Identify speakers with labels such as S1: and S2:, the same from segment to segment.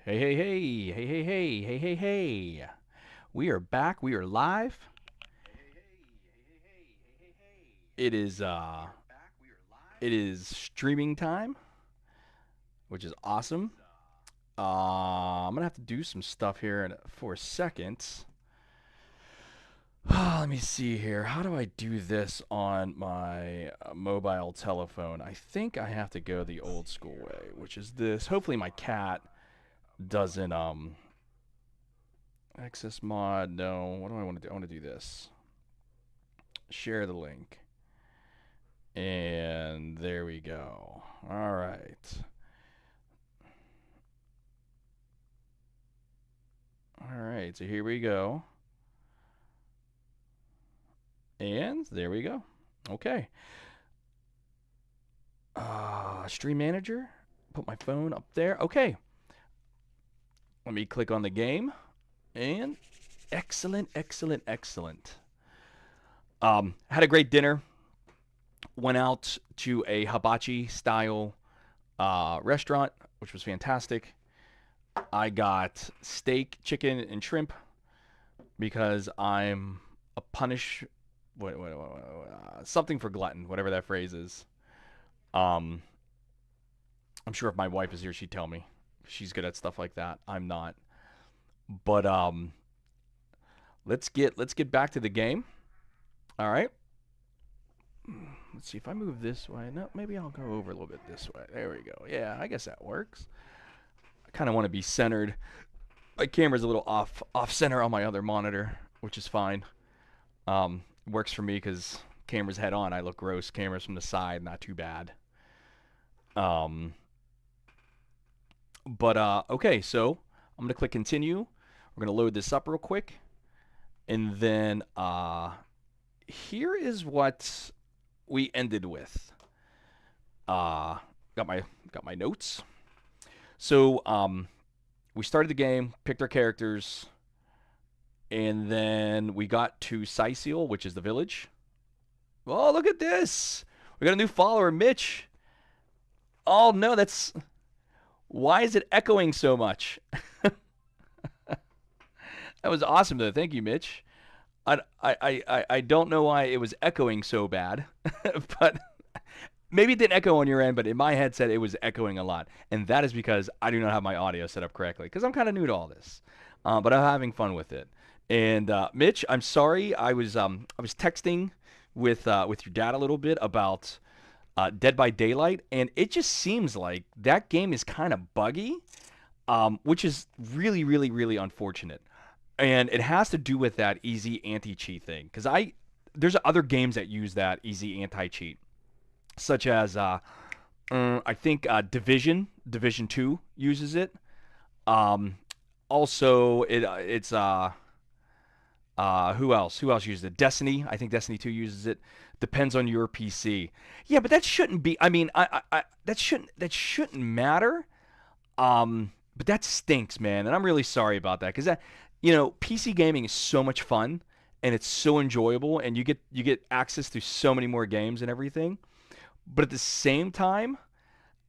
S1: Hey, hey, hey, hey, hey, hey, hey, hey, hey. We are back. We are live. It is it is streaming time, which is awesome. I'm gonna have to do some stuff here for a second. Let me see here. How do I do this on my mobile telephone? I think I have to go the old school way, which is this. Hopefully my cat doesn't access mod. No. What do I want to do? I want to do this. Share the link. And there we go. All right. All right. So here we go. And there we go. Okay. Stream manager. Put my phone up there. Okay. Let me click on the game. And excellent, excellent, excellent. Had a great dinner. Went out to a hibachi style restaurant, which was fantastic. I got steak, chicken, and shrimp because I'm a punish something for glutton, whatever that phrase is. Um, I'm sure if my wife is here, she'd tell me. She's good at stuff like that. I'm not. But let's get back to the game. All right. Let's see if I move this way. No, maybe I'll go over a little bit this way. There we go. Yeah, I guess that works. I kind of want to be centered. My camera's a little off center on my other monitor, which is fine. Works for me because camera's head on. I look gross. Cameras from the side, not too bad. Um, but okay, so I'm gonna click continue. We're gonna load this up real quick, and then here is what we ended with. Uh, got my notes. So we started the game, picked our characters, and then we got to Syceal, which is the village. Oh, look at this! We got a new follower, Mitch. Oh no, that's why is it echoing so much? That was awesome though. Thank you, Mitch. I don't know why it was echoing so bad, but maybe it didn't echo on your end, but in my headset it was echoing a lot, and that is because I do not have my audio set up correctly because I'm kind of new to all this, but I'm having fun with it. And Mitch, I'm sorry, I was texting with your dad a little bit about Dead by Daylight, and it just seems like that game is kind of buggy, which is really, really, really unfortunate. And it has to do with that easy anti-cheat thing, because there's other games that use that easy anti-cheat, such as I think Division 2 uses it. Um, Also, it's who else? Who else uses it? Destiny. I think Destiny 2 uses it. Depends on your PC. Yeah, but that shouldn't be. I mean, that shouldn't matter. But that stinks, man, and I'm really sorry about that because PC gaming is so much fun and it's so enjoyable, and you get access to so many more games and everything. But at the same time,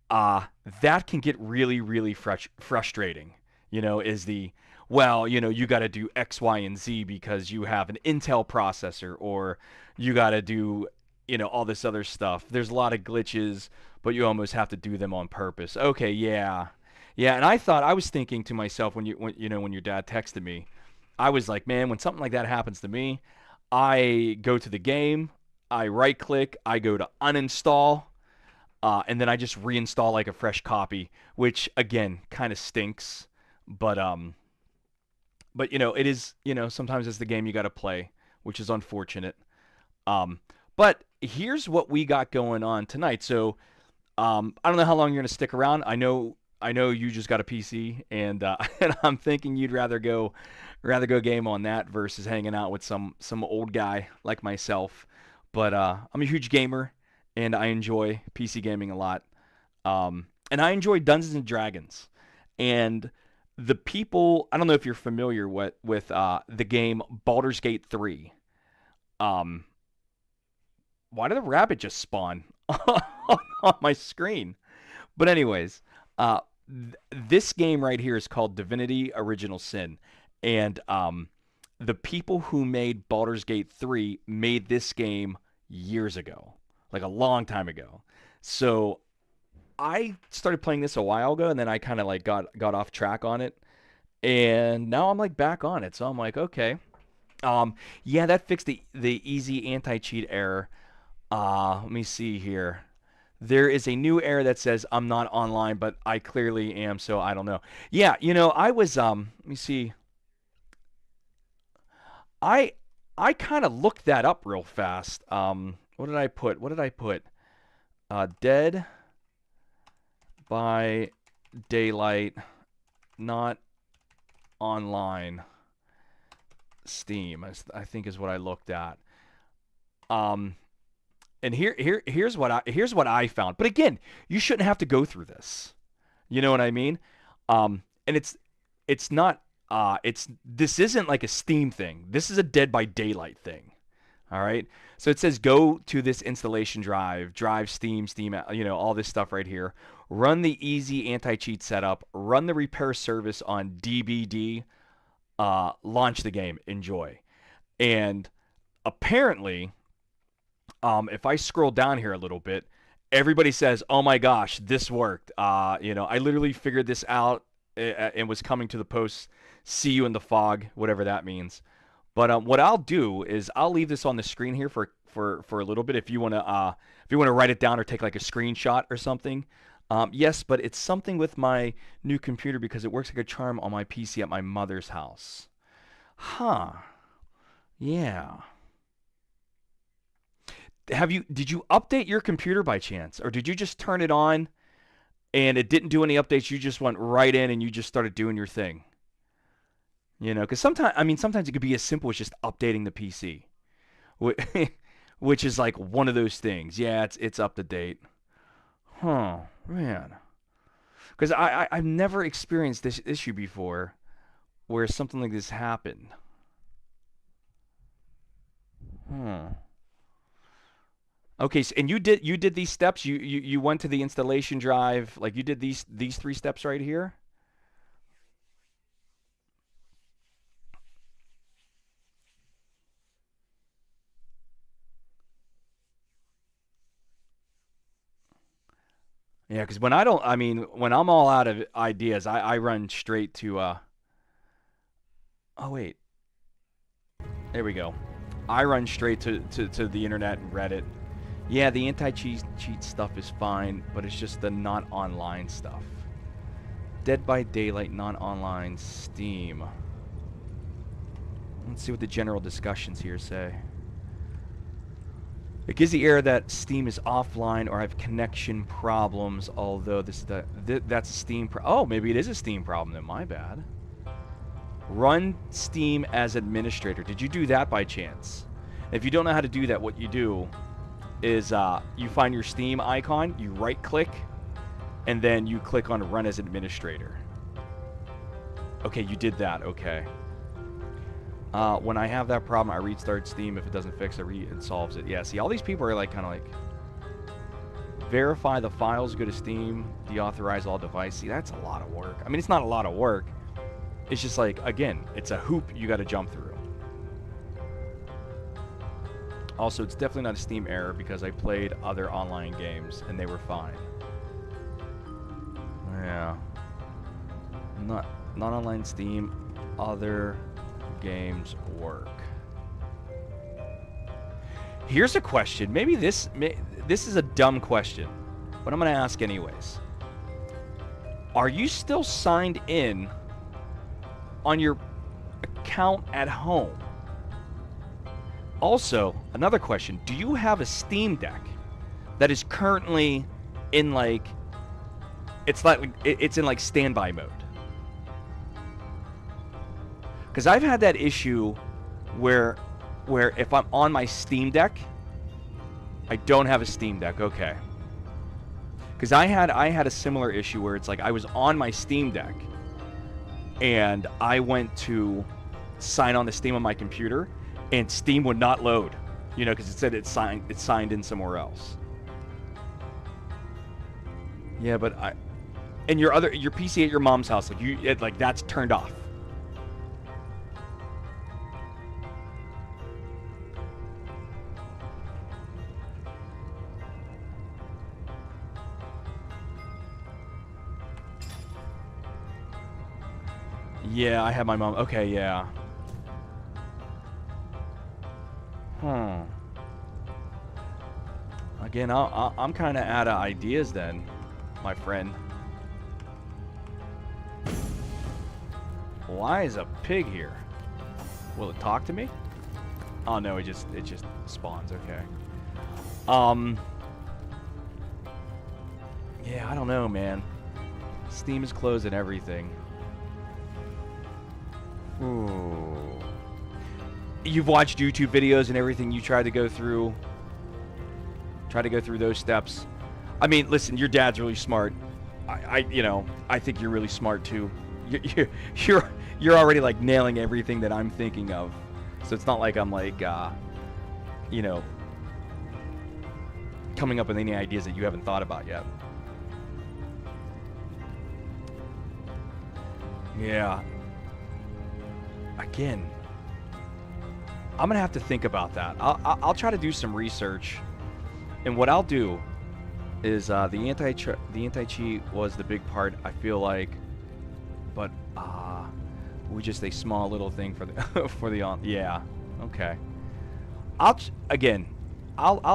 S1: uh, that can get really, really frustrating. Is the well, you got to do X, Y, and Z because you have an Intel processor, or you got to do, all this other stuff. There's a lot of glitches, but you almost have to do them on purpose. Okay, yeah, yeah. And I was thinking to myself when your dad texted me, I was like, man, when something like that happens to me, I go to the game, I right click, I go to uninstall, and then I just reinstall like a fresh copy, which again kind of stinks. But it is, sometimes it's the game you got to play, which is unfortunate. Um, but here's what we got going on tonight. So I don't know how long you're gonna stick around. I know you just got a PC, and and I'm thinking you'd rather go game on that versus hanging out with some old guy like myself. But I'm a huge gamer, and I enjoy PC gaming a lot. And I enjoy Dungeons and Dragons. And the people, I don't know if you're familiar with the game Baldur's Gate 3. Um, why did a rabbit just spawn on my screen? But anyways, uh, This game right here is called Divinity Original Sin, and the people who made Baldur's Gate 3 made this game years ago, like a long time ago. So I started playing this a while ago, and then I kind of like got off track on it, and now I'm like back on it. So I'm like, okay, yeah, that fixed the easy anti cheat error. Let me see here. There is a new error that says I'm not online, but I clearly am, so I don't know. Yeah, I was let me see. I I kind of looked that up real fast. What did I put? What did I put? Dead by Daylight, not online. Steam, I think is what I looked at. Um, and here's what I found. But again, you shouldn't have to go through this. You know what I mean? And it's not this isn't like a Steam thing. This is a Dead by Daylight thing. All right. So it says go to this installation drive Steam, all this stuff right here. Run the easy anti-cheat setup. Run the repair service on DBD. Launch the game. Enjoy. And apparently, if I scroll down here a little bit, everybody says, "Oh my gosh, this worked." I literally figured this out and was coming to the post. See you in the fog, whatever that means. But what I'll do is I'll leave this on the screen here for a little bit if you wanna write it down or take like a screenshot or something. Yes, but it's something with my new computer because it works like a charm on my PC at my mother's house. Huh. Yeah. Did you update your computer by chance, or did you just turn it on and it didn't do any updates? You just went right in and you just started doing your thing. Because sometimes it could be as simple as just updating the PC, which is like one of those things. Yeah, it's up to date. Huh, man. Because I've never experienced this issue before, where something like this happened. Hmm. Okay, so, and you did these steps. You went to the installation drive. Like you did these three steps right here. Yeah, because when I'm all out of ideas, I run straight to. Oh wait, there we go. I run straight to the internet and Reddit. Yeah, the anti-cheat stuff is fine, but it's just the not online stuff. Dead by Daylight, not online, Steam. Let's see what the general discussions here say. It gives the error that Steam is offline or I have connection problems, although that's a Steam oh, maybe it is a Steam problem then, my bad. Run Steam as administrator. Did you do that by chance? If you don't know how to do that, what you do is you find your Steam icon, you right click, and then you click on run as administrator. Okay, you did that, okay. When I have that problem, I restart Steam. If it doesn't fix it, it solves it. Yeah, see, all these people are like kind of like verify the files, go to Steam, deauthorize all devices. See, that's a lot of work. I mean, it's not a lot of work. It's just like, again, it's a hoop you got to jump through. Also, it's definitely not a Steam error because I played other online games and they were fine. Yeah. Not online Steam, other games work. Here's a question. Maybe this is a dumb question, but I'm going to ask anyways. Are you still signed in on your account at home? Also, another question. Do you have a Steam Deck that is currently in like it's in like standby mode? Because I've had that issue where if I'm on my Steam Deck, I don't have a Steam Deck. Okay. Because I had a similar issue where it's like I was on my Steam Deck and I went to sign on to Steam on my computer and Steam would not load, because it said it's signed in somewhere else. Yeah, but And your PC at your mom's house, like that's turned off. Yeah, I have my mom. Okay, yeah. Again, I'm kind of out of ideas then, my friend. Why is a pig here? Will it talk to me? Oh no, it just spawns. Okay. Yeah, I don't know, man. Steam is closed and everything. Ooh. You've watched YouTube videos and everything. You tried to go through. Try to go through those steps. I mean, listen, your dad's really smart. I think you're really smart too. You're already like nailing everything that I'm thinking of. So it's not like I'm like, coming up with any ideas that you haven't thought about yet. Yeah. Again, I'm gonna have to think about that. I'll try to do some research, and what I'll do is the anti-cheat was the big part, I feel like, but we just a small little thing for the for the yeah. Okay. I'll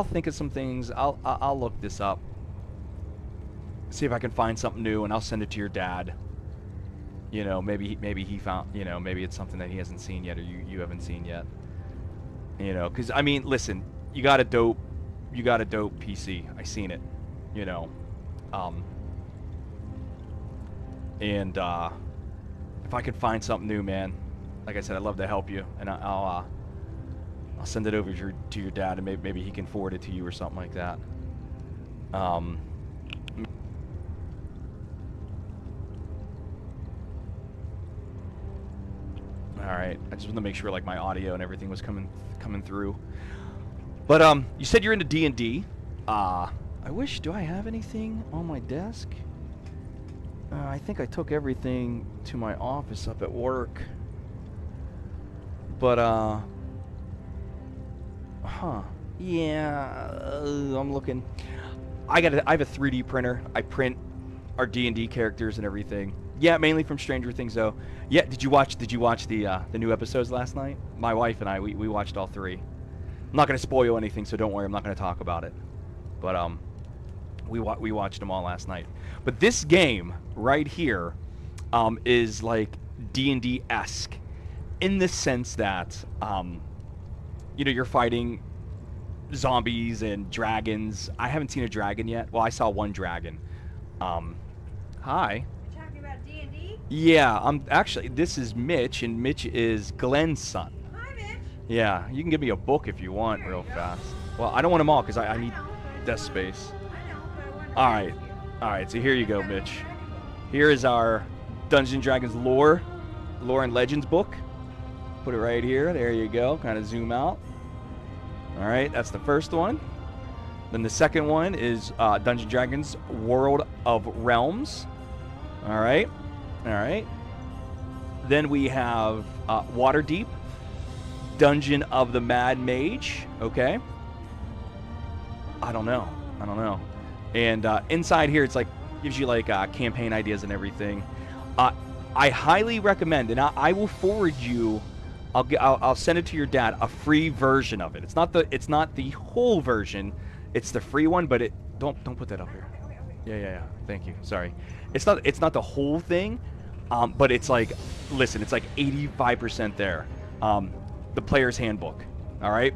S1: think of some things. I'll look this up. See if I can find something new, and I'll send it to your dad. You know, maybe he found, maybe it's something that he hasn't seen yet, or you haven't seen yet. You know, because I mean, listen, you got a dope PC. I seen it. And if I could find something new, man, like I said, I'd love to help you, and I'll send it over to your dad, and maybe he can forward it to you or something like that. All right, I just wanted to make sure like my audio and everything was coming through. But you said you're into D&D. I wish, do I have anything on my desk? I think I took everything to my office up at work. But yeah, I'm looking. I have a 3D printer. I print our D&D characters and everything. Yeah, mainly from Stranger Things, though. Yeah, did you watch the new episodes last night? My wife and I, we watched all 3. I'm not gonna spoil anything, so don't worry. I'm not gonna talk about it. But we watched them all last night. But this game right here is like D&D-esque in the sense that you're fighting zombies and dragons. I haven't seen a dragon yet. Well, I saw one dragon. Hi. Yeah, actually, this is Mitch, and Mitch is Glenn's son.
S2: Hi, Mitch.
S1: Yeah, you can give me a book if you want real fast. Well, I don't want them all because I need desk space.
S2: I know, but I wanted
S1: All right, so here you go, Mitch. Here is our Dungeons & Dragons lore and legends book. Put it right here. There you go. Kind of zoom out. All right, that's the first one. Then the second one is Dungeons & Dragons World of Realms. All right. Then we have Waterdeep, Dungeon of the Mad Mage. Okay. I don't know. And inside here, it's like gives you like campaign ideas and everything. I highly recommend, and I will forward you. I'll send it to your dad, a free version of it. It's not the whole version. It's the free one, but don't put that up here. Yeah. Thank you. Sorry. It's not the whole thing, but it's like, listen, it's like 85% there. The player's handbook. All right.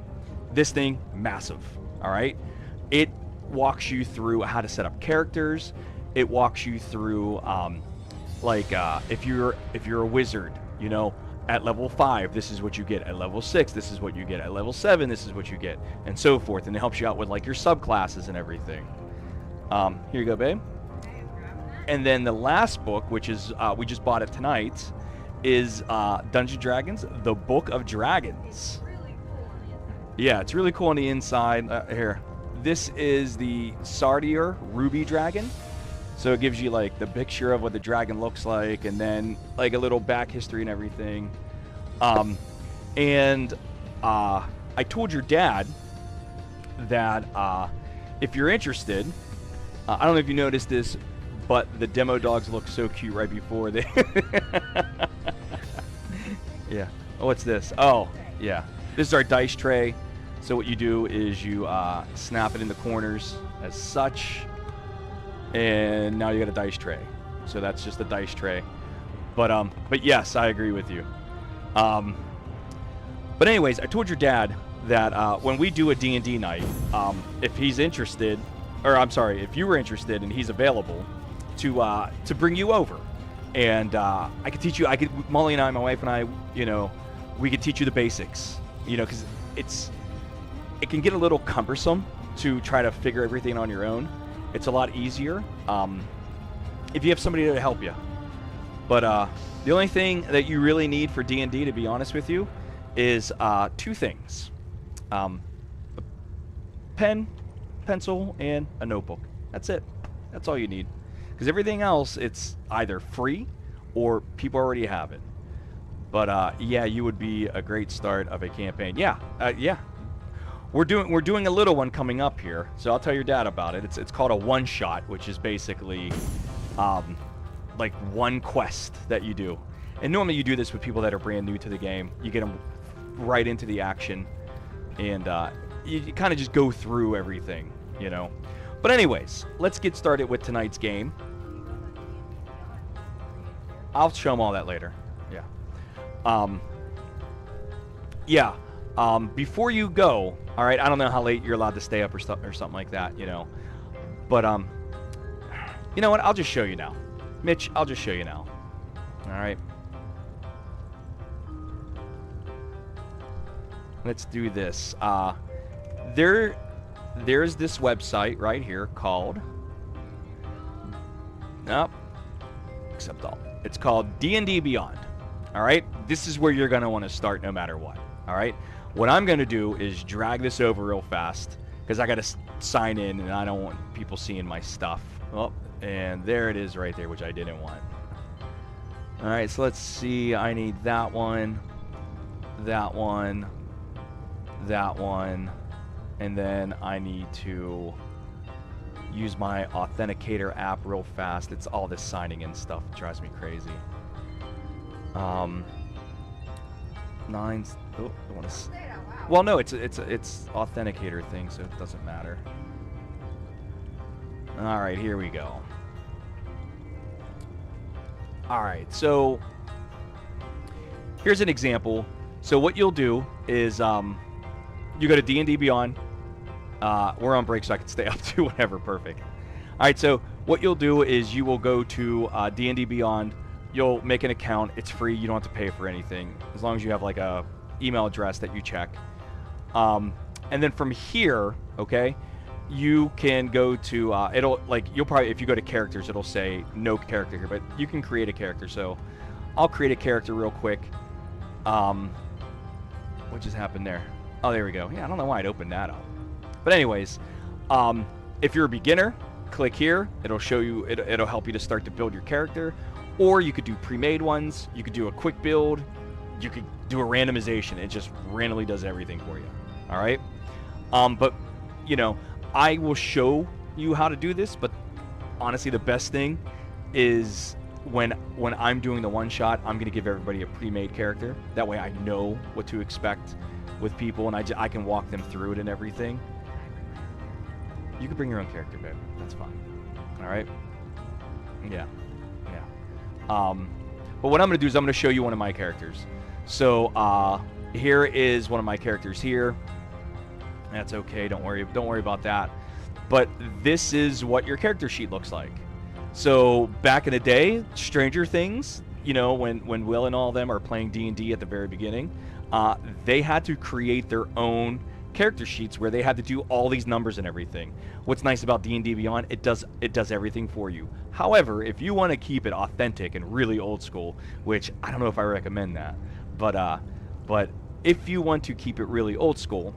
S1: This thing, massive. All right. It walks you through how to set up characters. It walks you through, if you're a wizard, at level 5, this is what you get. At level 6, this is what you get. At level 7, this is what you get, and so forth. And it helps you out with like your subclasses and everything. Here you go, babe. And then the last book, which is we just bought it tonight, is Dungeons & Dragons: The Book of Dragons.
S2: really cool on the inside.
S1: Yeah, it's really cool on the inside. Here, this is the Sardier Ruby Dragon. So it gives you like the picture of what the dragon looks like, and then like a little back history and everything. Um, and I told your dad that if you're interested, I don't know if you noticed this, but the demo dogs look so cute right before they. Yeah. Oh, what's this? Oh, yeah. This is our dice tray. So what you do is you snap it in the corners as such, and now you got a dice tray. So that's just a dice tray. But yes, I agree with you. But anyways, I told your dad that when we do a D&D night, if he's interested, or I'm sorry, if you were interested and he's available, to bring you over, and I could teach you. Molly and I, my wife and I, we could teach you the basics. Because it can get a little cumbersome to try to figure everything on your own. It's a lot easier if you have somebody to help you. But the only thing that you really need for D&D, to be honest with you, is two things: a pen, pencil, and a notebook. That's it. That's all you need. Because everything else, it's either free or people already have it. But yeah, you would be a great start of a campaign. Yeah, yeah. We're doing a little one coming up here, so I'll tell your dad about it. It's called a one shot, which is basically like one quest that you do. And normally you do this with people that are brand new to the game. You get them right into the action, and you kind of just go through everything, But anyways, let's get started with tonight's game. I'll show them all that later. Yeah. Before you go, all right. I don't know how late you're allowed to stay up or something like that, But you know what? I'll just show you now, Mitch. I'll just show you now. All right. Let's do this. There's this website right here called. Nope. Except all. It's called D&D Beyond. All right. This is where you're gonna want to start no matter what. All right. What I'm gonna do is drag this over real fast because I gotta sign in and I don't want people seeing my stuff. Oh, and there it is right there, which I didn't want. All right. So let's see. I need that one, that one, that one, and then I need to use my authenticator app real fast. It's all this signing in stuff. It drives me crazy. Nines. Oh, I want to. Well, no, it's authenticator thing, so it doesn't matter. All right, here we go. All right, so here's an example. So what you'll do is you go to D&D Beyond. We're on break, so I can stay up to whatever. Perfect. All right, so what you'll do is you will go to D&D Beyond. You'll make an account. It's free. You don't have to pay for anything as long as you have like a email address that you check. And then from here, okay, you can go to it'll like you'll probably if you go to characters, it'll say no character here, but you can create a character. So I'll create a character real quick. What just happened there? Oh, there we go. Yeah, I don't know why I'd opened that up. But anyways, if you're a beginner, click here. It'll show you. It'll help you to start to build your character. Or you could do pre-made ones. You could do a quick build. You could do a randomization. It just randomly does everything for you. All right. But I will show you how to do this. But honestly, the best thing is when I'm doing the one shot, I'm gonna give everybody a pre-made character. That way, I know what to expect with people, and I can walk them through it and everything. You can bring your own character, babe. That's fine. All right. Yeah. But what I'm going to do is I'm going to show you one of my characters. So here is one of my characters here. That's okay. Don't worry about that. But this is what your character sheet looks like. So back in the day, Stranger Things, when Will and all of them are playing D&D at the very beginning, they had to create their own character sheets where they had to do all these numbers and everything. What's nice about D&D Beyond, it does everything for you. However, if you want to keep it authentic and really old school, which I don't know if I recommend that, but if you want to keep it really old school,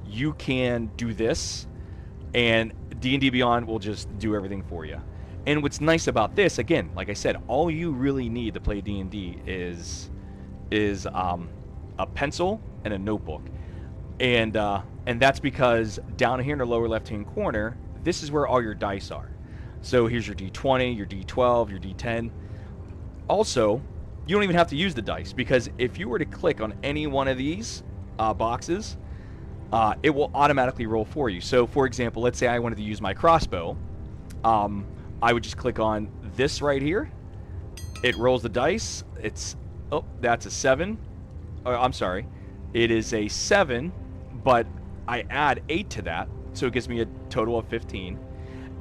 S1: you can do this. and D&D Beyond will just do everything for you. And what's nice about this, again, like I said, all you really need to play D&D is a pencil and a notebook, and that's because down here in the lower left-hand corner, this is where all your dice are. So here's your D20, your D12, your D10. Also, you don't even have to use the dice, because if you were to click on any one of these boxes, it will automatically roll for you. So, for example, let's say I wanted to use my crossbow. I would just click on this right here. It rolls the dice. That's a 7. I'm sorry. It is a 7, but I add 8 to that, so it gives me a total of 15.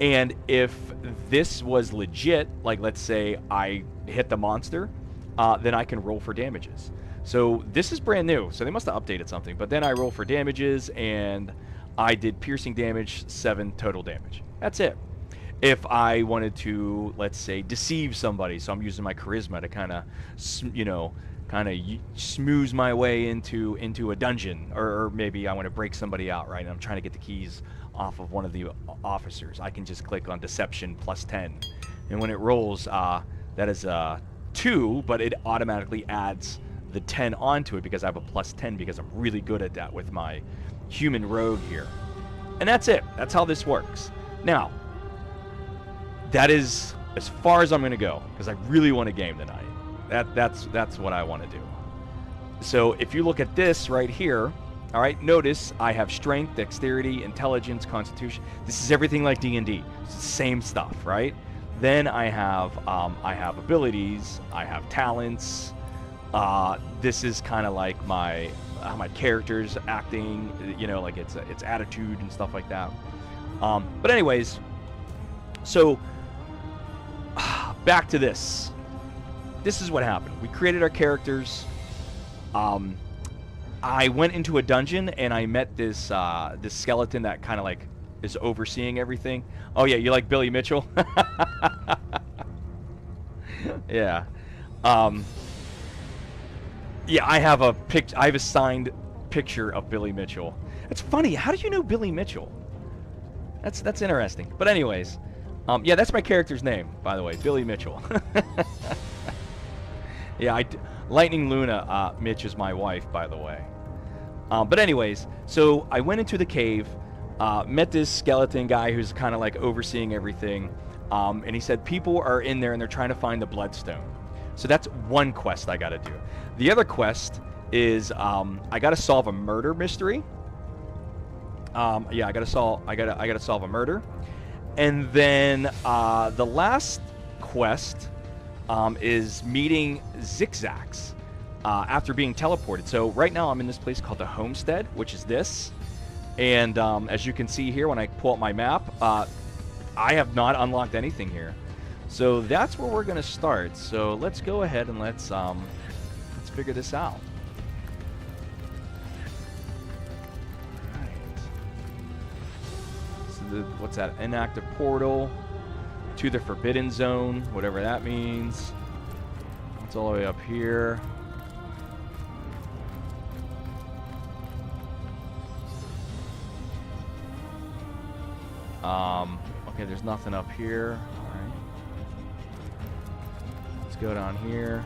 S1: And if this was legit, like let's say I hit the monster, then I can roll for damages. So this is brand new, so they must have updated something. But then I roll for damages, and I did piercing damage, 7 total damage. That's it. If I wanted to, let's say, deceive somebody, so I'm using my charisma to kind of, smooth my way into a dungeon, or maybe I want to break somebody out, right? And I'm trying to get the keys off of one of the officers. I can just click on Deception plus 10, and when it rolls, that is 2, but it automatically adds the 10 onto it because I have a plus 10 because I'm really good at that with my human rogue here. And that's it. That's how this works. Now, that is as far as I'm going to go because I really want a game tonight. That's what I want to do. So if you look at this right here, all right, notice I have strength, dexterity, intelligence, constitution. This is everything like D&D. It's the same stuff, right? Then I have abilities, I have talents. This is kind of like my character's acting, like it's attitude and stuff like that. But anyways, so back to this. This is what happened. We created our characters. I went into a dungeon and I met this skeleton that kind of like is overseeing everything. Oh yeah, you like Billy Mitchell? Yeah. Yeah, I have a signed picture of Billy Mitchell. It's funny. How did you know Billy Mitchell? That's interesting. But anyways, yeah, that's my character's name, by the way, Billy Mitchell. Yeah, Lightning Luna, Mitch is my wife, by the way. But anyways, so I went into the cave, met this skeleton guy who's kind of like overseeing everything, and he said people are in there and they're trying to find the bloodstone. So that's one quest I got to do. The other quest is I got to solve a murder mystery. Yeah, I got to solve a murder, and then the last quest is meeting Zigzags after being teleported. So right now I'm in this place called the Homestead, which is this. And as you can see here, when I pull up my map, I have not unlocked anything here. So that's where we're going to start. So let's go ahead and let's figure this out. All right. So what's that? Inactive portal to the Forbidden Zone, whatever that means. It's all the way up here. Okay, there's nothing up here. All right. Let's go down here.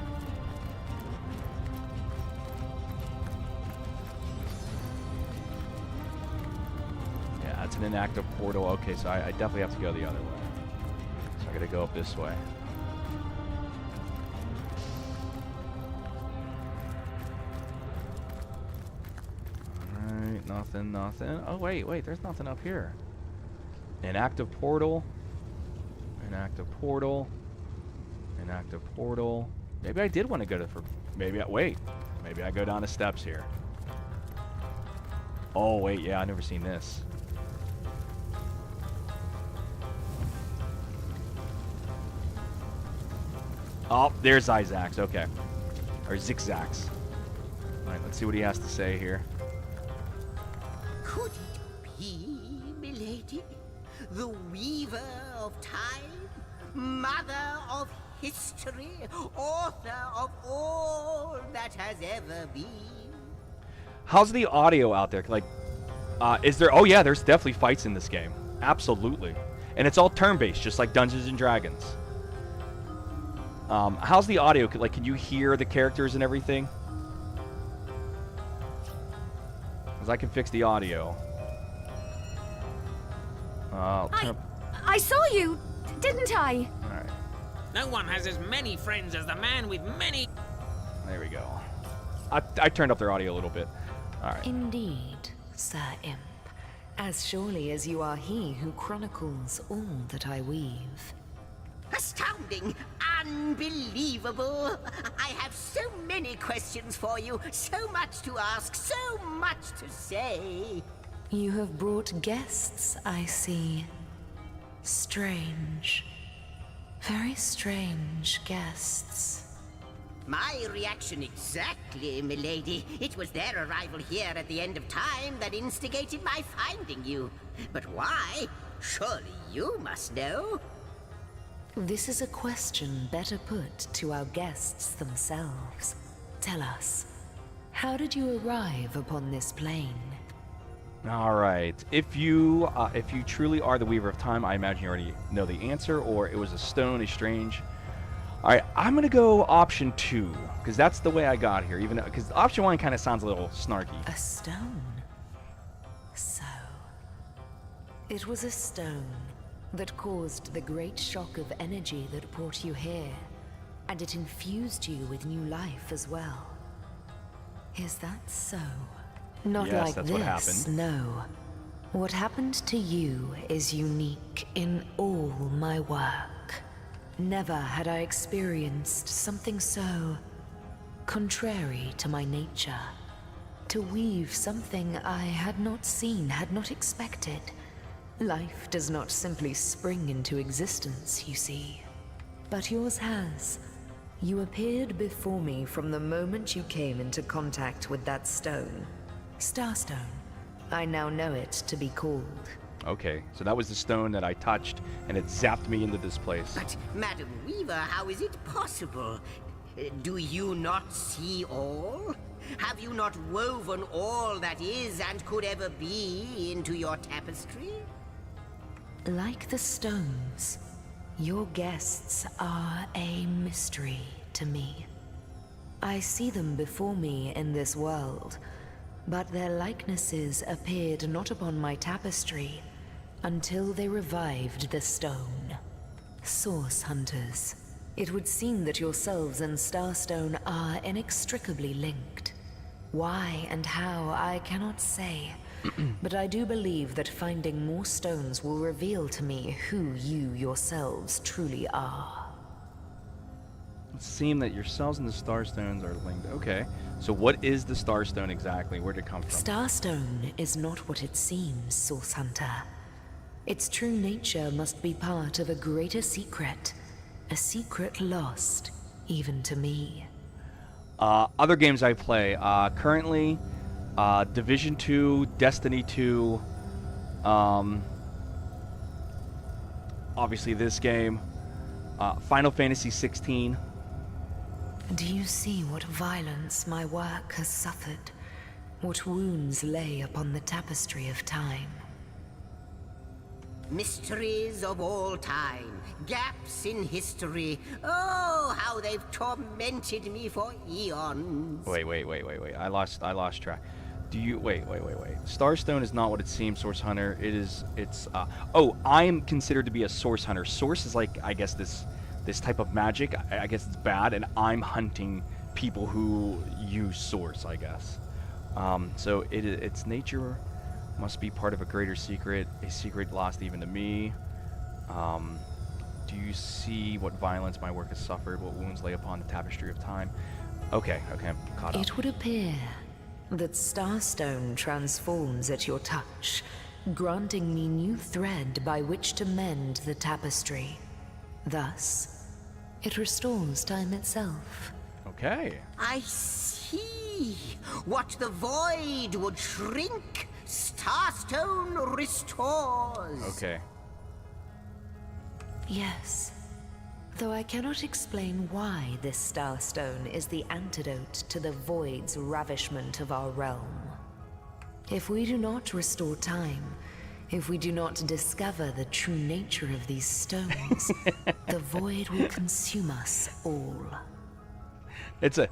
S1: Yeah, it's an inactive portal. Okay, so I definitely have to go the other way. So I gotta go up this way. Alright, nothing. Oh, wait, there's nothing up here. Inactive portal. Inactive portal. Maybe I did want to go to maybe I go down the steps here. Oh, wait, yeah, I've never seen this. Oh, there's Isaacs, okay. Or Zigzags. Alright, let's see what he has to say here.
S3: Could it be, milady? The weaver of time? Mother of history? Author of all that has ever been?
S1: How's the audio out there? Like, is there... Oh, yeah, there's definitely fights in this game. Absolutely. And it's all turn-based, just like Dungeons and Dragons. How's the audio? Like, can you hear the characters and everything? Because I can fix the audio.
S4: I saw you, didn't I?
S1: All right.
S5: No one has as many friends as the man with many.
S1: There we go. I turned up their audio a little bit. All right.
S6: Indeed, Sir Imp. As surely as you are he who chronicles all that I weave.
S3: Astounding! Unbelievable! I have so many questions for you, so much to ask, so much to say.
S6: You have brought guests, I see. Strange. Very strange guests.
S3: My reaction exactly, milady. It was their arrival here at the end of time that instigated my finding you. But why? Surely you must know.
S6: This is a question better put to our guests themselves. Tell us, how did you arrive upon this plane?
S1: All right. If you truly are the Weaver of Time, I imagine you already know the answer, or it was a stone, a strange. All right, I'm gonna go option 2 because that's the way I got here. Even because option 1 kind of sounds a little snarky.
S6: A stone. So, it was a stone that caused the great shock of energy that brought you here, and it infused you with new life as well. Is that so? Not
S1: Yes,
S6: like
S1: that's
S6: this,
S1: what happened.
S6: no. What happened to you is unique in all my work. Never had I experienced something so contrary to my nature. To weave something I had not seen, had not expected. Life does not simply spring into existence, you see. But yours has. You appeared before me from the moment you came into contact with that stone. Starstone. I now know it to be called.
S1: Okay, so that was the stone that I touched, and it zapped me into this place.
S3: But, Madam Weaver, how is it possible? Do you not see all? Have you not woven all that is and could ever be into your tapestry?
S6: Like the stones, your guests are a mystery to me. I see them before me in this world, but their likenesses appeared not upon my tapestry until they revived the stone. Source hunters, it would seem that yourselves and Starstone are inextricably linked. Why and how, I cannot say, but I do believe that finding more stones will reveal to me who you yourselves truly are.
S1: It seems that yourselves and the Starstones are linked. Okay, so what is the Starstone exactly? Where did it come from?
S6: Starstone is not what it seems, Source Hunter. Its true nature must be part of a greater secret. A secret lost, even to me.
S1: Other games I play, currently, Division 2, Destiny 2, obviously this game, Final Fantasy 16.
S6: Do you see what violence my work has suffered? What wounds lay upon the tapestry of time?
S3: Mysteries of all time, gaps in history. Oh, how they've tormented me for eons.
S1: Wait. I lost track. Do you wait. Starstone is not what it seems, Source Hunter. Oh, I'm considered to be a Source Hunter. Source is like, I guess, this type of magic. I guess it's bad, and I'm hunting people who use Source, I guess. So its nature must be part of a greater secret, a secret lost even to me. Do you see what violence my work has suffered, what wounds lay upon the tapestry of time? Okay, I'm caught up.
S6: It would appear that Starstone transforms at your touch, granting me new thread by which to mend the tapestry. Thus, it restores time itself.
S1: Okay.
S3: I see. What the void would shrink, Starstone restores.
S1: Okay.
S6: Yes. Though I cannot explain why this Starstone is the antidote to the void's ravishment of our realm. If we do not restore time, If we do not discover the true nature of these stones, the void will consume us all.
S1: It's a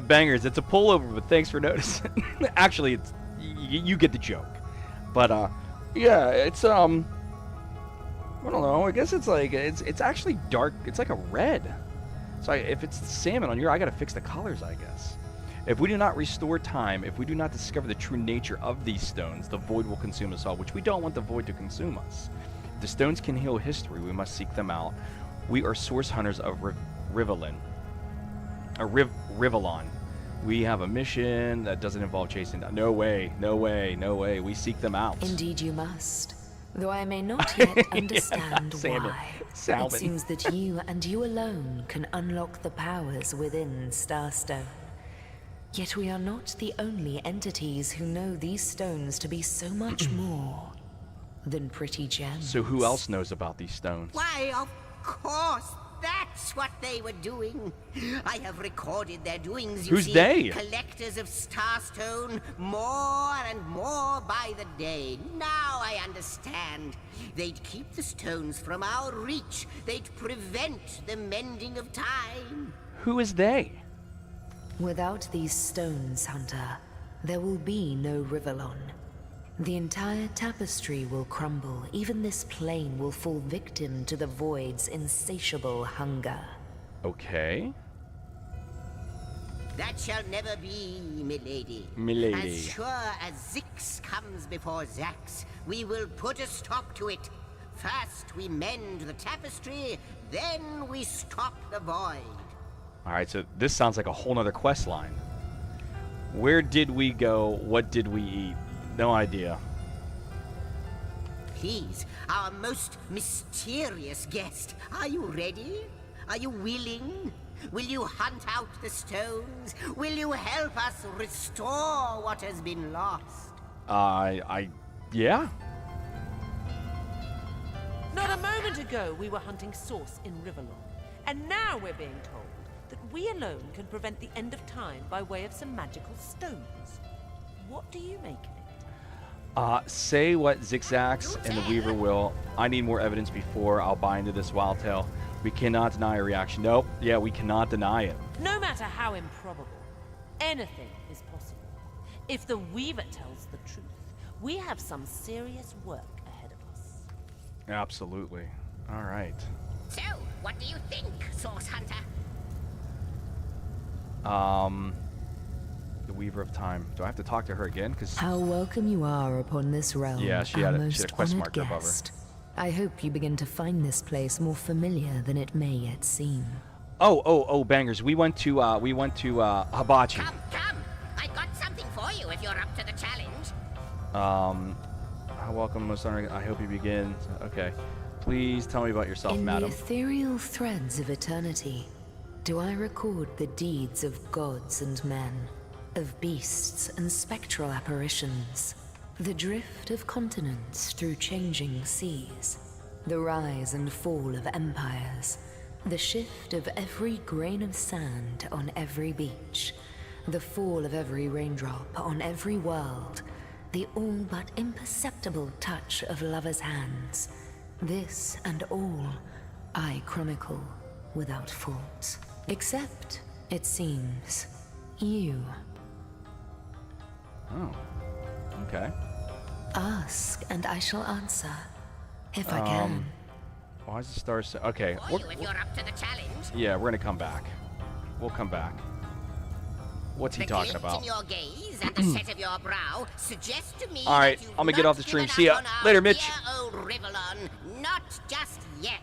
S1: bangers. It's a pullover, but thanks for noticing. Actually, it's you get the joke. But yeah, it's I don't know. I guess it's like it's actually dark. It's like a red. So if it's salmon on here, I gotta fix the colors, I guess. If we do not restore time, if we do not discover the true nature of these stones, the void will consume us all, which we don't want the void to consume us. If the stones can heal history, we must seek them out. We are source hunters of Rivelin. Rivelon. We have a mission that doesn't involve chasing down. No way, no way, no way. We seek them out.
S6: Indeed you must. Though I may not yet understand
S1: Salmon.
S6: why.
S1: Salmon.
S6: It seems that you and you alone can unlock the powers within Starstone. Yet we are not the only entities who know these stones to be so much more than pretty gems.
S1: So who else knows about these stones?
S3: Why, of course, that's what they were doing. I have recorded their doings, you
S1: Who's
S3: see.
S1: they?
S3: Collectors of Starstone, more and more by the day. Now I understand. They'd keep the stones from our reach. They'd prevent the mending of time.
S1: Who is they?
S6: Without these stones, Hunter, there will be no Rivelon. The entire tapestry will crumble. Even this plane will fall victim to the void's insatiable hunger.
S1: Okay.
S3: That shall never be, milady.
S1: Milady.
S3: As sure as Zix comes before Zax, we will put a stop to it. First we mend the tapestry, then we stop the void.
S1: Alright, so this sounds like a whole nother quest line. Where did we go? What did we eat? No idea.
S3: Please, our most mysterious guest, are you ready? Are you willing? Will you hunt out the stones? Will you help us restore what has been lost?
S1: Yeah.
S2: Not a moment ago, we were hunting source in Rivelon. And now we're being told that we alone can prevent the end of time by way of some magical stones. What do you make of it?
S1: Say what Zigzags and the Weaver will. I need more evidence before I'll buy into this wild tale. We cannot deny a reaction. Nope. Yeah, we cannot deny it.
S2: No matter how improbable, anything is possible. If the Weaver tells the truth, we have some serious work ahead of us.
S1: Absolutely. All right.
S3: So, what do you think, Source Hunter?
S1: The Weaver of Time. Do I have to talk to her again? Cause
S6: How welcome you are upon this realm,
S1: yeah, she
S6: our
S1: had a
S6: most
S1: quest
S6: honored
S1: marker above her.
S6: guest. I hope you begin to find this place more familiar than it may yet seem.
S1: Oh, bangers. We went to Hibachi.
S3: Come, I got something for you if you're up to the challenge.
S1: How welcome, most honored. I hope you begin. Okay. Please tell me about yourself,
S6: In
S1: madam.
S6: the ethereal threads of eternity, do I record the deeds of gods and men, of beasts and spectral apparitions, the drift of continents through changing seas, the rise and fall of empires, the shift of every grain of sand on every beach, the fall of every raindrop on every world, the all but imperceptible touch of lovers' hands. This and all I chronicle without fault. Except, it seems, you.
S1: Oh. Okay.
S6: Ask and I shall answer, if I can.
S1: Why is the star so... Okay.
S3: For you if you're up to the challenge.
S1: Yeah, we're gonna come back. We'll come back. What's he talking
S3: The glint
S1: about?
S3: in your gaze and the set of your brow suggest to me
S1: All right,
S3: that you've
S1: I'm gonna get
S3: not
S1: off the stream.
S3: given
S1: See ya.
S3: up on our
S1: Later, Mitch.
S3: dear old Rivelon. Not just yet.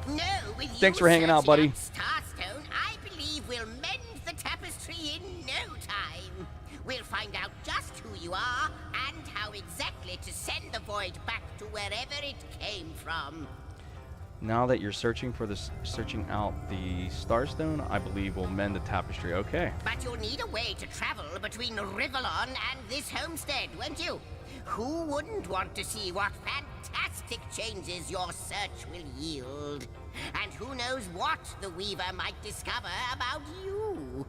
S3: No, with
S1: Thanks
S3: you
S1: for hanging out,
S3: searching
S1: buddy.
S3: out Starstone, I believe we'll mend the tapestry in no time. We'll find out just who you are and how exactly to send the void back to wherever it came from.
S1: Now that you're searching out the Starstone, I believe we'll mend the tapestry. Okay.
S3: But you'll need a way to travel between Rivelon and this homestead, won't you? Who wouldn't want to see what fantastic changes your search will yield? And who knows what the Weaver might discover about you?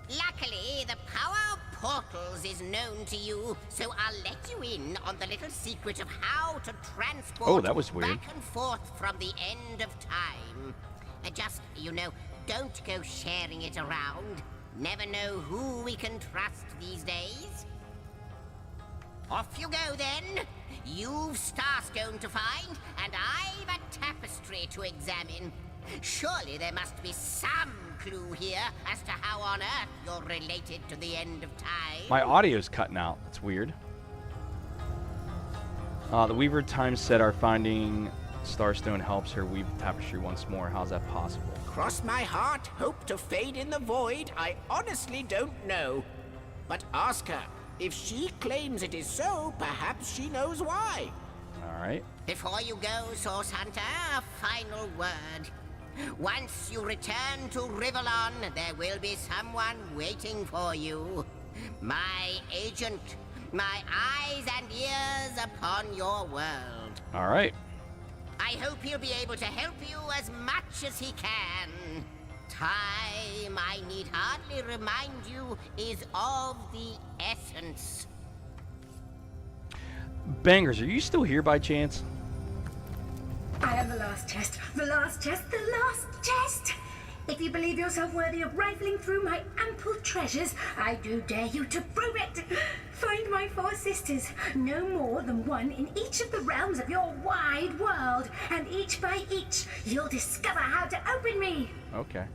S3: Luckily, the power of portals is known to you, so I'll let you in on the little secret of how to transport
S1: Oh, that was weird.
S3: back and forth from the end of time. Just, don't go sharing it around. Never know who we can trust these days. Off you go, then. You've Starstone to find, and I've a tapestry to examine. Surely there must be some clue here as to how on earth you're related to the end of time.
S1: My audio's cutting out. That's weird. The Weaver Times said our finding Starstone helps her weave the tapestry once more. How's that possible?
S7: Cross my heart, hope to fade in the void. I honestly don't know. But ask her. If she claims it is so, perhaps she knows why.
S1: All right.
S3: Before you go, Source Hunter, a final word. Once you return to Rivellon, there will be someone waiting for you. My agent, my eyes and ears upon your world.
S1: All right.
S3: I hope he'll be able to help you as much as he can. Time, I need hardly remind you, is of the essence.
S1: Bangers, are you still here by chance?
S8: I am the last chest, the last chest, the last chest! If you believe yourself worthy of rifling through my ample treasures, I do dare you to prove it! Find my 4 sisters, no more than one in each of the realms of your wide world, and each by each, you'll discover how to open me!
S1: Okay.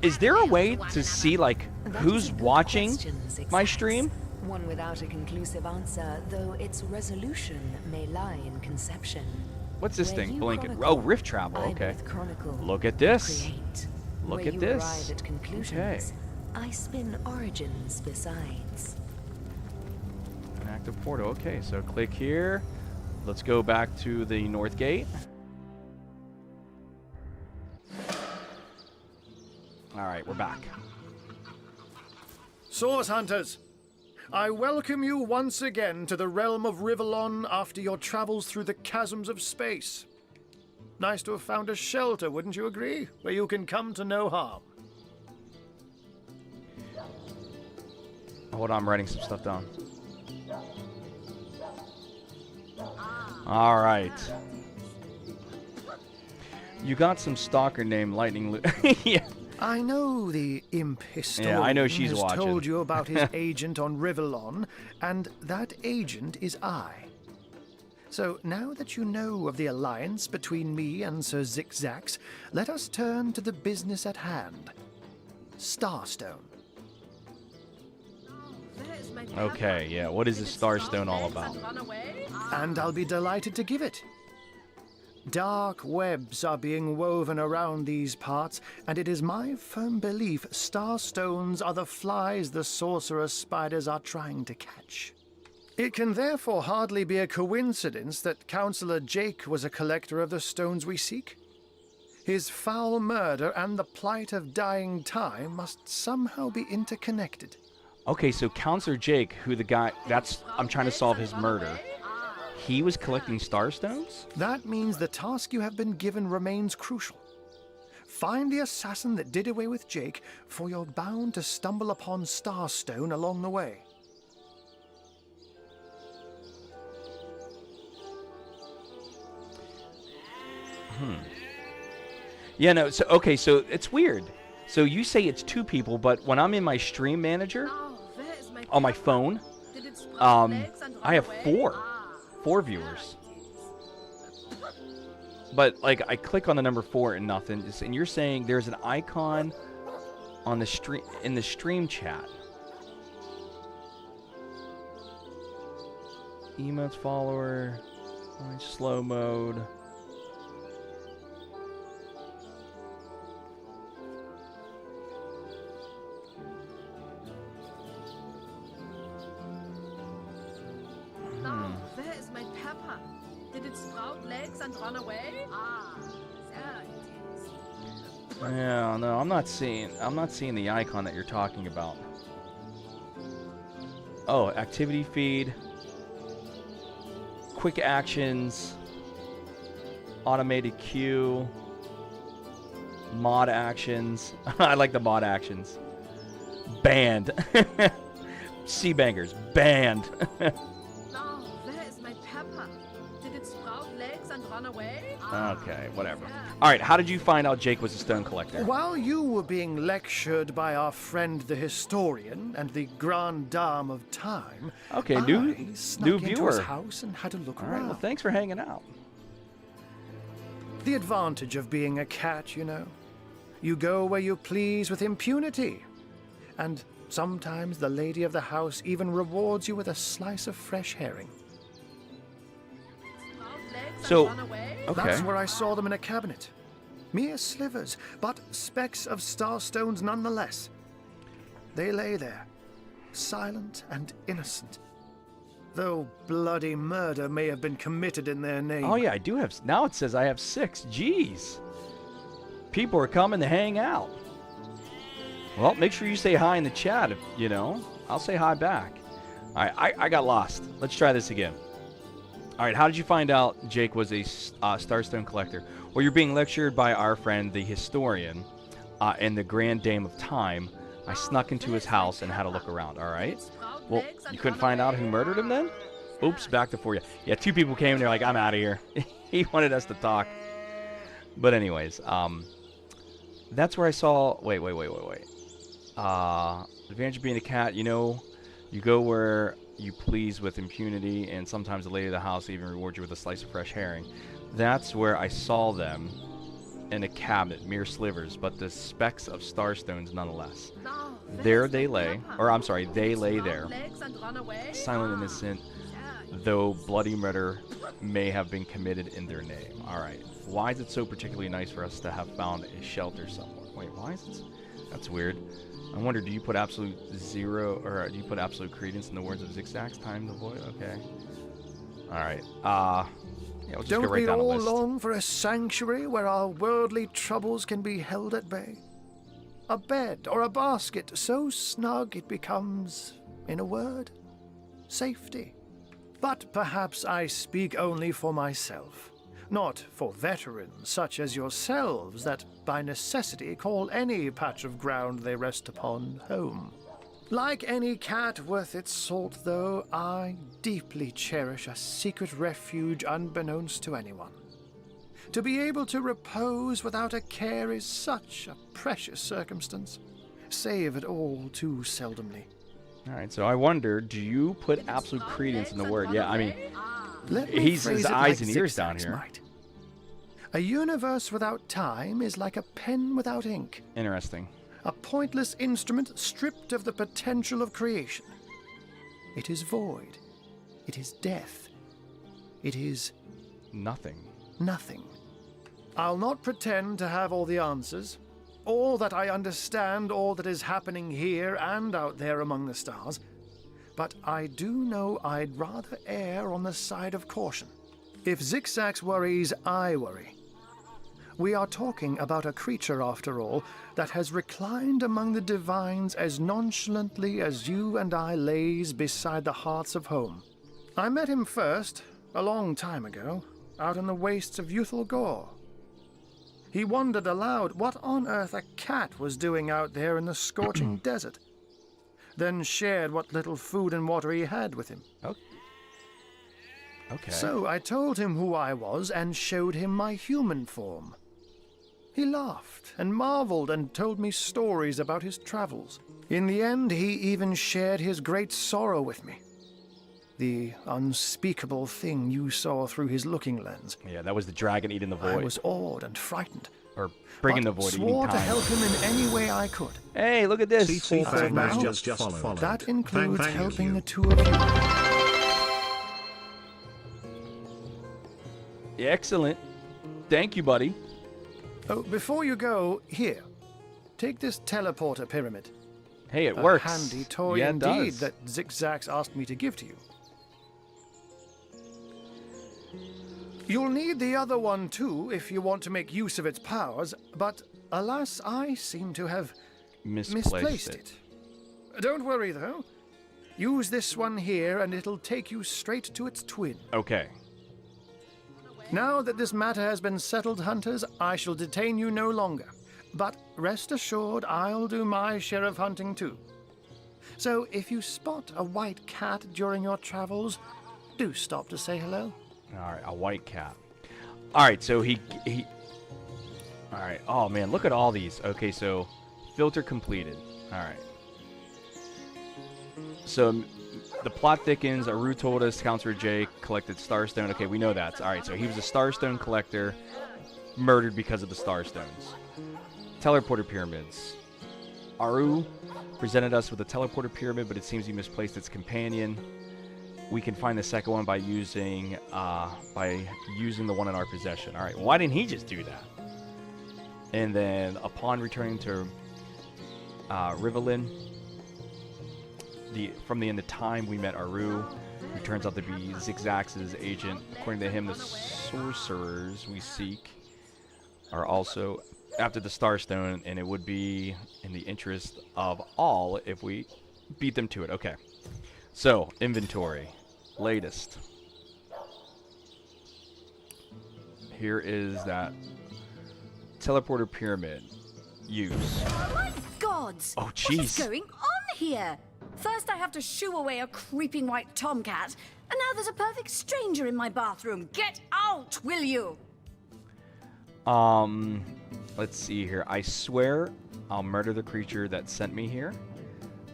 S1: Is there a way to see, like, who's watching my stream?
S6: One without a conclusive answer, though its resolution may lie in conception.
S1: What's this
S6: Where
S1: thing
S6: you
S1: blinking?
S6: chronicle,
S1: Oh, rift travel.
S6: I
S1: Okay.
S6: both chronicle
S1: Look at
S6: and
S1: this.
S6: create.
S1: Look
S6: Where
S1: at
S6: you
S1: this.
S6: arrive at conclusions, I spin origins besides.
S1: An active portal. Okay, so click here. Let's go back to the north gate. All right, we're back.
S9: Source Hunters, I welcome you once again to the realm of Rivellon after your travels through the chasms of space. Nice to have found a shelter, wouldn't you agree? Where you can come to no harm.
S1: Hold on, I'm writing some stuff down. All right. You got some stalker named Lightning Lu- Yeah.
S9: I know the imp historian
S1: I know she's
S9: has
S1: watching.
S9: told you about his agent on Rivellon, and that agent is I. So now that you know of the alliance between me and Sir Zigzax, let us turn to the business at hand. Starstone.
S1: Okay, yeah. What is this Starstone all about?
S9: And I'll be delighted to give it. Dark webs are being woven around these parts, and it is my firm belief starstones are the flies the sorcerer spiders are trying to catch. It can therefore hardly be a coincidence that Councillor Jake was a collector of the stones we seek. His foul murder and the plight of dying time must somehow be interconnected.
S1: Okay, so Counselor Jake, who the guy, I'm trying to solve his murder. He was collecting starstones?
S9: That means the task you have been given remains crucial. Find the assassin that did away with Jake, for you're bound to stumble upon Starstone along the way.
S1: Yeah, no, so, okay, so it's weird. So you say it's 2 people, but when I'm in my stream manager, on my phone, I have 4 viewers. But, like, I click on the number 4 and nothing, and you're saying there's an icon on the stream, in the stream chat. Emotes follower, slow mode.
S10: Where is my pepper? Did it sprout legs and run away? There it is.
S1: Yeah, no, I'm not seeing the icon that you're talking about. Oh, activity feed, quick actions, automated queue, mod actions. I like the mod actions. Banned. Sea bangers. Banned.
S10: Now, where is my pepper? Did it sprout legs and run away?
S1: Okay, whatever. All right, how did you find out Jake was a stone collector?
S9: While you were being lectured by our friend the historian and the grande dame of time,
S1: Okay,
S9: I
S1: new
S9: snuck into
S1: viewer.
S9: his house and had a look
S1: All right,
S9: around.
S1: well, thanks for hanging out.
S9: The advantage of being a cat, you know. You go where you please with impunity. And sometimes the lady of the house even rewards you with a slice of fresh herring.
S10: Sprout legs
S1: So,
S10: and run away?
S1: okay.
S9: That's where I saw them in a cabinet. Mere slivers, but specks of starstones nonetheless. They lay there, silent and innocent, though bloody murder may have been committed in their name.
S1: Oh, yeah, I do have... Now it says I have 6. Jeez. People are coming to hang out. Well, make sure you say hi in the chat, you know. I'll say hi back. All right, I got lost. Let's try this again. All right, how did you find out Jake was a Starstone collector? Well, you're being lectured by our friend, the historian, and the Grand Dame of Time. I snuck into his house and had a look around, all right? Well, you couldn't find out who murdered him then? Oops, back to 4. Yeah, 2 people came and they're like, I'm out of here. He wanted us to talk. But anyways, that's where I saw... Wait. The advantage of being a cat, you know, you go where you please with impunity, and sometimes the lady of the house even rewards you with a slice of fresh herring. That's where I saw them in a cabinet, mere slivers, but the specks of starstones nonetheless.
S10: Now, where
S1: There
S10: is
S1: they
S10: my
S1: lay,
S10: pepper?
S1: or I'm sorry, they
S10: Did it
S1: lay
S10: sprout
S1: there,
S10: legs and run away?
S1: silent and innocent, though bloody murder may have been committed in their name. All right, why is it so particularly nice for us to have found a shelter somewhere? Wait, why is it? That's weird. I wonder, do you put absolute zero, or do you put absolute credence in the words of Zigzag's time the void? Okay. All right. Yeah, we'll just
S9: Don't
S1: go right
S9: we
S1: down the
S9: all
S1: list.
S9: long for a sanctuary where our worldly troubles can be held at bay? A bed or a basket so snug it becomes, in a word, safety. But perhaps I speak only for myself, not for veterans such as yourselves that by necessity call any patch of ground they rest upon home. Like any cat worth its salt, though, I deeply cherish a secret refuge unbeknownst to anyone. To be able to repose without a care is such a precious circumstance, save it all too seldomly.
S1: All right, so I wonder, do you put absolute credence in the word? Yeah, I mean,
S9: Let me
S1: he's
S9: phrase
S1: his
S9: it
S1: eyes
S9: like
S1: and ears
S9: Zigzag's
S1: down here.
S9: might. A universe without time is like a pen without ink.
S1: Interesting.
S9: A pointless instrument stripped of the potential of creation. It is void. It is death. It is
S1: Nothing.
S9: nothing. I'll not pretend to have all the answers, or that I understand all that is happening here and out there among the stars, but I do know I'd rather err on the side of caution. If Zigzag's worries, I worry. We are talking about a creature, after all, that has reclined among the divines as nonchalantly as you and I lays beside the hearths of home. I met him first, a long time ago, out in the wastes of Youthful Gore. He wondered aloud what on earth a cat was doing out there in the scorching desert, then shared what little food and water he had with him.
S1: Okay.
S9: So I told him who I was and showed him my human form. He laughed and marveled and told me stories about his travels. In the end, he even shared his great sorrow with me. The unspeakable thing you saw through his looking lens.
S1: Yeah, that was the dragon eating the
S9: I
S1: void.
S9: was awed and frightened,
S1: Or bringing
S9: but
S1: the void, eating
S9: swore to
S1: time.
S9: help him in any way I could.
S1: Hey, look at this.
S11: CC
S9: As of now,
S11: just followed.
S9: that includes
S11: Thank
S9: helping
S11: you.
S9: the two of you.
S1: Excellent. Thank you, buddy.
S9: Oh, before you go, here, take this teleporter pyramid.
S1: Hey, it
S9: A
S1: works.
S9: handy toy
S1: yeah, it
S9: indeed
S1: does.
S9: that Zigzag's asked me to give to you. You'll need the other one too if you want to make use of its powers, but alas, I seem to have misplaced it. Don't worry though. Use this one here and it'll take you straight to its twin.
S1: Okay.
S9: Now that this matter has been settled, hunters, I shall detain you no longer. But rest assured, I'll do my share of hunting too. So if you spot a white cat during your travels, do stop to say hello.
S1: All right, a white cat. All right, so he. All right. Oh man, look at all these. Okay, so filter completed. All right. So the plot thickens. Aru told us Counselor Jake collected Starstone. Okay, we know that. All right, so he was a Starstone collector, murdered because of the Starstones. Teleporter pyramids. Aru presented us with a teleporter pyramid, but it seems he misplaced its companion. We can find the second one by using the one in our possession. All right, why didn't he just do that? And then upon returning to Rivelin, from the end of time, we met Aru, who turns out to be Zigzax's agent. According to him, the sorcerers we seek are also after the Starstone, and it would be in the interest of all if we beat them to it. Okay. So, inventory. Latest. Here is that teleporter pyramid. Use.
S4: My gods!
S1: Oh,
S4: What
S1: jeez.
S4: is going on here? First I have to shoo away a creeping white tomcat, and now there's a perfect stranger in my bathroom. Get out, will you?
S1: Let's see here. I swear I'll murder the creature that sent me here.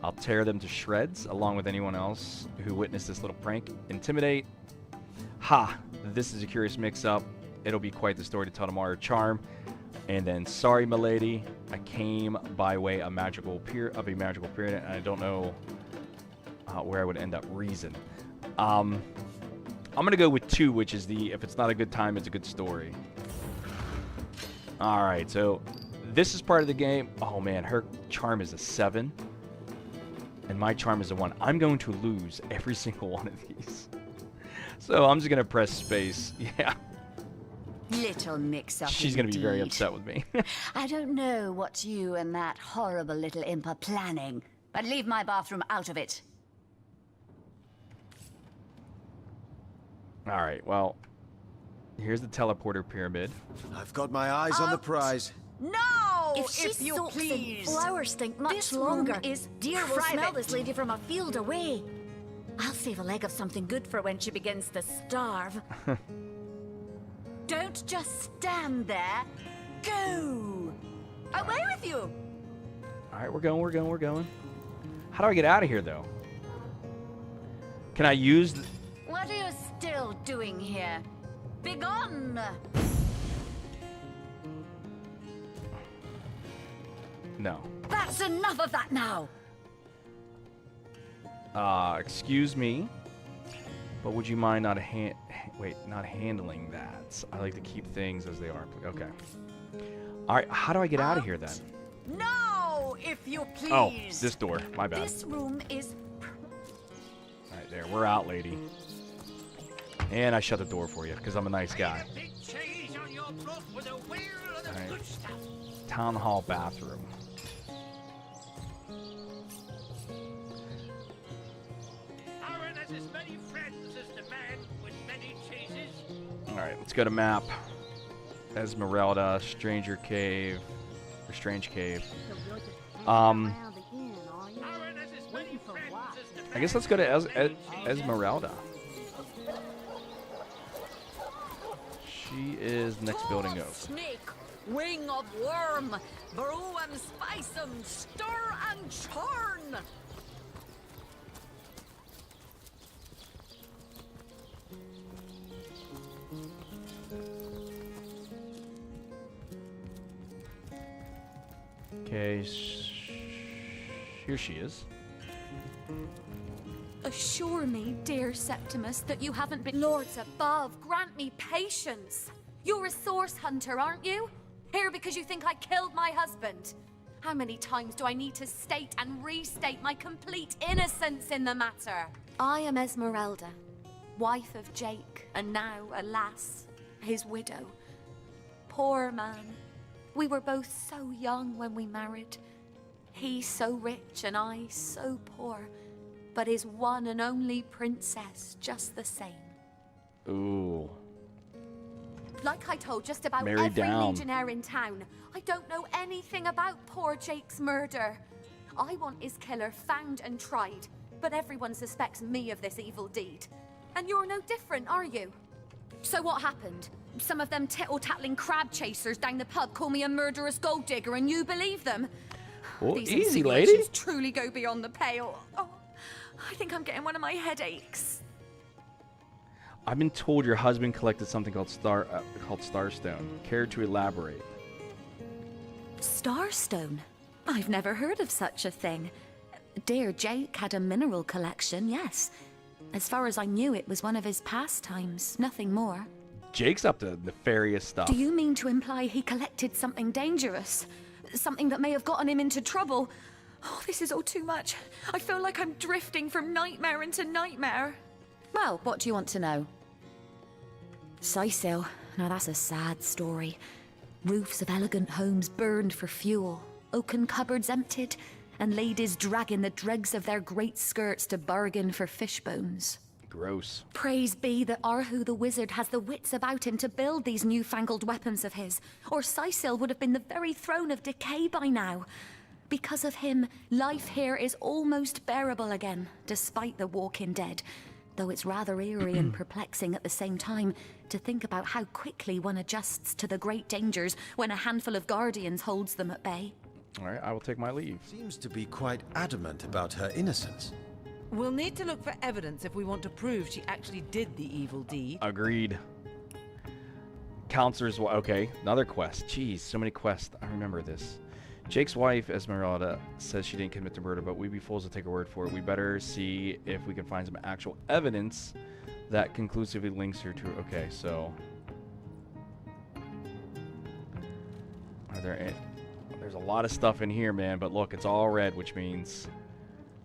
S1: I'll tear them to shreds, along with anyone else who witnessed this little prank. Intimidate. Ha! This is a curious mix-up. It'll be quite the story to tell tomorrow. Charm. And then, sorry, milady. I came by way of a magical period, and I don't know where I would end up. Reason. I'm gonna go with 2, which is if it's not a good time, it's a good story. All right, so this is part of the game. Oh man, her charm is a 7. And my charm is a 1. I'm going to lose every single one of these. So I'm just going to press space. Yeah.
S4: Little mix-up.
S1: She's going to be very upset with me.
S4: I don't know what you and that horrible little imp are planning, but leave my bathroom out of it.
S1: All right, well, here's the teleporter pyramid.
S11: I've got my eyes on the prize.
S4: No!
S12: If she
S4: you
S12: soaks in
S4: please.
S12: flower stink much
S4: This
S12: longer,
S4: room is
S12: dear will
S4: private.
S12: smell this lady from a field away. I'll save a leg of something good for when she begins to starve.
S4: Don't just stand there. Go! Away with you!
S1: All right, we're going. How do I get out of here, though? Can I use...
S4: What are you still doing here? Begone!
S1: No.
S4: That's enough of that now!
S1: Excuse me, but would you mind not handling that? I like to keep things as they are. Okay. All right, how do I get out of here then?
S4: No, if you please.
S1: Oh, this door. My bad.
S4: This room is...
S1: All right, there. We're out, lady. And I shut the door for you because I'm a nice guy. All right. Town hall bathroom. Alright, let's go to map. Esmeralda, Stranger Cave. Or Strange Cave. I guess let's go to Esmeralda. She is the next building over.
S4: Snake, wing of worm, brew and spice 'em, stir and churn.
S1: Okay, here she is.
S4: Assure me, dear Septimus, that you haven't been... Lords above, grant me patience. You're a source hunter, aren't you? Here because you think I killed my husband. How many times do I need to state and restate my complete innocence in the matter? I am Esmeralda, wife of Jake, and now, alas, his widow. Poor man. We were both so young when we married. He so rich and I so poor. But his one and only princess just the same.
S1: Ooh.
S4: Like I told just about
S1: Married
S4: every
S1: down.
S4: legionnaire in town, I don't know anything about poor Jake's murder. I want his killer found and tried, but everyone suspects me of this evil deed. And you're no different, are you? So what happened? Some of them tittle-tattling crab chasers down the pub call me a murderous gold digger and you believe them?
S1: Well,
S4: These
S1: easy, lady.
S4: insinuations truly go beyond the pale. Oh, I think I'm getting one of my headaches.
S1: I've been told your husband collected something called Starstone. Care to elaborate?
S4: Starstone? I've never heard of such a thing. Dear Jake had a mineral collection, yes. As far as I knew, it was one of his pastimes, nothing more.
S1: Jake's up to nefarious stuff.
S4: Do you mean to imply he collected something dangerous? Something that may have gotten him into trouble? Oh, this is all too much. I feel like I'm drifting from nightmare into nightmare. Well, what do you want to know? Sicil. Now that's a sad story. Roofs of elegant homes burned for fuel, oaken cupboards emptied, and ladies dragging the dregs of their great skirts to bargain for fish bones.
S1: Gross.
S4: Praise be that Arhu the wizard has the wits about him to build these newfangled weapons of his, or Sicil would have been the very throne of decay by now. Because of him, life here is almost bearable again, despite the walking dead. Though it's rather eerie and perplexing at the same time to think about how quickly one adjusts to the great dangers when a handful of guardians holds them at bay.
S1: All right, I will take my leave.
S11: Seems to be quite adamant about her innocence.
S2: We'll need to look for evidence if we want to prove she actually did the evil deed.
S1: Agreed. Counselor's okay, another quest. Jeez, so many quests. I remember this. Jake's wife, Esmeralda, says she didn't commit the murder, but we'd be fools to take her word for it. We better see if we can find some actual evidence that conclusively links her to... Okay, so... Are there... There's a lot of stuff in here, man, but look, it's all red, which means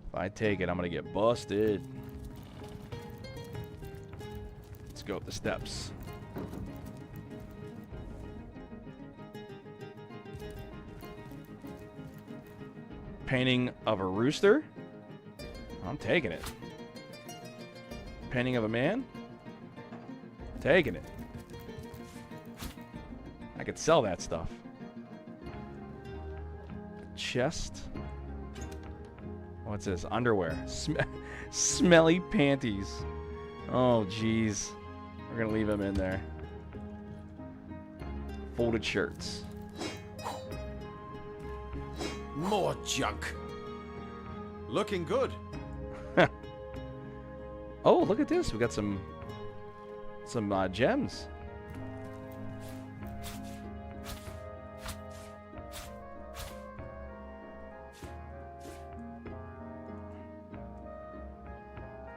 S1: if I take it, I'm gonna get busted. Let's go up the steps. Painting of a rooster? I'm taking it. Painting of a man? Taking it. I could sell that stuff. Chest. What's this? Underwear. Smelly panties. Oh, jeez. We're gonna leave them in there. Folded shirts.
S11: More junk. Looking good.
S1: Oh, look at this. We got some gems.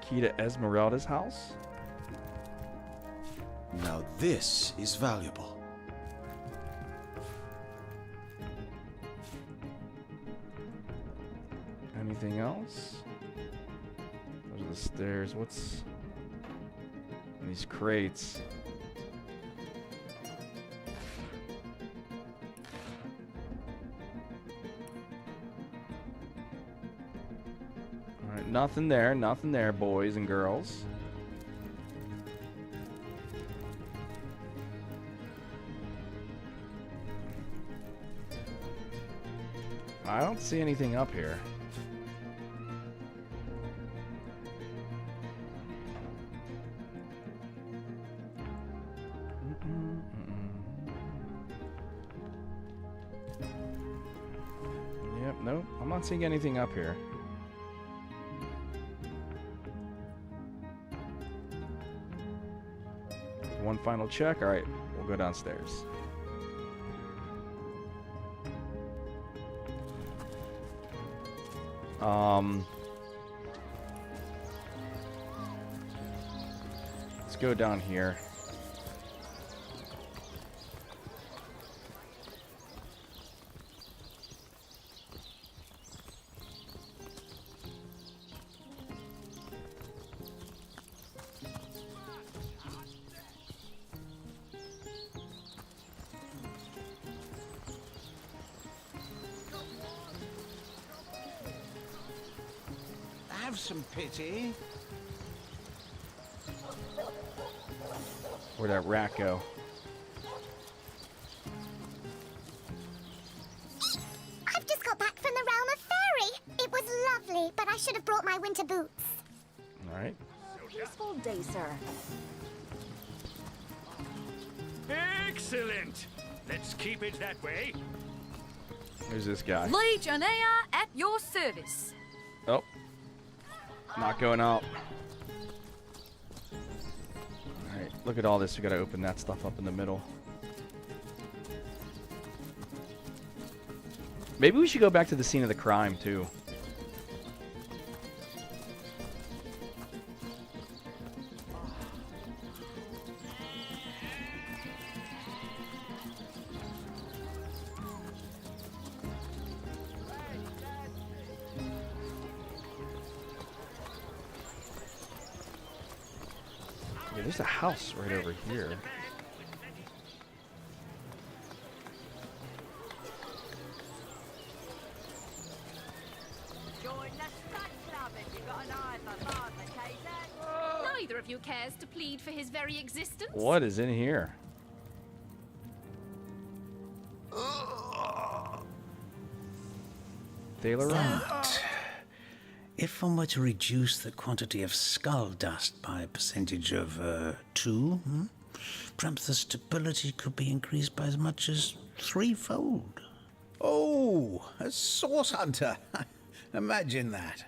S1: Key to Esmeralda's house.
S11: Now this is valuable.
S1: Anything else? Those are the stairs. What's in these crates? Alright, nothing there, boys and girls. I don't see anything up here. Yep, nope. I'm not seeing anything up here. One final check. All right, we'll go downstairs. Let's go down here.
S7: Have some pity.
S1: Where'd that rat go?
S13: I've just got back from the realm of fairy. my winter boots.
S1: All right.
S12: Peaceful day, sir.
S14: Excellent! Let's keep it that way.
S1: Who's this guy?
S4: Legionnaire at your service.
S1: Oh. Not going out. Alright, look at all this. We gotta open that stuff up in the middle. Maybe we should go back to the scene of the crime, too. Yeah, there's a house right over here.
S10: Neither of you cares to plead for his very existence.
S1: What is in here? Taylor?
S15: But if one were to reduce the quantity of skull dust by a percentage of 2, perhaps the stability could be increased by as much as 3-fold.
S7: Oh, a source hunter. Imagine that.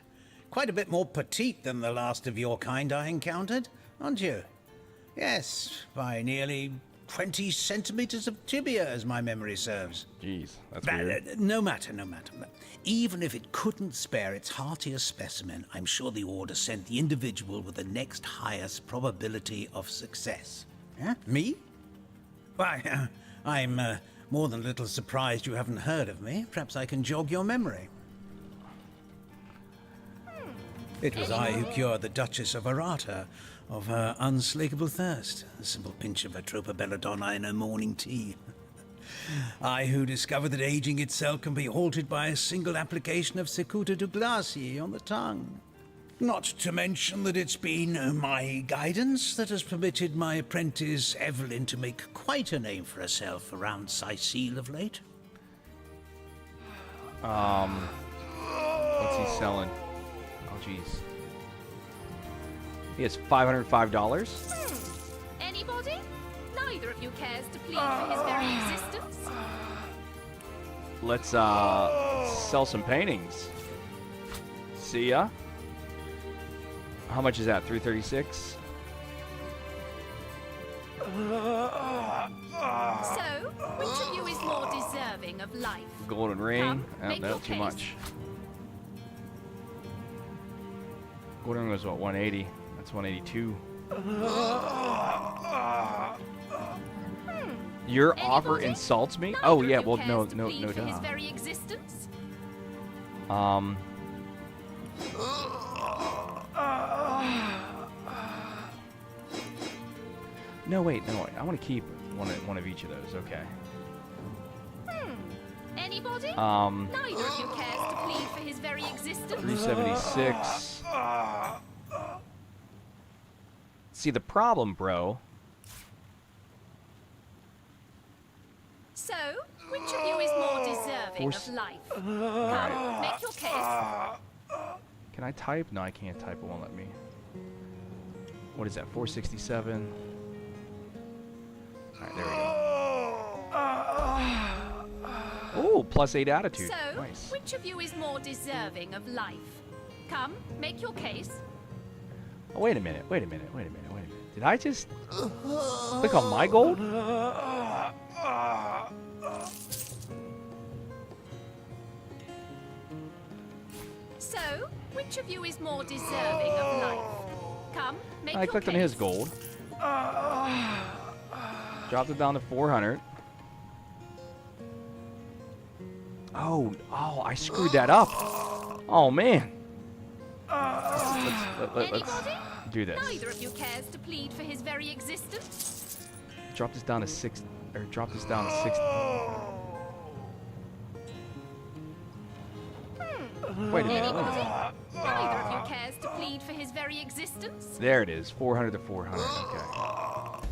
S7: Quite a bit more petite than the last of your kind I encountered, aren't you? Yes, by nearly 20 centimeters of tibia, as my memory serves.
S1: Jeez, that's weird.
S7: No matter. Even if it couldn't spare its heartiest specimen, I'm sure the Order sent the individual with the next highest probability of success. Huh? Me? Why, I'm more than a little surprised you haven't heard of me. Perhaps I can jog your memory. It was I who cured the Duchess of Arata of her unslakable thirst. A simple pinch of Atropa belladonna in her morning tea. I who discovered that aging itself can be halted by a single application of Cicuta Douglasii on the tongue. Not to mention that it's been my guidance that has permitted my apprentice Evelyn to make quite a name for herself around Sicile of late.
S1: What's he selling? Oh, jeez. He has $505.
S10: Anybody? Neither of you cares to plead for his very existence.
S1: Let's sell some paintings. See ya. How much is that? 336.
S10: So, which of you is more deserving of life?
S1: Golden ring.
S10: Come,
S1: Oh,
S10: make
S1: no,
S10: your
S1: too
S10: case.
S1: much. Golden ring was what? 180. That's 182. Your offer insults me?
S10: Neither
S1: Oh
S10: of
S1: yeah.
S10: you
S1: Well,
S10: cares
S1: no,
S10: to
S1: no,
S10: plead
S1: no,
S10: for his
S1: duh.
S10: very existence?
S1: No, wait, no. I want to keep one of each of those. Okay.
S10: Anybody? Neither of you cares to plead for his very existence?
S1: 376. See, the problem, bro.
S10: So, which of you is more deserving
S1: Force-
S10: of life?
S1: Alright.
S10: Come, make your case.
S1: Can I type? No, I can't type. It won't let me. What is that? 467. Alright, there we go. Ooh, +8 attitude.
S10: So,
S1: Nice.
S10: which of you is more deserving of life? Come, make your case.
S1: Oh, wait a minute. Wait a minute. Did I just click on my gold?
S10: So, which of you is more deserving of life? Come, make
S1: I
S10: your
S1: clicked
S10: case.
S1: on his gold. Dropped it down to 400. Oh, I screwed that up. Oh, man. Let's do this.
S10: Neither of you cares to plead for his very existence?
S1: Drop this down to 6, or drop this down to 60. Wait a minute.
S10: Anybody? Neither of you cares to plead for his very existence?
S1: There it is, 400 to 400. Okay. All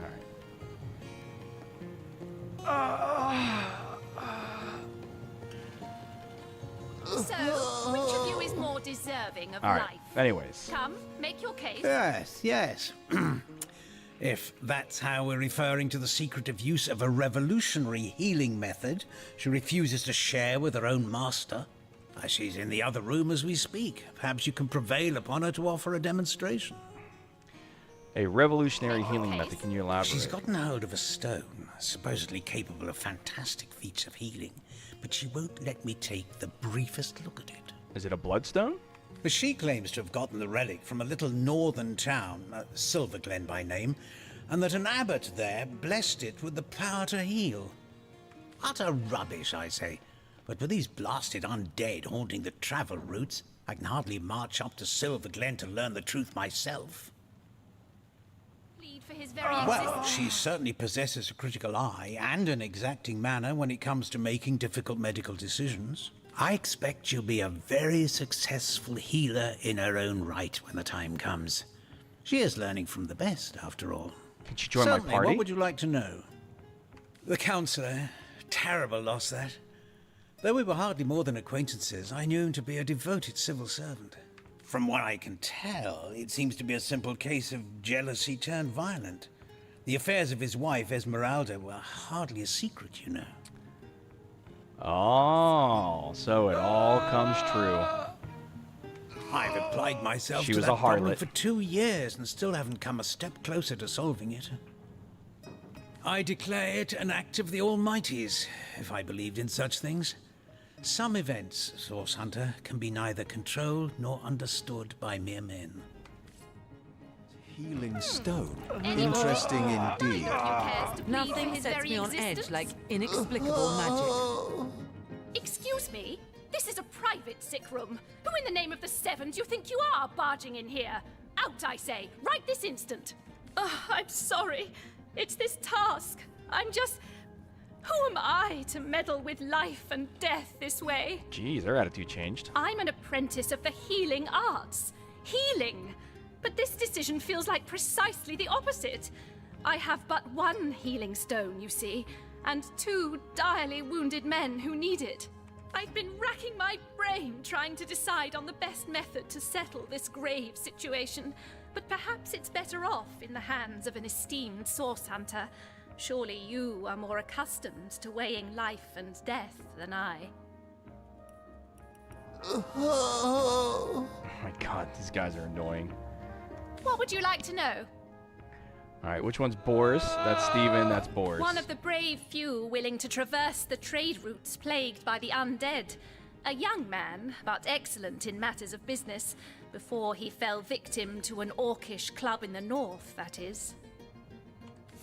S1: right.
S10: So, which of you
S12: more deserving of
S1: All right.
S12: life.
S1: Anyways.
S12: Come, make your case.
S7: Yes, yes. If that's how we're referring to the secretive use of a revolutionary healing method she refuses to share with her own master. She's in the other room as we speak. Perhaps you can prevail upon her to offer a demonstration.
S1: A revolutionary healing method. Can you elaborate?
S7: She's gotten hold of a stone, supposedly capable of fantastic feats of healing, but she won't let me take the briefest look at it.
S1: Is it a bloodstone?
S7: But she claims to have gotten the relic from a little northern town, Silverglen by name, and that an abbot there blessed it with the power to heal. Utter rubbish, I say. But with these blasted undead haunting the travel routes, I can hardly march up to Silverglen to learn the truth myself.
S12: For his very
S7: Well, she certainly possesses a critical eye and an exacting manner when it comes to making difficult medical decisions. I expect she'll be a very successful healer in her own right when the time comes. She is learning from the best, after all.
S1: Can she join
S7: Certainly,
S1: my party?
S7: What would you like to know? The counsellor. Terrible loss, that. Though we were hardly more than acquaintances, I knew him to be a devoted civil servant. From what I can tell, it seems to be a simple case of jealousy turned violent. The affairs of his wife, Esmeralda, were hardly a secret, you know.
S1: Oh, so it all comes true.
S7: I've applied myself
S1: She
S7: to
S1: was
S7: that
S1: a
S7: problem
S1: harlot.
S7: for 2 years and still haven't come a step closer to solving it. I declare it an act of the Almighty's, if I believed in such things. Some events, Source Hunter, can be neither controlled nor understood by mere men.
S11: Healing stone. Interesting indeed.
S2: Nothing sets me on edge like inexplicable magic.
S4: Excuse me? This is a private sick room. Who in the name of the Sevens you think you are barging in here? Out, I say, right this instant. I'm sorry. It's this task. I'm just... Who am I to meddle with life and death this way?
S1: Geez, her attitude changed.
S4: I'm an apprentice of the healing arts. Healing! But this decision feels like precisely the opposite. I have but one healing stone, you see, and 2 direly wounded men who need it. I've been racking my brain trying to decide on the best method to settle this grave situation, but perhaps it's better off in the hands of an esteemed source hunter. Surely you are more accustomed to weighing life and death than I.
S1: Oh my god, these guys are annoying.
S4: What would you like to know?
S1: Alright, which one's Boris? That's Steven, that's Boris.
S4: One of the brave few willing to traverse the trade routes plagued by the undead. A young man, but excellent in matters of business, before he fell victim to an orcish club in the north, that is.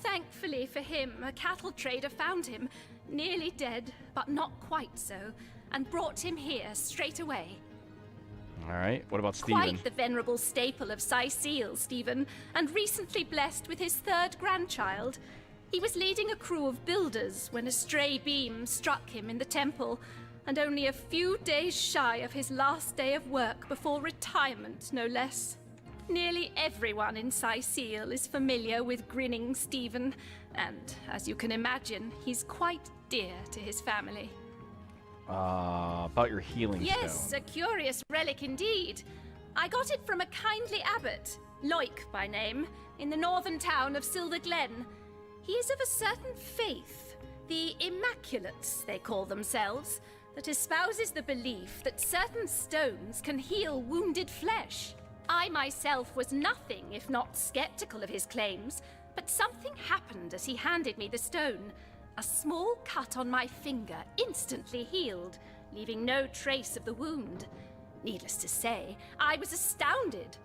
S4: Thankfully for him, a cattle trader found him, nearly dead, but not quite so, and brought him here straight away.
S1: Alright, what about Steven?
S4: Quite the venerable staple of Sicile, Stephen, and recently blessed with his 3rd grandchild. He was leading a crew of builders when a stray beam struck him in the temple, and only a few days shy of his last day of work before retirement, no less. Nearly everyone in Sicile is familiar with Grinning Stephen, and, as you can imagine, he's quite dear to his family.
S1: About your healing
S4: Yes,
S1: stone.
S4: a curious relic indeed. I got it from a kindly abbot, Loic by name, in the northern town of Silver Glen. He is of a certain faith, the Immaculates, they call themselves, that espouses the belief that certain stones can heal wounded flesh. I myself was nothing if not skeptical of his claims, but something happened as he handed me the stone. A small cut on my finger instantly healed, leaving no trace of the wound. Needless to say, I was astounded.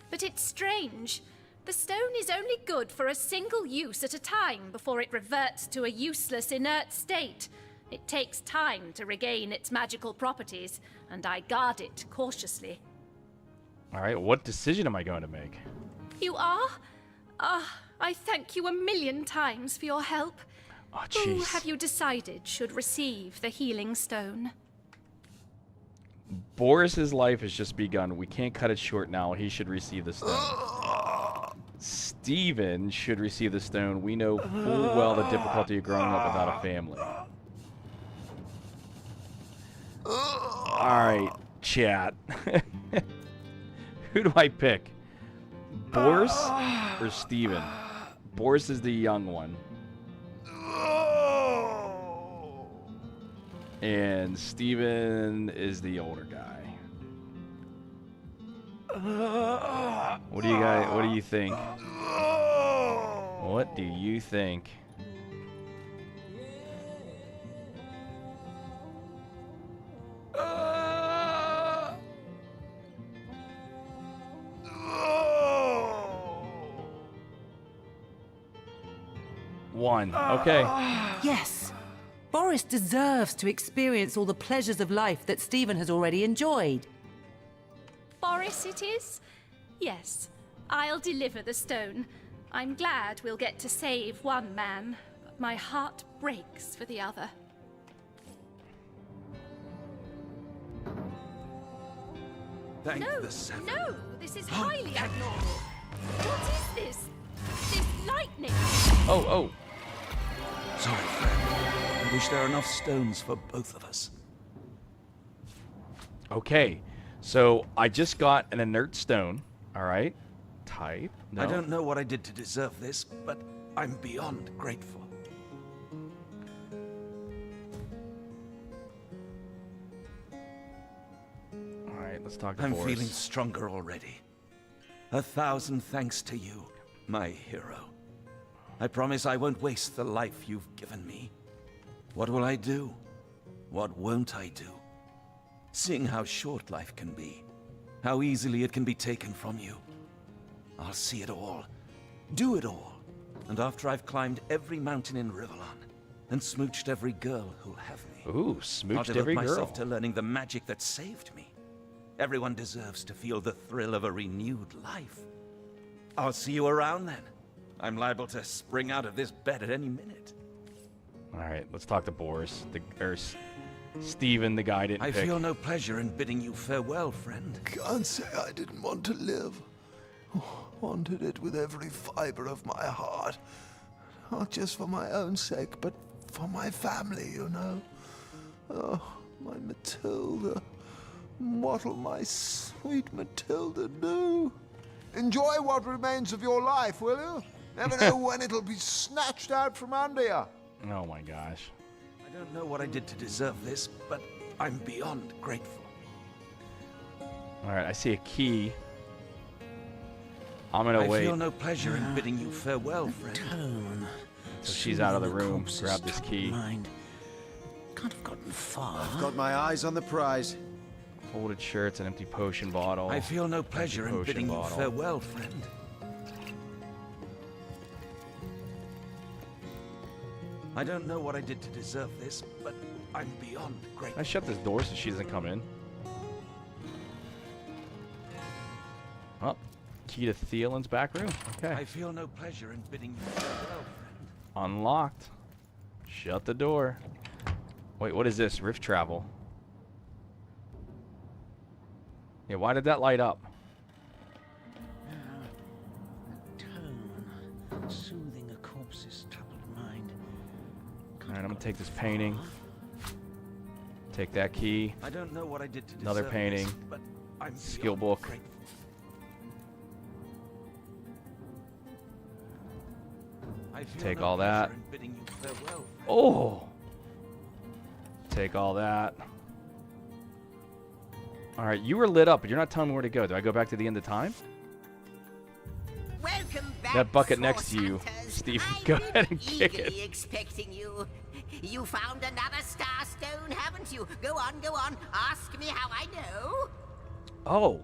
S4: But it's strange. The stone is only good for a single use at a time before it reverts to a useless, inert state. It takes time to regain its magical properties, and I guard it cautiously.
S1: Alright, what decision am I going to make?
S4: You are? I thank you a million times for your help.
S1: Oh,
S4: Who
S1: jeez.
S4: have you decided should receive the healing stone?
S1: Boris's life has just begun. We can't cut it short now. He should receive the stone. Steven should receive the stone. We know full well the difficulty of growing up without a family. Alright, chat. Who do I pick? Boris or Steven? Boris is the young one. And Steven is the older guy. What do you think? What do you think? One. Okay.
S2: Yes. Boris deserves to experience all the pleasures of life that Stephen has already enjoyed.
S13: Boris it is? Yes. I'll deliver the stone. I'm glad we'll get to save one man, but my heart breaks for the other.
S11: Thank
S13: No,
S11: the Seven.
S13: no, this is highly abnormal. What is this? This lightning?
S1: Oh.
S11: Sorry, friend. I wish there were enough stones for both of us.
S1: Okay. So I just got an inert stone. All right. Type. No.
S11: I don't know what I did to deserve this, but I'm beyond grateful.
S1: All right. Let's talk to
S11: I'm
S1: Boris.
S11: feeling stronger already. 1,000 thanks to you, my hero. I promise I won't waste the life you've given me. What will I do? What won't I do? Seeing how short life can be, how easily it can be taken from you. I'll see it all, do it all, and after I've climbed every mountain in Rivellon and smooched every girl who'll have me.
S1: Ooh,
S11: I'll
S1: smooched
S11: devote
S1: every
S11: myself
S1: girl.
S11: to learning the magic that saved me. Everyone deserves to feel the thrill of a renewed life. I'll see you around then. I'm liable to spring out of this bed at any minute.
S1: All right. Let's talk to Boris. Steven, the guy didn't
S11: I
S1: pick.
S11: feel no pleasure in bidding you farewell, friend.
S16: Can't say I didn't want to live. Wanted it with every fiber of my heart. Not just for my own sake, but for my family, you know. Oh, my Matilda. What'll my sweet Matilda do? Enjoy what remains of your life, will you? Never know when it'll be snatched out from under you.
S1: Oh my gosh.
S11: I don't know what I did to deserve this, but I'm beyond grateful.
S1: All right. I see a key. I'm gonna
S11: I
S1: wait.
S11: feel no pleasure in bidding you farewell, friend.
S1: So she's out of the room. Grab this key.
S15: Can't have gotten far.
S17: I've got my eyes on the prize.
S1: Folded shirts, an empty potion bottle.
S11: I feel no pleasure in
S1: potion
S11: bidding
S1: bottle.
S11: you farewell, friend. I don't know what I did to deserve this, but I'm beyond grateful.
S1: I shut this door so she doesn't come in. Oh, key to Thielen's back room. Okay.
S11: I feel no pleasure in bidding you farewell, friend.
S1: Unlocked. Shut the door. Wait, what is this? Rift travel. Yeah, why did that light up?
S15: Tone, soothing a corpse's troubled mind.
S1: All right, I'm gonna take this painting. Take that key.
S11: I don't know what I did to deserve
S1: Another painting.
S11: this, but I'm
S1: Skill
S11: beyond
S1: book.
S11: grateful. I feel
S1: Take
S11: no
S1: all that.
S11: pleasure in bidding you farewell, friend.
S1: Oh! Take all that. All right, you were lit up, but you're not telling me where to go. Do I go back to the end of time?
S3: Welcome back,
S1: That bucket
S3: Source
S1: next to you,
S3: Hunters.
S1: Steve.
S3: I've
S1: Go
S3: been
S1: ahead and kick it.
S3: eagerly expecting you. You found another star stone, haven't you? Go on. Ask me how I know.
S1: Oh,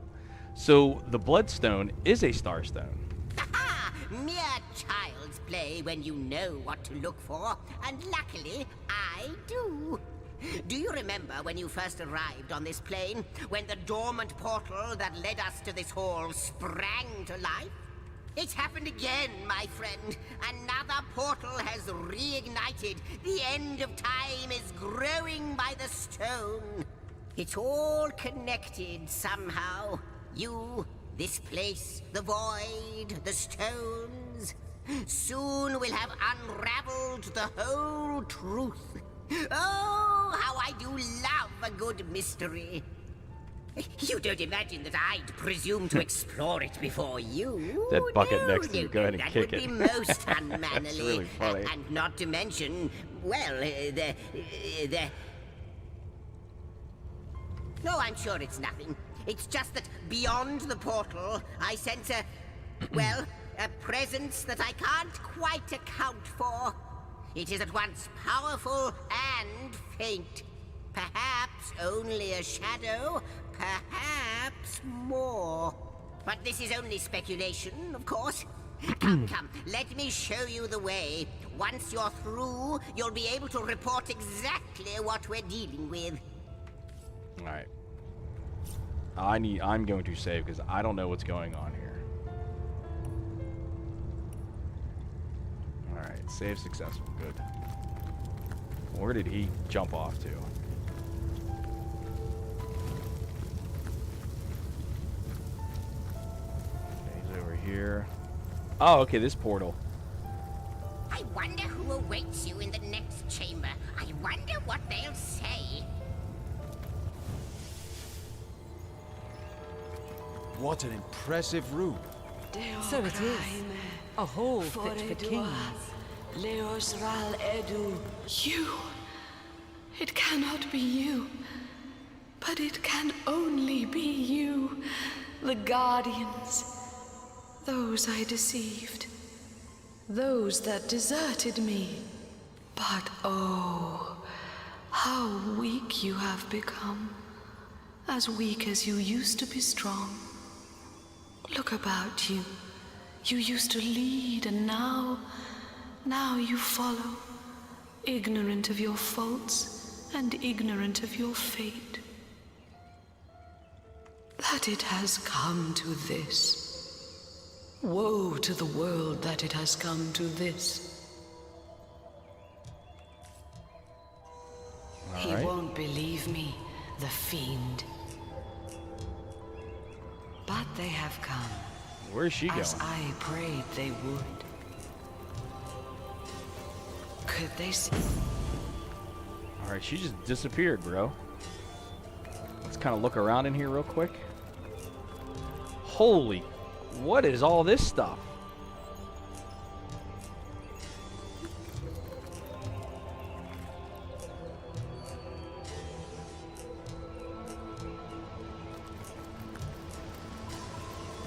S1: so the Bloodstone is a Starstone.
S3: Aha! Mere child's play when you know what to look for, and luckily, I do. Do you remember when you first arrived on this plane? When the dormant portal that led us to this hall sprang to life? It's happened again, my friend. Another portal has reignited. The end of time is growing by the stone. It's all connected somehow. You, this place, the void, the stones. Soon we'll have unraveled the whole truth. Oh, how I do love a good mystery. You don't imagine that I'd presume to explore it before you?
S1: That bucket
S3: No,
S1: next to you.
S3: no,
S1: Go ahead and
S3: that
S1: kick
S3: would
S1: it.
S3: be most unmannerly.
S1: That's really funny.
S3: And not to mention, well, the... No, I'm sure it's nothing. It's just that beyond the portal, I sense a... well, a presence that I can't quite account for. It is at once powerful and faint. Perhaps only a shadow, perhaps more. But this is only speculation, of course. Come, come, let me show you the way. Once you're through, you'll be able to report exactly what we're dealing with.
S1: All right. I'm going to save because I don't know what's going on here. All right, save successful. Good. Where did he jump off to? Here. Oh, okay, this portal.
S3: I wonder who awaits you in the next chamber. I wonder what they'll say.
S17: What an impressive room.
S2: So it is. A hall fit for kings.
S18: You. It cannot be you. But it can only be you. The Guardians. Those I deceived. Those that deserted me. But oh, how weak you have become. As weak as you used to be strong. Look about you. You used to lead, and now you follow. Ignorant of your faults, and ignorant of your fate. That it has come to this. Woe to the world that it has come to this.
S1: All
S18: He
S1: right.
S18: won't believe me, the fiend. But they have come.
S1: Where is she going?
S18: As I prayed they would. Could they see?
S1: All right, she just disappeared, bro. Let's kind of look around in here real quick. Holy, what is all this stuff?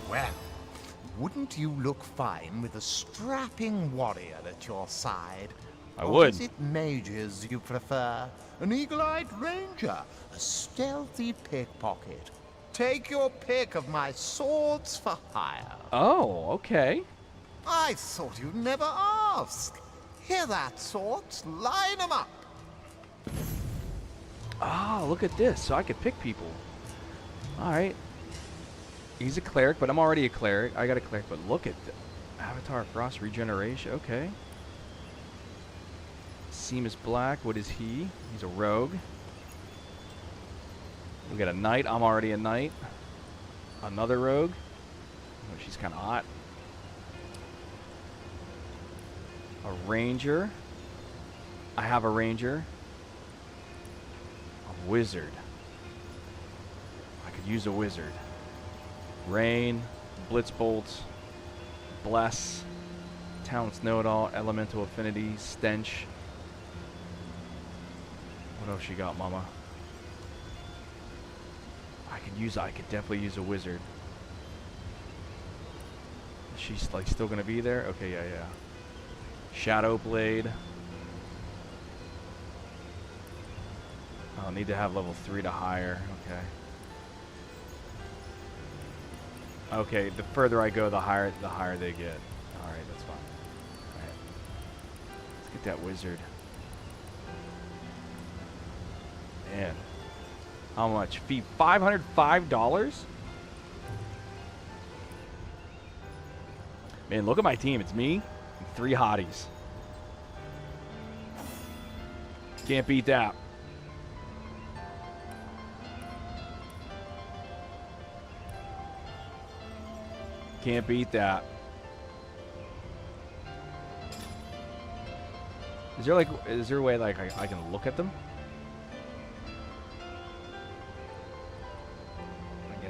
S19: Well, wouldn't you look fine with a strapping warrior at your side?
S1: I
S19: Or
S1: would.
S19: Is it mages you prefer? An eagle-eyed ranger? A stealthy pickpocket? Take your pick of my swords for hire.
S1: Oh, okay.
S19: I thought you'd never ask. Hear that, swords? Line 'em up.
S1: Ah, look at this. So I could pick people. All right. He's a cleric, but I'm already a cleric. I got a cleric, but look at the Avatar Frost Regeneration. Okay. Seamus Black. What is he? He's a rogue. We got a knight. I'm already a knight. Another rogue. Oh, she's kind of hot. A ranger. I have a ranger. A wizard. I could use a wizard. Rain, Blitzbolt, Bless, Talents Know-It-All, Elemental Affinity, Stench. What else you got, mama? I could definitely use a wizard. She's like still gonna be there? Okay, yeah. Shadow Blade. I'll need to have level 3 to hire. Okay. Okay, the further I go, the higher they get. Alright, that's fine. Alright. Let's get that wizard. Man. How much? Fee $505? Man, look at my team. It's me and 3 hotties. Can't beat that. Can't beat that. Is there a way like I can look at them?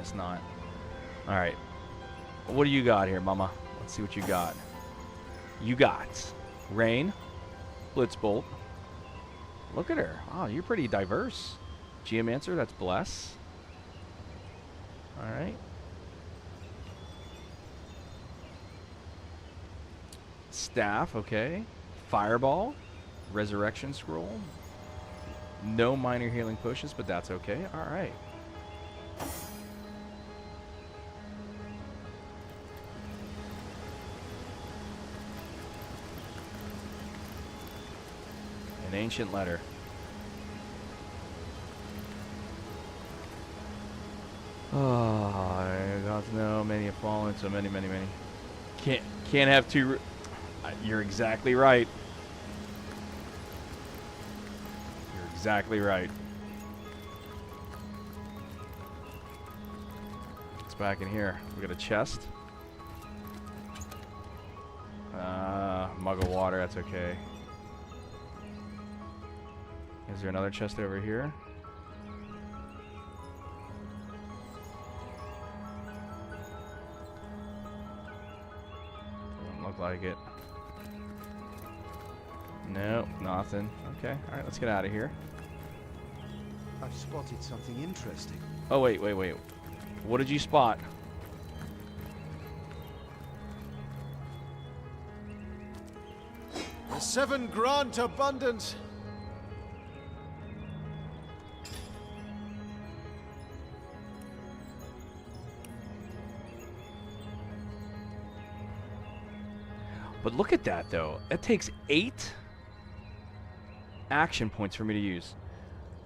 S1: it's not. All right. What do you got here, Mama? Let's see what you got. You got Rain, Blitzbolt. Look at her. Oh, you're pretty diverse. Geomancer, that's Bless. All right. Staff, okay. Fireball, Resurrection Scroll. No minor healing pushes, but that's okay. All right. An ancient letter. Oh, I got to know many have fallen, so many. Can't have two. You're exactly right. You're exactly right. It's back in here. We got a chest. Mug of water. That's okay. Is there another chest over here? Doesn't look like it. Nope, nothing. Okay, alright, let's get out of here.
S17: I've spotted something interesting.
S1: Oh, wait. What did you spot?
S17: The 7 grant abundance.
S1: But look at that, though. That takes 8 action points for me to use.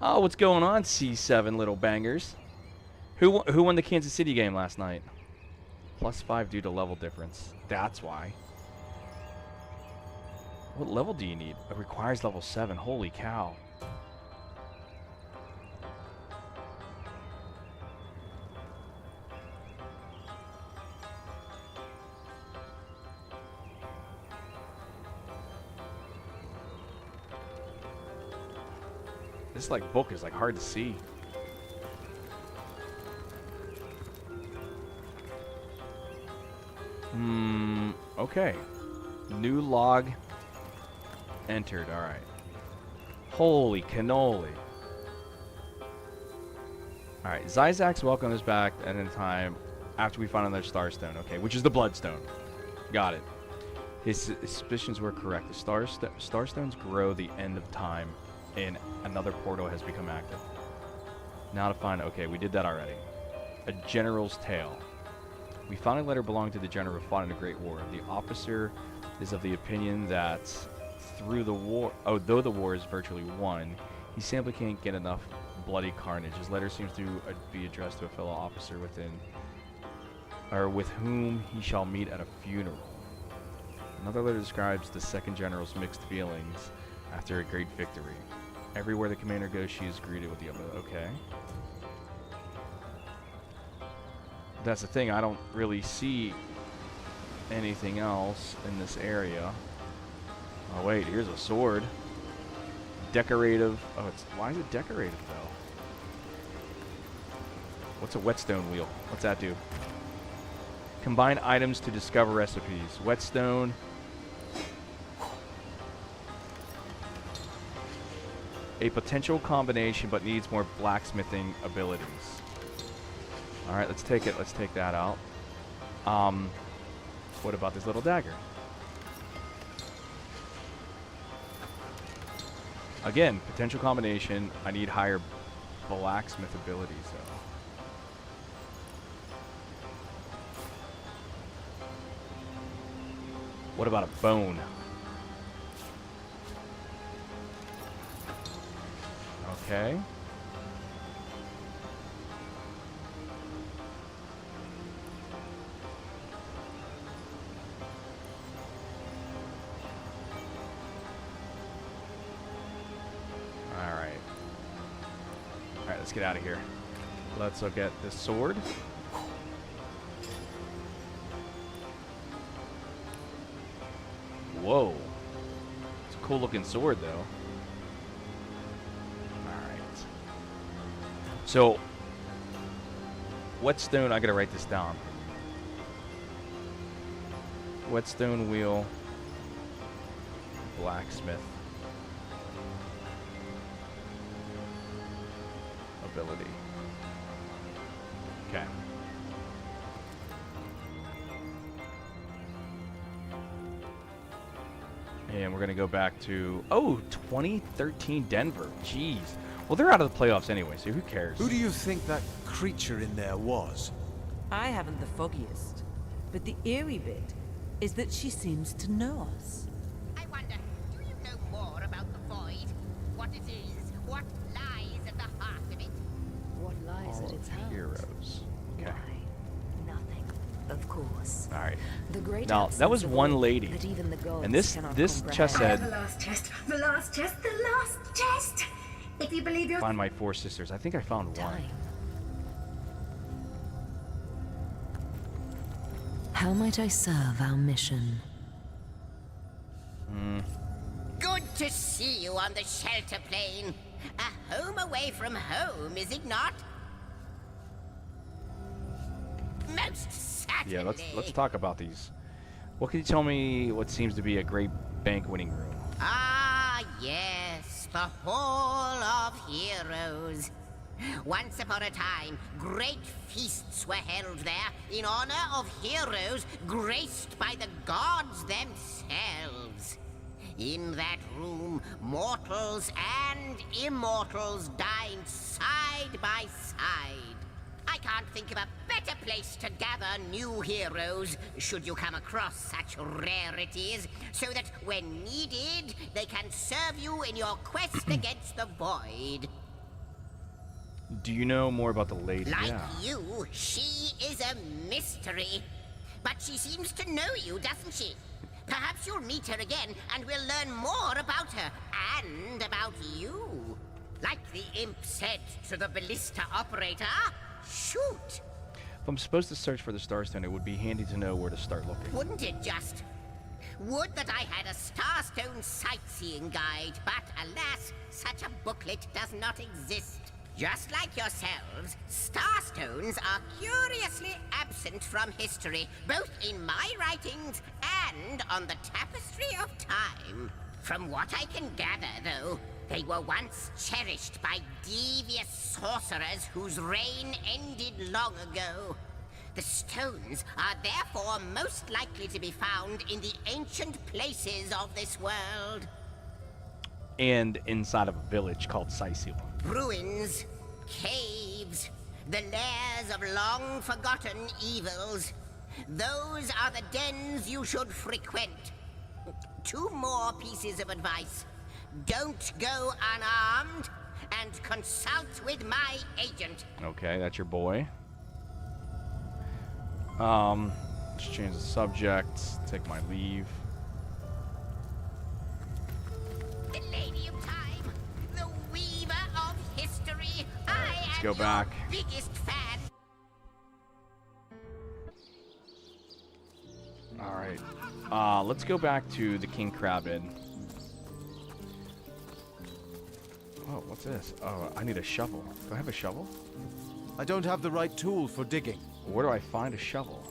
S1: Oh, what's going on, C7 little bangers? Who won the Kansas City game last night? +5 due to level difference. That's why. What level do you need? It requires level 7. Holy cow. This book is hard to see. Okay. New log entered. All right. Holy cannoli. All right. Zyzak's welcome us back at a time after we find another Starstone. Okay, which is the Bloodstone. Got it. His suspicions were correct. The Starstones grow the end of time, and another portal has become active. Now to find. Okay, we did that already. A general's tale. We found a letter belonging to the general who fought in a great war. The officer is of the opinion that though the war is virtually won, he simply can't get enough bloody carnage. His letter seems to be addressed to a fellow officer with whom he shall meet at a funeral. Another letter describes the second general's mixed feelings after a great victory. Everywhere the commander goes, she is greeted with the okay. That's the thing, I don't really see anything else in this area. Oh wait, here's a sword. Decorative. Oh, why is it decorative though? What's a whetstone wheel? What's that do? Combine items to discover recipes. Whetstone. A potential combination, but needs more blacksmithing abilities. All right, let's take it. Let's take that out. What about this little dagger? Again, potential combination. I need higher blacksmith abilities, though. What about a bone? Okay. Alright, let's get out of here. Let's look at this sword. Whoa. It's a cool looking sword, though. Alright. So, Whetstone, I gotta write this down. Whetstone wheel, blacksmith ability. Okay. And we're gonna go back to 2013 Denver. Jeez. Well, they're out of the playoffs anyway, so who cares?
S17: Who do you think that creature in there was?
S2: I haven't the foggiest, but the eerie bit is that she seems to know us.
S3: I wonder, do you know more about the void? What it is? What lies at the heart of it?
S6: What lies
S1: All
S6: at its
S1: of
S6: heart?
S1: heroes. Okay.
S6: Nothing, of course.
S1: All right.
S6: The great
S1: Now that was
S6: absence of
S1: one
S6: all
S1: lady,
S6: that even the gods
S1: and this
S6: cannot
S1: chest
S6: comprehend.
S8: I have the
S1: said,
S8: last chest. The last chest. The last chest. If you believe your
S1: "Find my 4 sisters." I think I found one.
S6: How might I serve our mission?
S3: Good to see you on the shelter plane. A home away from home, is it not? Most certainly.
S1: Yeah, let's talk about these. What can you tell me? What seems to be a great banqueting room?
S3: Ah, yes, the Hall of Heroes. Once upon a time, great feasts were held there in honor of heroes graced by the gods themselves. In that room, mortals and immortals dined side by side. I can't think of a better place to gather new heroes, should you come across such rarities, so that when needed, they can serve you in your quest against the void.
S1: Do you know more about the lady?
S3: Like
S1: Yeah.
S3: you, she is a mystery. But she seems to know you, doesn't she? Perhaps you'll meet her again, and we'll learn more about her, and about you. Like the imp said to the ballista operator, shoot!
S1: If I'm supposed to search for the Starstone, it would be handy to know where to start looking.
S3: Wouldn't it just? Would that I had a Starstone sightseeing guide, but alas, such a booklet does not exist. Just like yourselves, Starstones are curiously absent from history, both in my writings and on the tapestry of time. From what I can gather, though, they were once cherished by devious sorcerers whose reign ended long ago. The stones are therefore most likely to be found in the ancient places of this world.
S1: And inside of a village called Sicil.
S3: Ruins, caves, the lairs of long-forgotten evils. Those are the dens you should frequent. 2 more pieces of advice. Don't go unarmed, and consult with my agent.
S1: Okay, that's your boy. Let's change the subject. Take my leave.
S3: The Lady of Time, the weaver of history.
S1: Let's
S3: I
S1: go
S3: am
S1: back.
S3: your biggest fan.
S1: All right. Let's go back to the King Crab Inn. Oh, what's this? Oh, I need a shovel. Do I have a shovel?
S17: I don't have the right tool for digging.
S1: Where do I find a shovel?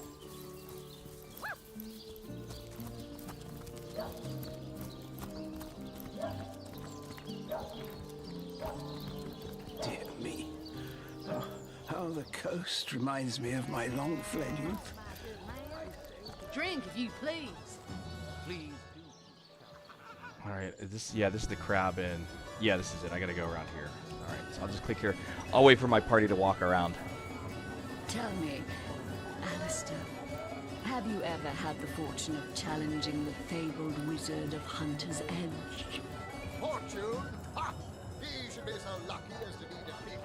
S15: Dear me. Oh, how the coast reminds me of my long-fled youth.
S10: Drink, if you please. Please.
S1: All right. This is the Crab Inn. Yeah, this is it. I gotta go around here. All right. So I'll just click here. I'll wait for my party to walk around.
S12: Tell me, Alistair, have you ever had the fortune of challenging the fabled wizard of Hunter's Edge?
S20: Fortune? Ha! He should be so lucky as to be defeated.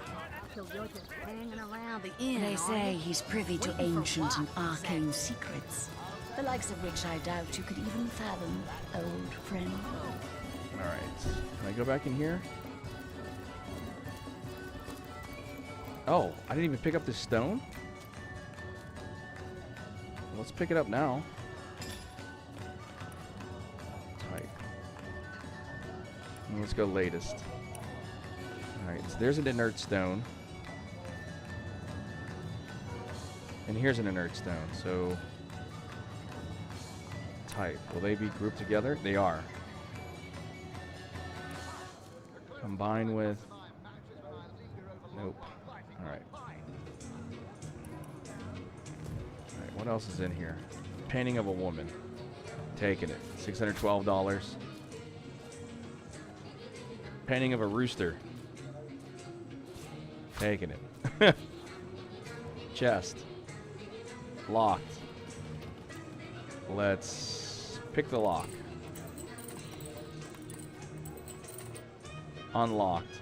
S12: So you're just hanging around the inn. They say he's privy to ancient and arcane secrets, the likes of which I doubt you could even fathom, old friend.
S1: All right. Can I go back in here? Oh, I didn't even pick up this stone? Let's pick it up now. Alright. Let's go latest. Alright, so there's an inert stone. And here's an inert stone. So type. Will they be grouped together? They are. Combine with. Nope. All right. What else is in here? Painting of a woman. Taking it. $612. Painting of a rooster. Taking it. Chest. Locked. Let's pick the lock. Unlocked.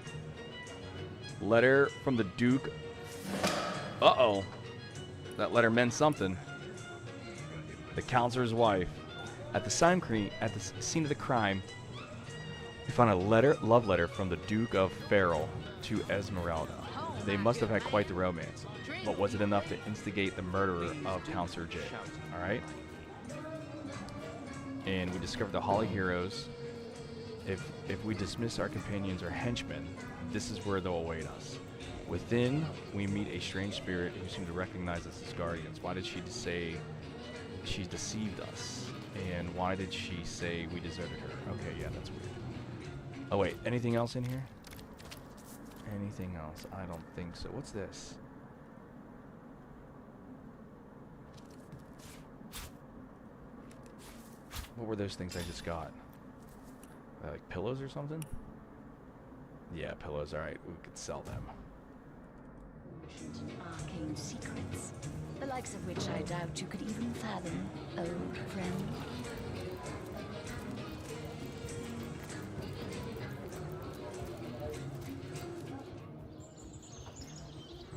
S1: Letter from the Duke. Uh-oh. That letter meant something. The counselor's wife. At the scene of the crime, we found a love letter from the Duke of Farrell to Esmeralda. They must have had quite the romance. But was it enough to instigate the murderer of Counselor J? All right. And we discovered the Holly Heroes. If we dismiss our companions or henchmen, this is where they'll await us. Within, we meet a strange spirit who seemed to recognize us as guardians. Why did she say she deceived us? And why did she say we deserted her? Okay, yeah, that's weird. Oh, wait, anything else in here? Anything else? I don't think so. What's this? What were those things I just got? Like pillows or something? Yeah, pillows. All right, we could sell them.
S12: Arcane secrets, the likes of which I doubt you could even fathom, old friend.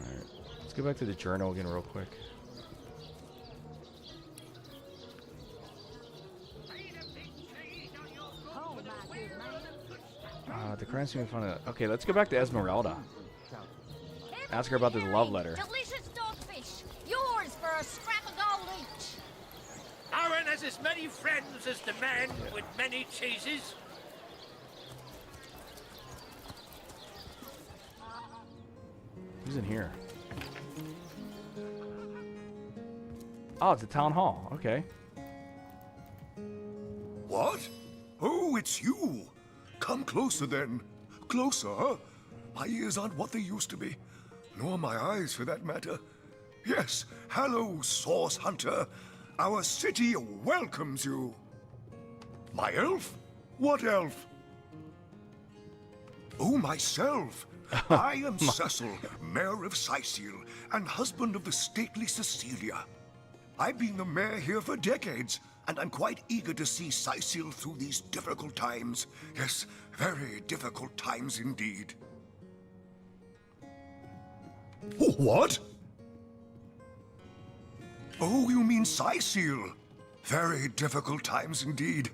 S1: Alright, let's go back to the journal again real quick. The crime scene we found out. Okay, let's go back to Esmeralda. Ask her about this love letter.
S21: Delicious dogfish. Yours for a scrap of gold each.
S14: Aaron has as many friends as the man with many cheeses.
S1: Who's in here? Oh, it's a town hall. Okay.
S22: What? Oh, it's you. Come closer then. Closer. My ears aren't what they used to be. Nor my eyes, for that matter. Yes, hello, Source Hunter. Our city welcomes you. My elf? What elf? Oh, myself. I am Cecil, Mayor of Sicil, and husband of the stately Cecilia. I've been the mayor here for decades, and I'm quite eager to see Sicil through these difficult times. Yes, very difficult times indeed. What? Oh, you mean Sicil? Very difficult times indeed.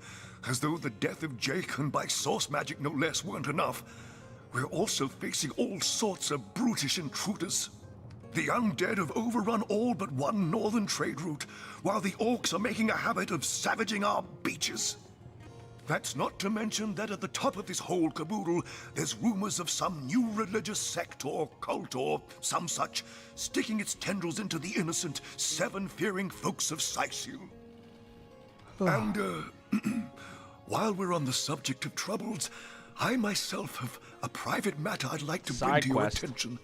S22: As though the death of Jacon by source magic no less weren't enough. We're also facing all sorts of brutish intruders. The undead have overrun all but one northern trade route, while the orcs are making a habit of savaging our beaches. That's not to mention that at the top of this whole caboodle, there's rumors of some new religious sect or cult or some such, sticking its tendrils into the innocent, seven-fearing folks of Sicil. And, while we're on the subject of troubles, I myself have a private matter I'd like to bring to your attention.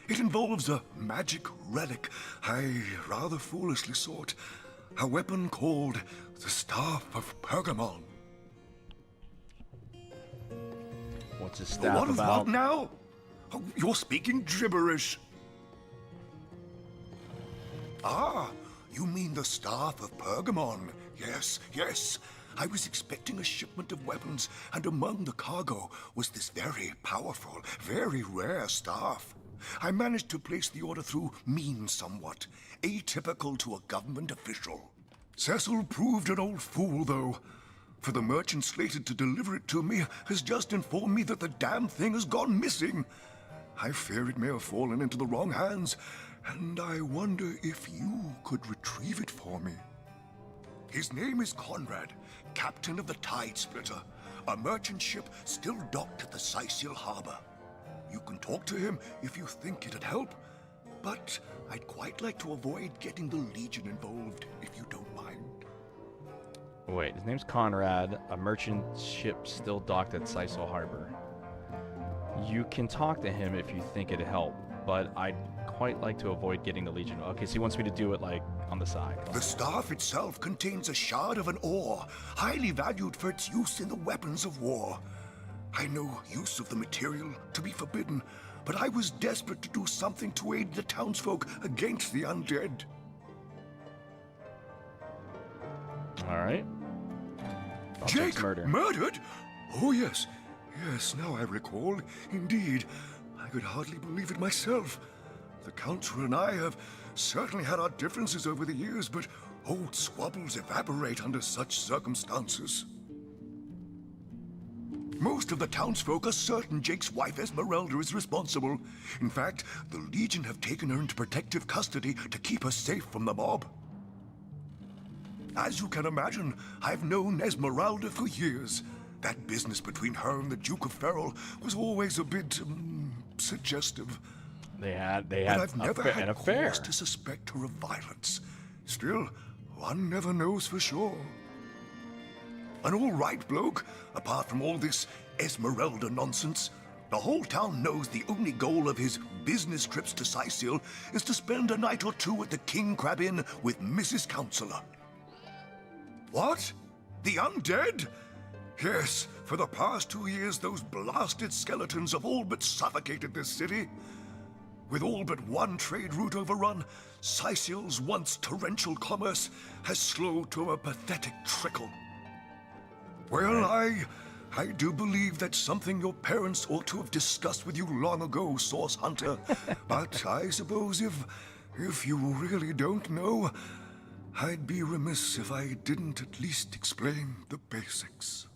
S22: It involves a magic relic I rather foolishly sought. A weapon called the Staff of Pergamon.
S1: What's his staff
S22: What
S1: about?
S22: now? Oh, you're speaking gibberish. Ah, you mean the Staff of Pergamon. Yes, yes. I was expecting a shipment of weapons, and among the cargo was this very powerful, very rare staff. I managed to place the order through means somewhat, atypical to a government official. Cecil proved an old fool, though. For the merchant slated to deliver it to me has just informed me that the damn thing has gone missing. I fear it may have fallen into the wrong hands, and I wonder if you could retrieve it for me. His name is Conrad, captain of the Tide Splitter, a merchant ship still docked at the Sicil harbor. You can talk to him if you think it'd help. but I'd quite like to avoid getting the Legion involved, if you don't mind.
S1: Wait, his name's Conrad. A merchant ship still docked at Sisal Harbor. You can talk to him if you think it'd help, but I'd quite like to avoid getting the Legion. Okay, so he wants me to do it, like, on the side.
S22: The staff itself contains a shard of an ore, highly valued for its use in the weapons of war. I know use of the material to be forbidden, but I was desperate to do something to aid the townsfolk against the undead.
S1: Alright.
S22: Jake, murdered? Oh, yes. Yes, now I recall. Indeed. I could hardly believe it myself. The Council and I have certainly had our differences over the years, but old squabbles evaporate under such circumstances. Most of the townsfolk are certain Jake's wife Esmeralda is responsible. In fact, the Legion have taken her into protective custody to keep her safe from the mob. As you can imagine, I've known Esmeralda for years. That business between her and the Duke of Ferrol was always a bit suggestive.
S1: They had
S22: But I've never had
S1: an affair.
S22: cause to suspect her of violence. Still, one never knows for sure. An all right bloke, apart from all this Esmeralda nonsense. The whole town knows the only goal of his business trips to Sicil is to spend a night or two at the King Crab Inn with Mrs. Counselor. What? The undead? Yes, for the past 2 years, those blasted skeletons have all but suffocated this city. With all but one trade route overrun, Sicil's once torrential commerce has slowed to a pathetic trickle. Well, I do believe that's something your parents ought to have discussed with you long ago, Source Hunter. But I suppose if you really don't know, I'd be remiss if I didn't at least explain the basics.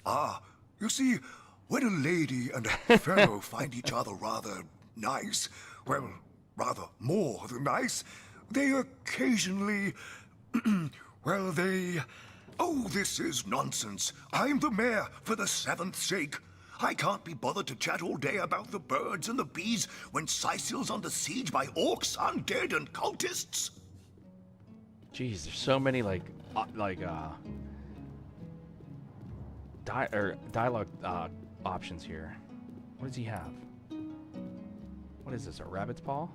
S22: Ah, you see, when a lady and a fellow find each other rather nice, well, rather more than nice, they occasionally, well, they... Oh, this is nonsense. I'm the mayor for the 7th sake. I can't be bothered to chat all day about the birds and the bees when Sicil's under siege by orcs, undead, and cultists.
S1: Jeez, there's so many dialogue options here. What does he have? What is this? A rabbit's paw?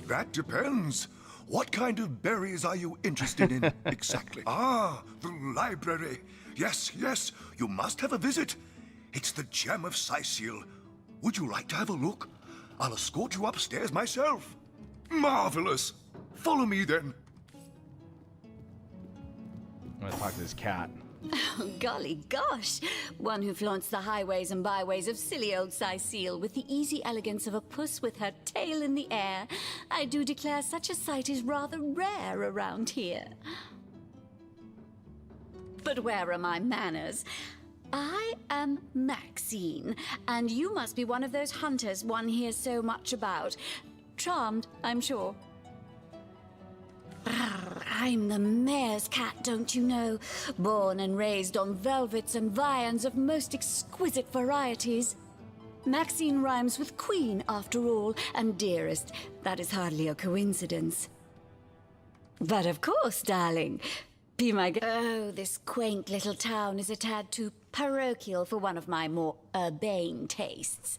S22: That depends. What kind of berries are you interested in exactly? Ah, the library. Yes, yes, you must have a visit. It's the gem of Sicil. Would you like to have a look? I'll escort you upstairs myself. Marvelous. Follow me then.
S1: I'm gonna talk to this cat.
S12: Oh, golly gosh! One who flaunts the highways and byways of silly old Sicil with the easy elegance of a puss with her tail in the air. I do declare such a sight is rather rare around here. But where are my manners? I am Maxine, and you must be one of those hunters one hears so much about. Charmed, I'm sure. I'm the mayor's cat, don't you know? Born and raised on velvets and viands of most exquisite varieties. Maxine rhymes with queen, after all, and dearest. That is hardly a coincidence. But of course, darling. Be my Oh, this quaint little town is a tad too parochial for one of my more urbane tastes.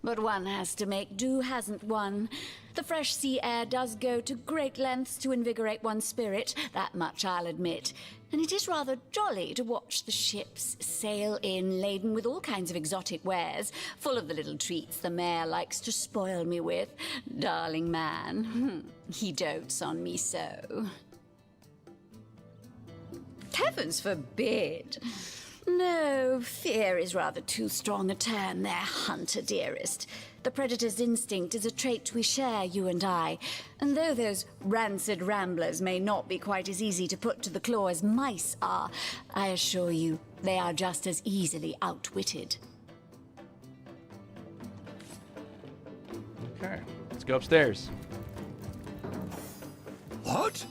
S12: But one has to make do, hasn't one? The fresh sea air does go to great lengths to invigorate one's spirit, that much I'll admit. And it is rather jolly to watch the ships sail in laden with all kinds of exotic wares, full of the little treats the mayor likes to spoil me with. Darling man, he dotes on me so. Heavens forbid! No, fear is rather too strong a term there, Hunter dearest. The predator's instinct is a trait we share, you and I. And though those rancid ramblers may not be quite as easy to put to the claw as mice are, I assure you they are just as easily outwitted.
S1: Okay, let's go upstairs.
S22: What?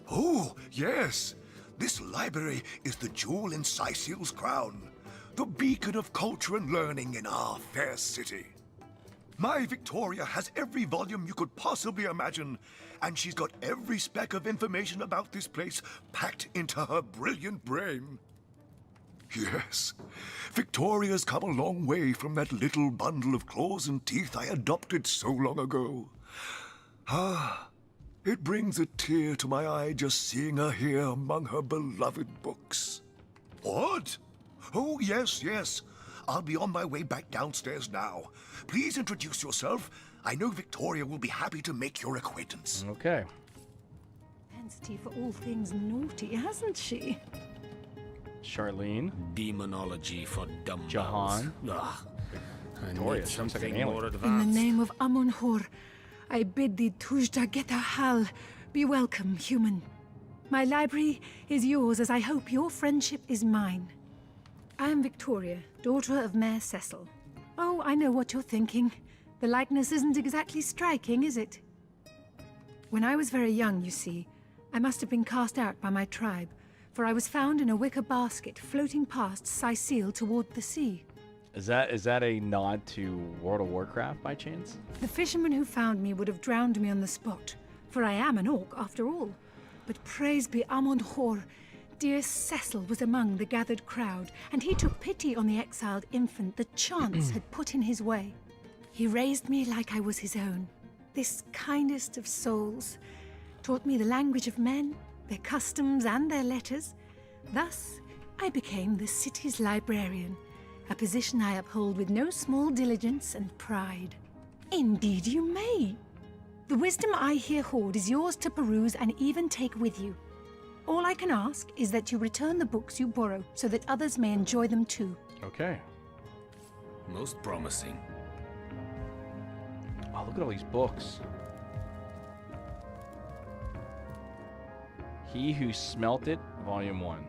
S22: Oh, yes. This library is the jewel in Sicil's crown. the beacon of culture and learning in our fair city. My Victoria has every volume you could possibly imagine, and she's got every speck of information about this place packed into her brilliant brain. Yes, Victoria's come a long way from that little bundle of claws and teeth I adopted so long ago. Ah, it brings a tear to my eye just seeing her here among her beloved books. What? Oh, yes. I'll be on my way back downstairs now. Please introduce yourself. I know Victoria will be happy to make your acquaintance.
S1: Okay.
S5: Propensity for all things naughty, hasn't she?
S1: Charlene.
S9: Demonology for dumb
S1: Jahan.
S9: Victoria, something more advanced.
S5: In the name of Amun-Hor, I bid thee Tujda Geta Hal, be welcome, human. My library is yours, as I hope your friendship is mine. I am Victoria, daughter of Mayor Cecil. Oh, I know what you're thinking. The likeness isn't exactly striking, is it? When I was very young, you see, I must have been cast out by my tribe, for I was found in a wicker basket floating past Sicil toward the sea.
S1: Is that a nod to World of Warcraft by chance?
S5: The fisherman who found me would have drowned me on the spot, for I am an orc after all. But praise be Amun-Hor, dear Cecil was among the gathered crowd, and he took pity on the exiled infant that chance had put in his way. He raised me like I was his own, this kindest of souls, taught me the language of men, their customs and their letters. Thus, I became the city's librarian, a position I uphold with no small diligence and pride. Indeed you may. The wisdom I here hoard is yours to peruse and even take with you. All I can ask is that you return the books you borrow so that others may enjoy them too.
S1: Okay.
S9: Most promising.
S1: Oh, look at all these books. He Who Smelt It, Volume 1.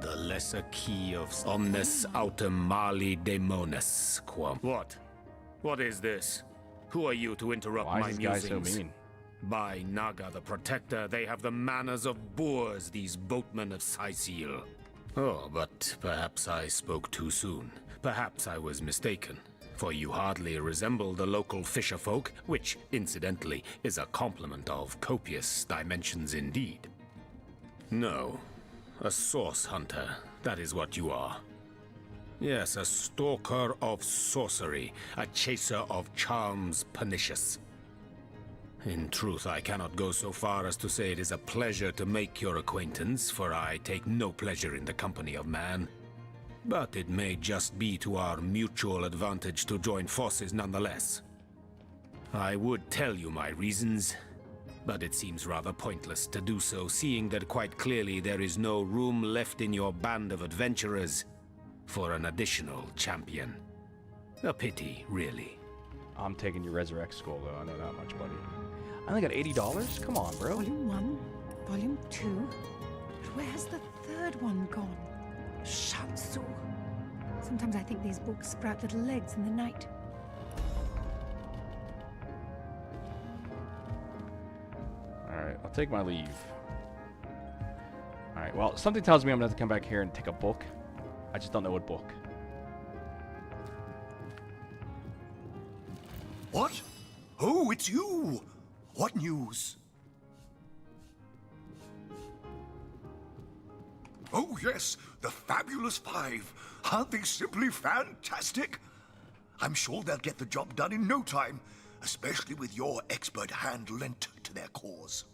S9: The lesser key of omnes autem mali daemonis quam. What is this? Who are you to interrupt
S1: Why
S9: my
S1: is this guy
S9: musings?
S1: so mean?
S9: By Naga the Protector, they have the manners of boors, these boatmen of Sicil. Oh, but perhaps I spoke too soon. Perhaps I was mistaken, for you hardly resemble the local fisherfolk, which, incidentally, is a compliment of copious dimensions indeed. No, a source hunter, that is what you are. Yes, a stalker of sorcery, a chaser of charms pernicious. In truth, I cannot go so far as to say it is a pleasure to make your acquaintance, for I take no pleasure in the company of man. But it may just be to our mutual advantage to join forces nonetheless. I would tell you my reasons, but it seems rather pointless to do so, seeing that quite clearly there is no room left in your band of adventurers for an additional champion. A pity, really.
S1: I'm taking your Resurrect Skull, though. I know that much, buddy. I only got $80? Come on, bro.
S5: Volume 1, Volume 2. But where has the third one gone? Shatsu. Sometimes I think these books sprout little legs in the night.
S1: Alright, I'll take my leave. Alright, well, something tells me I'm going to have to come back here and take a book. I just don't know what book.
S22: What? Oh, it's you! What news? Oh, yes, the Fabulous Five. Aren't they simply fantastic? I'm sure they'll get the job done in no time, especially with your expert hand lent to their cause.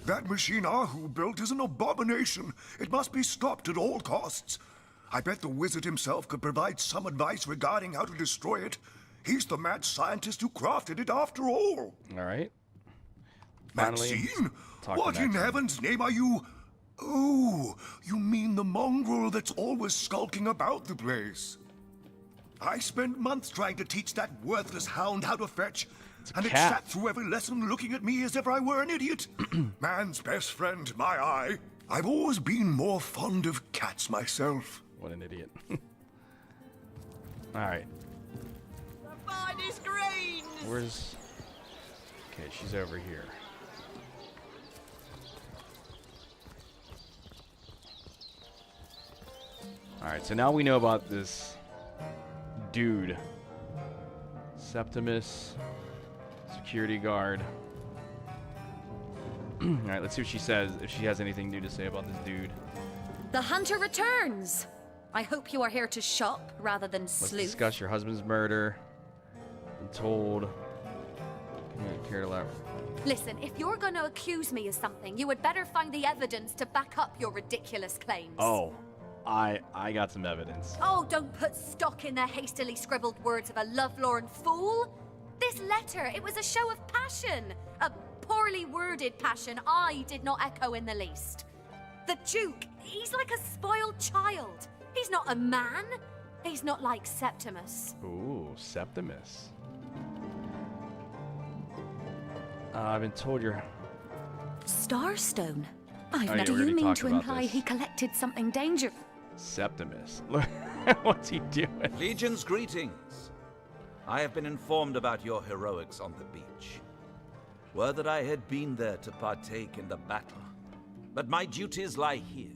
S22: That machine Ahu built is an abomination. It must be stopped at all costs. I bet the wizard himself could provide some advice regarding how to destroy it. He's the mad scientist who crafted it after all.
S1: All right.
S22: Maxine?
S1: Talk to
S22: What in
S1: Maxine.
S22: heaven's name are you? Oh, you mean the mongrel that's always skulking about the place. I spent months trying to teach that worthless hound how to fetch, and it
S1: cat.
S22: sat through every lesson looking at me as if I were an idiot. Man's best friend, my eye. I've always been more fond of cats myself.
S1: What an idiot. Alright.
S21: Finest greens!
S1: Where's... Okay, she's over here. Alright, so now we know about this dude. Septimus, security guard. Alright, let's see what she says, if she has anything new to say about this dude.
S4: The hunter returns! I hope you are here to shop rather than
S1: Let's
S4: sleuth.
S1: discuss your husband's murder. Been told. Care to elaborate?
S4: Listen, if you're gonna accuse me of something, you had better find the evidence to back up your ridiculous claims.
S1: Oh, I got some evidence.
S4: Oh, don't put stock in the hastily scribbled words of a lovelorn fool. This letter, it was a show of passion. A poorly worded passion I did not echo in the least. The Duke, he's like a spoiled child. He's not a man. He's not like Septimus.
S1: Ooh, Septimus. I've been told you're...
S4: Starstone?
S1: yeah,
S4: Do
S1: we
S4: you
S1: already
S4: mean
S1: talked
S4: to
S1: about
S4: imply
S1: this.
S4: he collected something dangerous?
S1: Septimus. Look, what's he doing?
S11: Legion's greetings. I have been informed about your heroics on the beach. Were that I had been there to partake in the battle. But my duties lie here,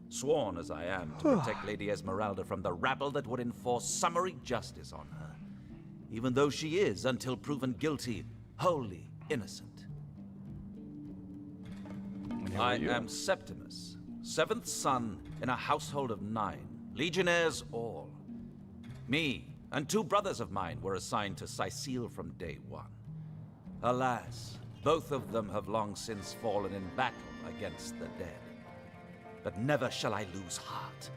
S11: sworn as I am to protect Lady Esmeralda from the rabble that would enforce summary justice on her, even though she is, until proven guilty, wholly innocent. I am Septimus, seventh son in a household of 9, legionnaires all. Me and 2 brothers of mine were assigned to Sicile from day 1. Alas, both of them have long since fallen in battle against the dead. But never shall I lose heart.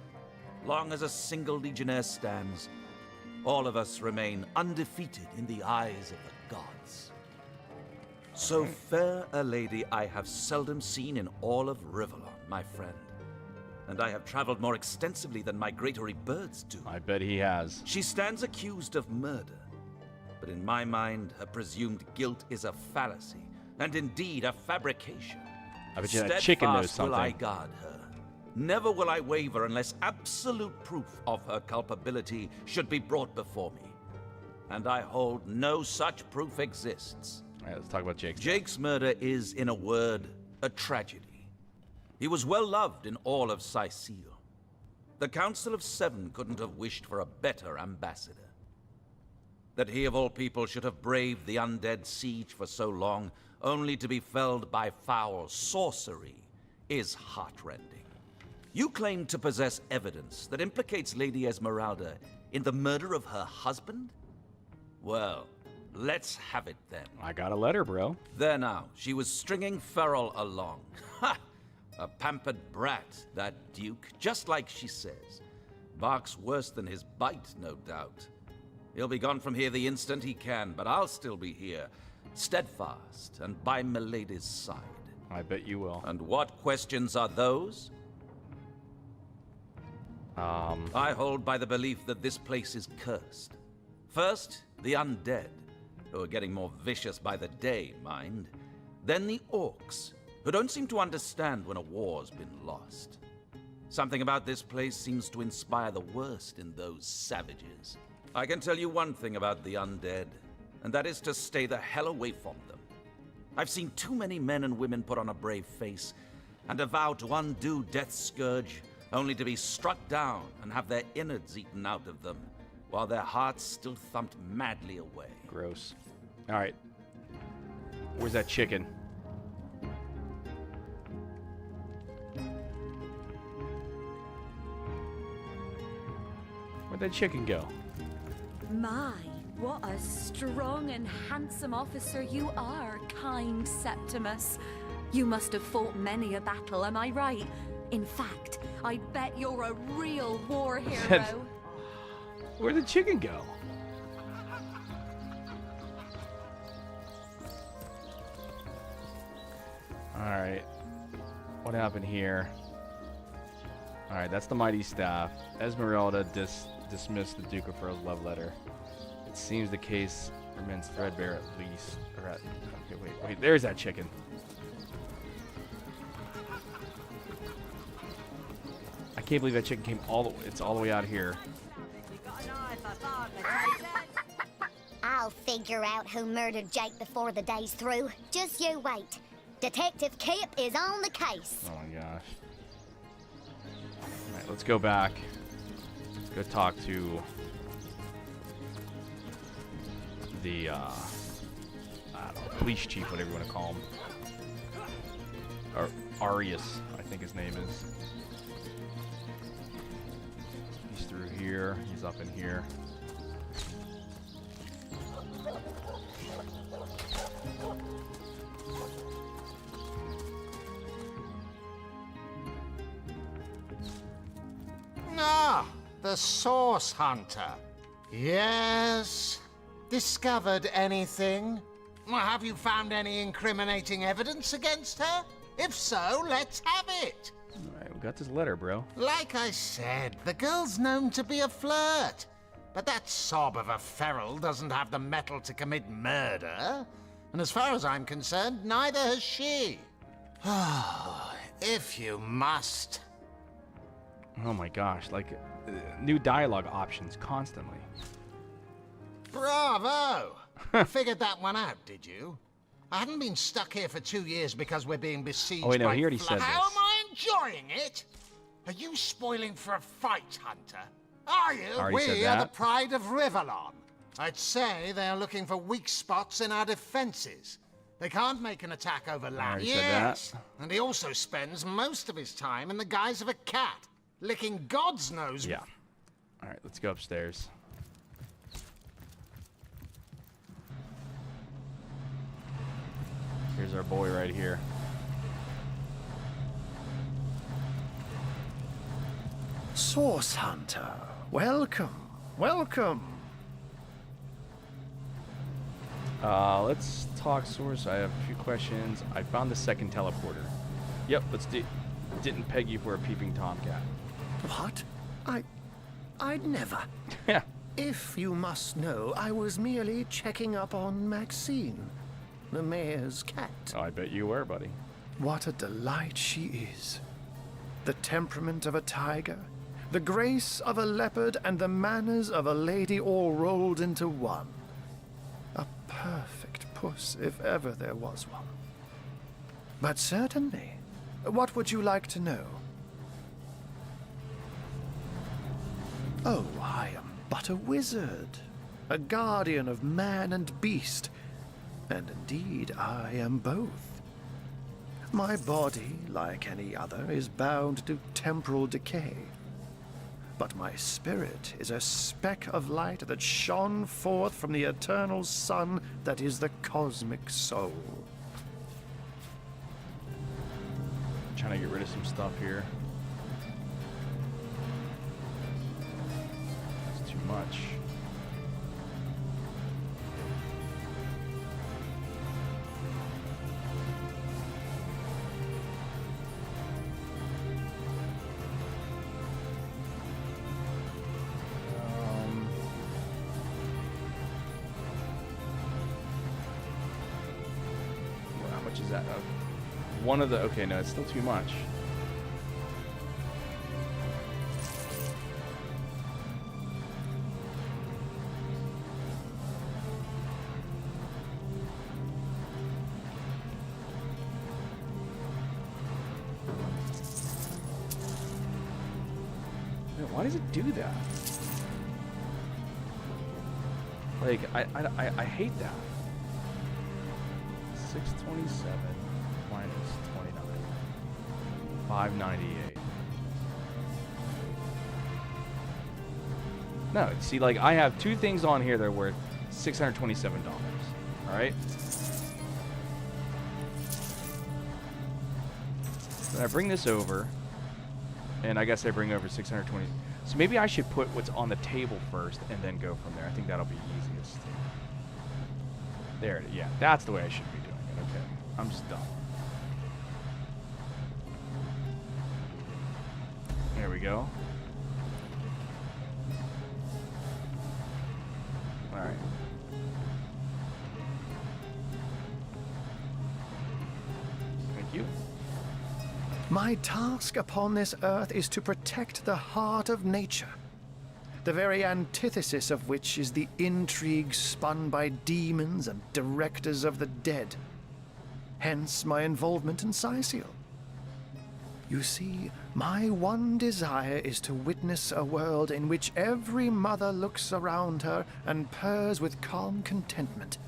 S11: Long as a single legionnaire stands, all of us remain undefeated in the eyes of the gods. So fair a lady I have seldom seen in all of Rivellon, my friend. And I have traveled more extensively than migratory birds do.
S1: I bet he has.
S11: She stands accused of murder. But in my mind, her presumed guilt is a fallacy, and indeed a fabrication.
S1: I bet you that chicken knows
S11: Steadfast will I
S1: something.
S11: guard her. Never will I waver unless absolute proof of her culpability should be brought before me. And I hold no such proof exists.
S1: All right, let's talk about Jake.
S11: Jake's murder is, in a word, a tragedy. He was well loved in all of Sicile. The Council of 7 couldn't have wished for a better ambassador. That he of all people should have braved the undead siege for so long, only to be felled by foul sorcery, is heartrending. You claim to possess evidence that implicates Lady Esmeralda in the murder of her husband? Well, let's have it then.
S1: I got a letter, bro.
S11: There now, she was stringing Ferrell along. Ha! A pampered brat, that Duke, just like she says. Barks worse than his bite, no doubt. He'll be gone from here the instant he can, but I'll still be here, steadfast and by Milady's side.
S1: I bet you will.
S11: And what questions are those? I hold by the belief that this place is cursed. First, the undead, who are getting more vicious by the day, mind. Then the orcs, who don't seem to understand when a war's been lost. Something about this place seems to inspire the worst in those savages. I can tell you one thing about the undead, and that is to stay the hell away from them. I've seen too many men and women put on a brave face and vow to undo Death's scourge, only to be struck down and have their innards eaten out of them, while their hearts still thumped madly away.
S1: Gross. All right. Where's that chicken? Where'd that chicken go?
S4: My, what a strong and handsome officer you are, kind Septimus. You must have fought many a battle, am I right? In fact, I bet you're a real war hero.
S1: Where'd the chicken go? Alright. What happened here? Alright, that's the mighty staff. Esmeralda dismissed the Duke of Ferrell's love letter. It seems the case remains threadbare at least. Okay, wait, there's that chicken. I can't believe that chicken came it's all the way out here.
S7: I'll figure out who murdered Jake before the day's through. Just you wait. Detective Kip is on the case.
S1: Oh my gosh. Alright, let's go back. Go talk to the I don't know, police chief, whatever you want to call him. Or Arius, I think his name is. He's through here. He's up in here.
S19: Ah, the Source Hunter. Yes. Discovered anything? Well, have you found any incriminating evidence against her? If so, let's have it.
S1: Alright, we got this letter, bro.
S19: Like I said, the girl's known to be a flirt. But that sob of a feral doesn't have the mettle to commit murder. And as far as I'm concerned, neither has she. If you must.
S1: Oh my gosh, like new dialogue options constantly.
S19: Bravo! Figured that one out, did you? I haven't been stuck here for 2 years because we're being besieged
S1: Oh wait, no,
S19: by
S1: he already said
S19: How
S1: this.
S19: am I enjoying it? Are you spoiling for a fight, Hunter? Are you?
S1: Already said
S19: We are the
S1: that.
S19: pride of Rivellon. I'd say they are looking for weak spots in our defenses. They can't make an attack over land.
S1: already said that.
S19: And he also spends most of his time in the guise of a cat, licking God's nose.
S1: Yeah. Alright, let's go upstairs. Here's our boy right here.
S13: Source Hunter, welcome, welcome.
S1: Let's talk source. I have a few questions. I found the second teleporter. Yep, let's do. Didn't peg you for a peeping tomcat.
S13: What? I'd never.
S1: Yeah.
S13: If you must know, I was merely checking up on Maxine, the mayor's cat.
S1: Oh, I bet you were, buddy.
S13: What a delight she is. The temperament of a tiger, the grace of a leopard, and the manners of a lady all rolled into one. A perfect puss, if ever there was one. But certainly, what would you like to know? Oh, I am but a wizard, a guardian of man and beast, and indeed I am both. My body, like any other, is bound to temporal decay. But my spirit is a speck of light that shone forth from the eternal sun that is the cosmic soul.
S1: Trying to get rid of some stuff here. That's too much. How much is that? One of the... Okay, no, it's still too much. Man, why does it do that? Like, I hate that. 627 minus 29. 598. No, see, like, I have two things on here that are worth $627. Alright? Then I bring this over, and I guess I bring over 620. So maybe I should put what's on the table first and then go from there. I think that'll be easiest. There it is. Yeah, that's the way I should be doing it. Okay, I'm just done. There we go. All right. Thank you.
S13: My task upon this earth is to protect the heart of nature, the very antithesis of which is the intrigue spun by demons and directors of the dead. Hence my involvement in Sicil. You see, my one desire is to witness a world in which every mother looks around her and purrs with calm contentment.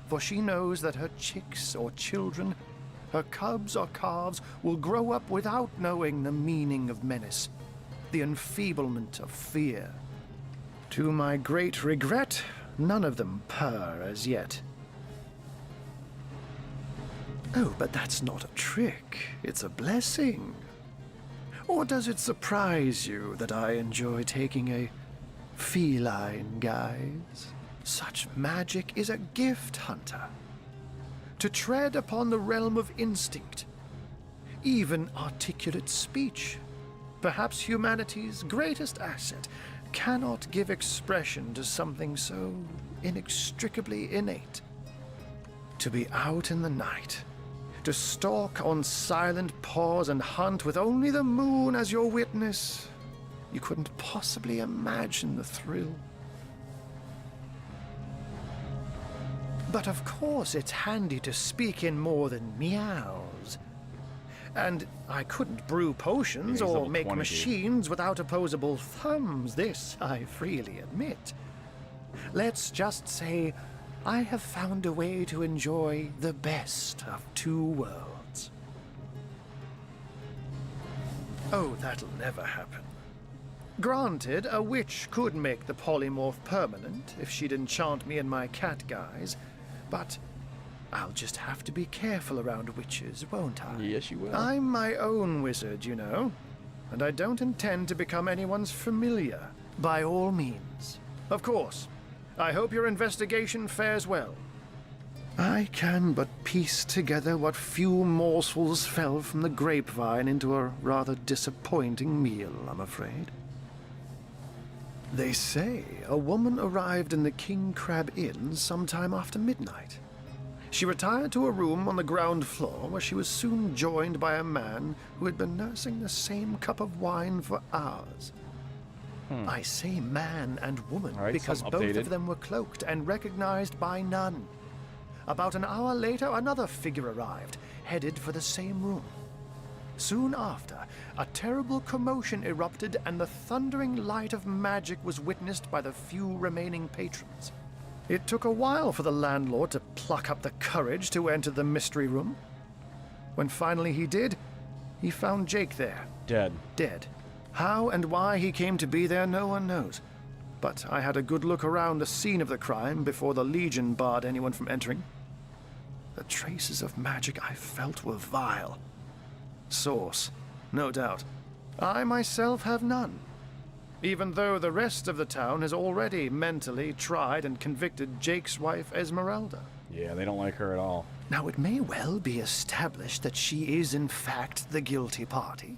S13: For she knows that her chicks or children, her cubs or calves, will grow up without knowing the meaning of menace, the enfeeblement of fear. To my great regret, none of them purr as yet. Oh, but that's not a trick. It's a blessing. Or does it surprise you that I enjoy taking a feline guise? Such magic is a gift, Hunter. To tread upon the realm of instinct, even articulate speech, perhaps humanity's greatest asset, cannot give expression to something so inextricably innate. To be out in the night, to stalk on silent paws and hunt with only the moon as your witness, you couldn't possibly imagine the thrill. But of course it's handy to speak in more than meows. And I couldn't brew potions or make machines without opposable thumbs, this I freely admit. Let's just say I have found a way to enjoy the best of two worlds. Oh, that'll never happen. Granted, a witch could make the polymorph permanent if she'd enchant me in my cat guise, but I'll just have to be careful around witches, won't I?
S1: Yes, you will.
S13: I'm my own wizard, you know, and I don't intend to become anyone's familiar, by all means. Of course, I hope your investigation fares well. I can but piece together what few morsels fell from the grapevine into a rather disappointing meal, I'm afraid. They say a woman arrived in the King Crab Inn sometime after midnight. She retired to a room on the ground floor where she was soon joined by a man who had been nursing the same cup of wine for hours. I say man and woman because both of them were cloaked and recognized by none. About an hour later, another figure arrived, headed for the same room. Soon after, a terrible commotion erupted and the thundering light of magic was witnessed by the few remaining patrons. It took a while for the landlord to pluck up the courage to enter the mystery room. When finally he did, he found Jake there.
S1: Dead.
S13: Dead. How and why he came to be there, no one knows. But I had a good look around the scene of the crime before the Legion barred anyone from entering. The traces of magic I felt were vile. Source, no doubt. I myself have none. Even though the rest of the town has already mentally tried and convicted Jake's wife, Esmeralda.
S1: Yeah, they don't like her at all.
S13: Now, it may well be established that she is, in fact, the guilty party.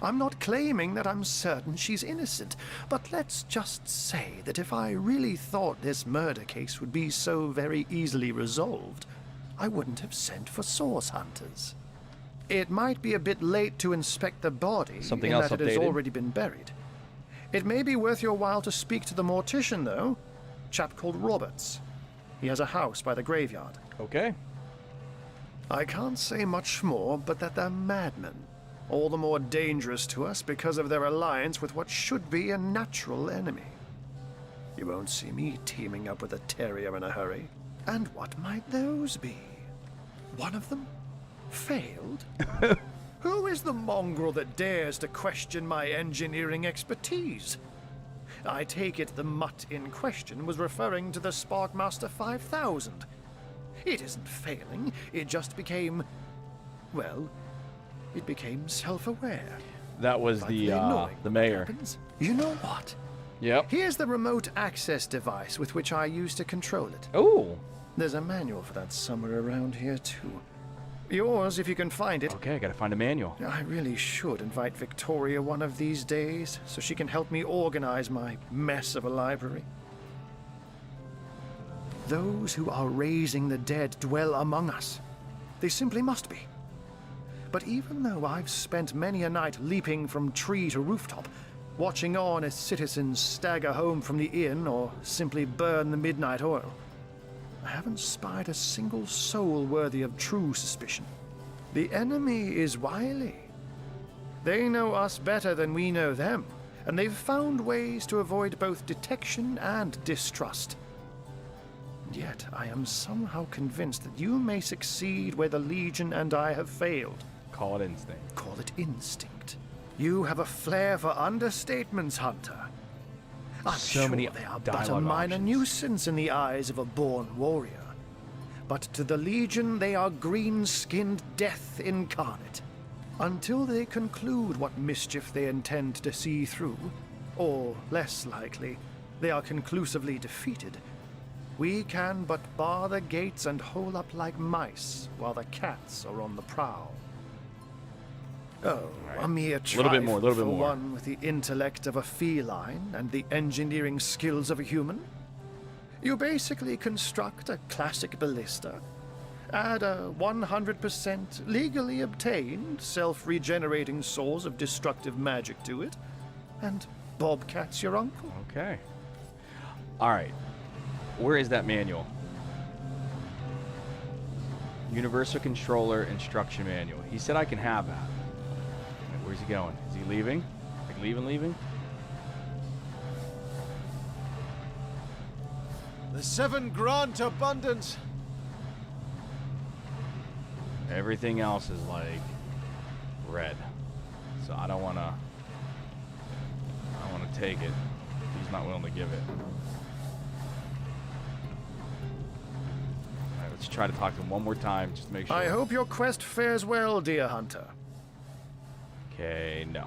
S13: I'm not claiming that I'm certain she's innocent, but let's just say that if I really thought this murder case would be so very easily resolved, I wouldn't have sent for source hunters. It might be a bit late to inspect the body,
S1: Something
S13: in
S1: else
S13: that it has
S1: updated?
S13: already been buried. It may be worth your while to speak to the mortician, though. Chap called Roberts. He has a house by the graveyard.
S1: Okay.
S13: I can't say much more, but that they're madmen. All the more dangerous to us because of their alliance with what should be a natural enemy. You won't see me teaming up with a terrier in a hurry. And what might those be? One of them failed? Who is the mongrel that dares to question my engineering expertise? I take it the mutt in question was referring to the Sparkmaster 5000. It isn't failing, it just became, well, it became self-aware.
S1: That was the mayor.
S13: You know what?
S1: Yep.
S13: Here's the remote access device with which I used to control it.
S1: Oh.
S13: There's a manual for that somewhere around here, too. Yours, if you can find it.
S1: Okay, I gotta find a manual.
S13: I really should invite Victoria one of these days, so she can help me organize my mess of a library. Those who are raising the dead dwell among us. They simply must be. But even though I've spent many a night leaping from tree to rooftop, watching on as citizens stagger home from the inn or simply burn the midnight oil, I haven't spied a single soul worthy of true suspicion. The enemy is wily, They know us better than we know them, and they've found ways to avoid both detection and distrust. And yet, I am somehow convinced that you may succeed where the Legion and I have failed.
S1: Call it instinct.
S13: Call it instinct. You have a flair for understatements, Hunter. I'm
S1: So
S13: sure
S1: many
S13: they are but a
S1: dialogue
S13: minor
S1: options.
S13: nuisance in the eyes of a born warrior. But to the Legion, they are green-skinned death incarnate. Until they conclude what mischief they intend to see through, or, less likely, they are conclusively defeated, we can but bar the gates and hole up like mice while the cats are on the prowl. Oh, a mere
S1: Little bit
S13: trifle
S1: more, little bit
S13: for
S1: more.
S13: one with the intellect of a feline and the engineering skills of a human. You basically construct a classic ballista, add a 100% legally obtained self-regenerating source of destructive magic to it, and Bobcat's your uncle.
S1: Okay. All right. Where is that manual? Universal Controller Instruction Manual. He said I can have that. Where's he going? Is he leaving? Like leaving?
S17: The 7 grant abundance.
S1: Everything else is like red. So I don't wanna take it. He's not willing to give it. Alright, let's try to talk to him one more time just to make sure.
S13: I hope your quest fares well, dear Hunter.
S1: Okay, no.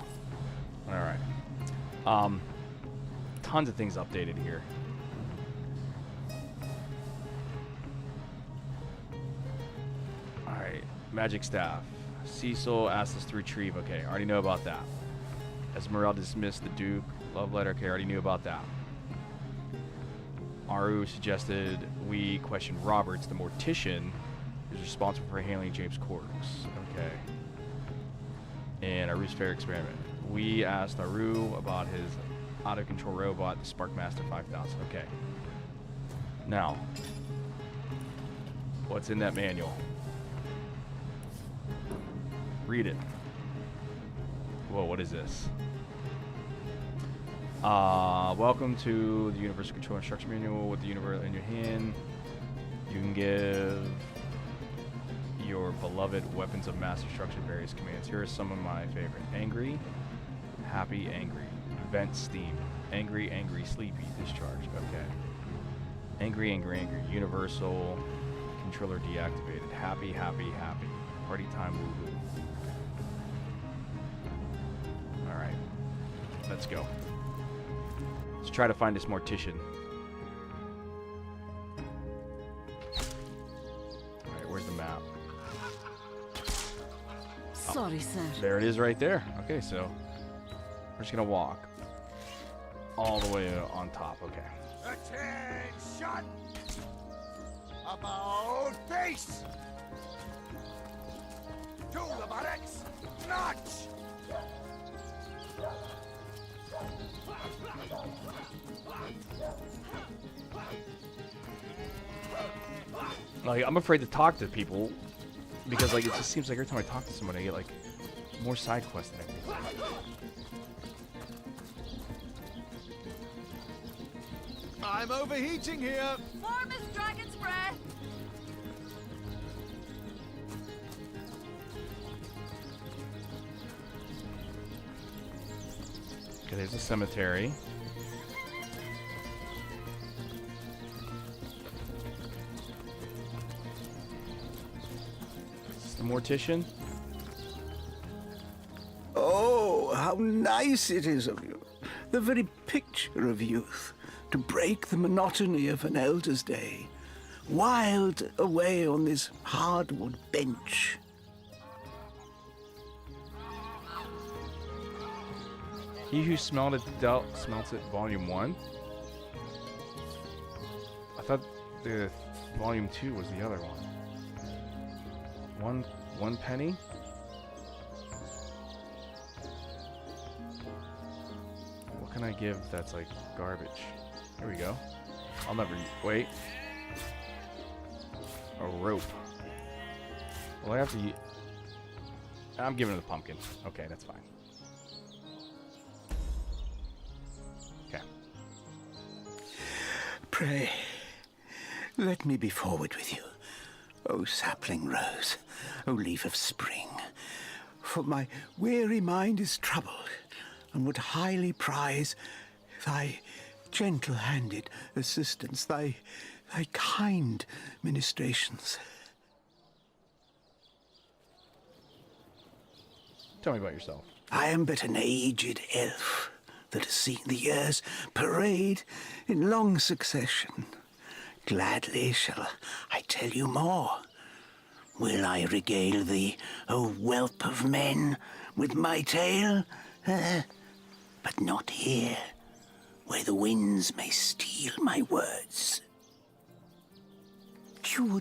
S1: Alright. Tons of things updated here. Alright, magic staff. Cecil asked us to retrieve. Okay, already know about that. Esmeralda dismissed the Duke. Love letter. Okay, already knew about that. Aru suggested we question Roberts, the mortician, who's responsible for handling James' corpse. Okay. And Aru's fair experiment. We asked Aru about his out-of-control robot, the Sparkmaster 5000. Okay. Now, what's in that manual? Read it. Whoa, what is this? Welcome to the Universal Control Instruction Manual with the universe in your hand. You can give your beloved weapons of mass destruction various commands. Here are some of my favorite. Angry, happy, angry. Vent steam. Angry, angry, sleepy, discharge. Okay. Angry, angry, angry. Universal controller deactivated. Happy, happy, happy. Party time, woohoo. Alright. Let's go. Let's try to find this mortician. Alright, where's the map?
S12: Sorry, sir.
S1: There it is right there. Okay, so we're just gonna walk all the way on top. Okay.
S20: Attention! About face! To the buttocks! Notch!
S1: Like, I'm afraid to talk to people because, like, it just seems like every time I talk to someone, I get like more side quests than anything.
S17: I'm overheating here.
S10: Form is dragon's breath.
S1: Okay, there's a cemetery. Is this the mortician?
S15: Oh, how nice it is of you. The very picture of youth. To break the monotony of an elder's day. Wild away on this hardwood bench.
S1: He who smelt it smelts it, Volume 1. I thought the Volume 2 was the other one. One penny? What can I give that's like garbage? Here we go. I'll never wait. A rope. Well, I have to. I'm giving it a pumpkin. Okay, that's fine.
S15: Pray, let me be forward with you, O sapling rose, O leaf of spring, for my weary mind is troubled, and would highly prize thy gentle-handed assistance, thy kind ministrations.
S1: Tell me about yourself.
S15: I am but an aged elf that has seen the years parade in long succession. Gladly shall I tell you more. Will I regale thee, O whelp of men, with my tale? But not here, where the winds may steal my words. You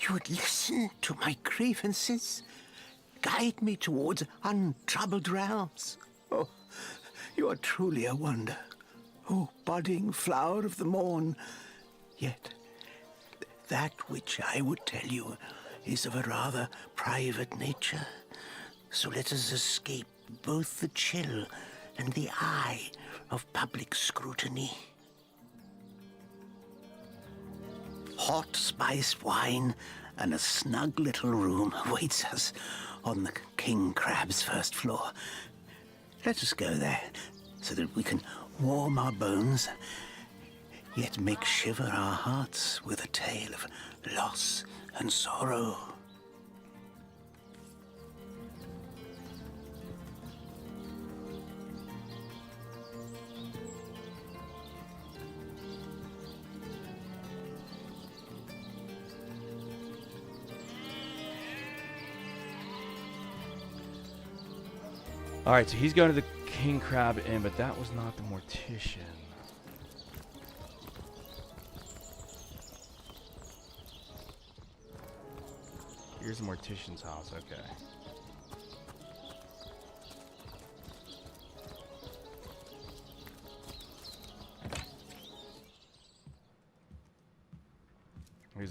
S15: would listen to my grievances, guide me towards untroubled realms. Oh, you are truly a wonder, oh budding flower of the morn. Yet that which I would tell you is of a rather private nature. So let us escape both the chill and the eye of public scrutiny. Hot spiced wine and a snug little room awaits us on the King Crab's first floor. Let us go there, so that we can warm our bones, yet make shiver our hearts with a tale of loss and sorrow.
S1: Alright, so he's going to the King Crab Inn, but that was not the mortician. Here's the mortician's house, okay.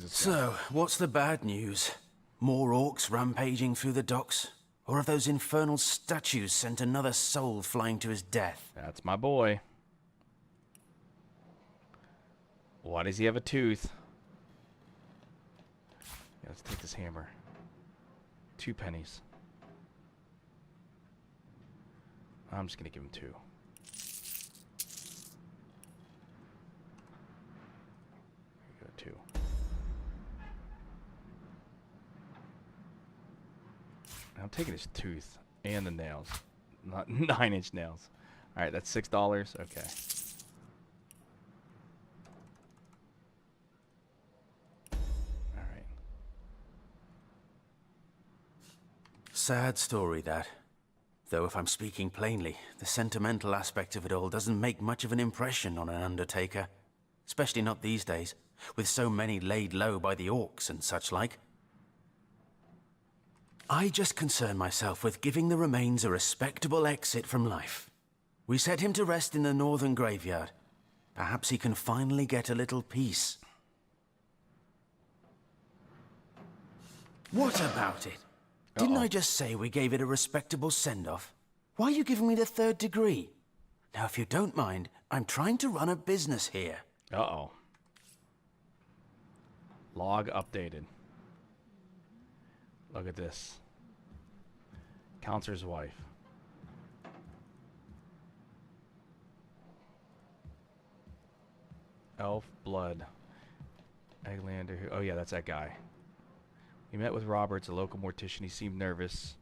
S16: So, what's the bad news? More orcs rampaging through the docks? Or have those infernal statues sent another soul flying to his death?
S1: That's my boy. Why does he have a tooth? Yeah, let's take this hammer. 2 pennies. I'm just gonna give him 2. There you go, 2. I'm taking his tooth and the nails, not 9-inch nails. All right, that's $6. Okay. All right.
S16: Sad story, that. Though if I'm speaking plainly, the sentimental aspect of it all doesn't make much of an impression on an undertaker. Especially not these days, with so many laid low by the orcs and such like. I just concern myself with giving the remains a respectable exit from life. We set him to rest in the northern graveyard. Perhaps he can finally get a little peace. What about it? Didn't I just say we gave it a respectable send-off? Why are you giving me the 3rd degree? Now, if you don't mind, I'm trying to run a business here.
S1: Uh-oh. Log updated. Look at this. Counselor's wife. Elf blood. Egglander. Oh yeah, that's that guy. We met with Roberts, a local mortician. He seemed nervous,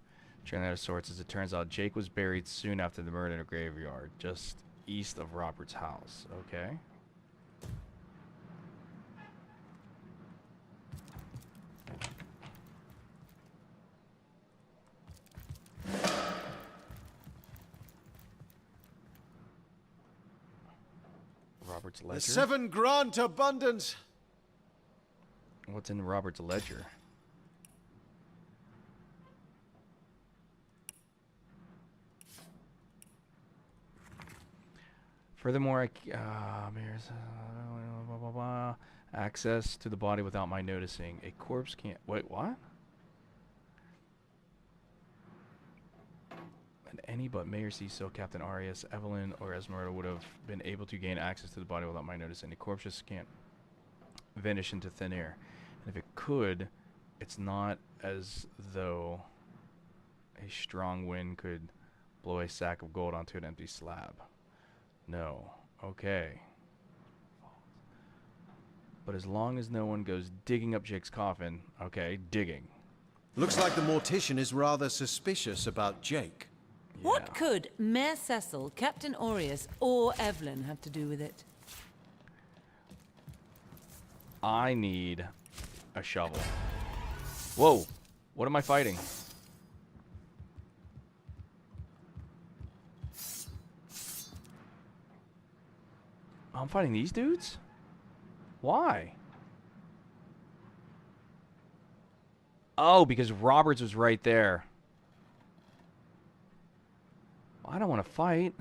S1: trying out of sorts. As it turns out, Jake was buried soon after the murder in a graveyard, just east of Robert's house. Okay. Robert's ledger.
S17: The 7 grant abundance.
S1: What's in Robert's ledger? Furthermore, access to the body without my noticing. A corpse can't. Wait, what? And any but Mayor Cecil, Captain Arias, Evelyn, or Esmeralda would have been able to gain access to the body without my notice. And the corpse just can't vanish into thin air. And if it could, it's not as though a strong wind could blow a sack of gold onto an empty slab. No. Okay. But as long as no one goes digging up Jake's coffin, okay, digging.
S17: Looks like the mortician is rather suspicious about Jake.
S2: What could Mayor Cecil, Captain Aureus, or Evelyn have to do with it?
S1: I need a shovel. Whoa. What am I fighting? I'm fighting these dudes? Why? Oh, because Roberts was right there. I don't want to fight.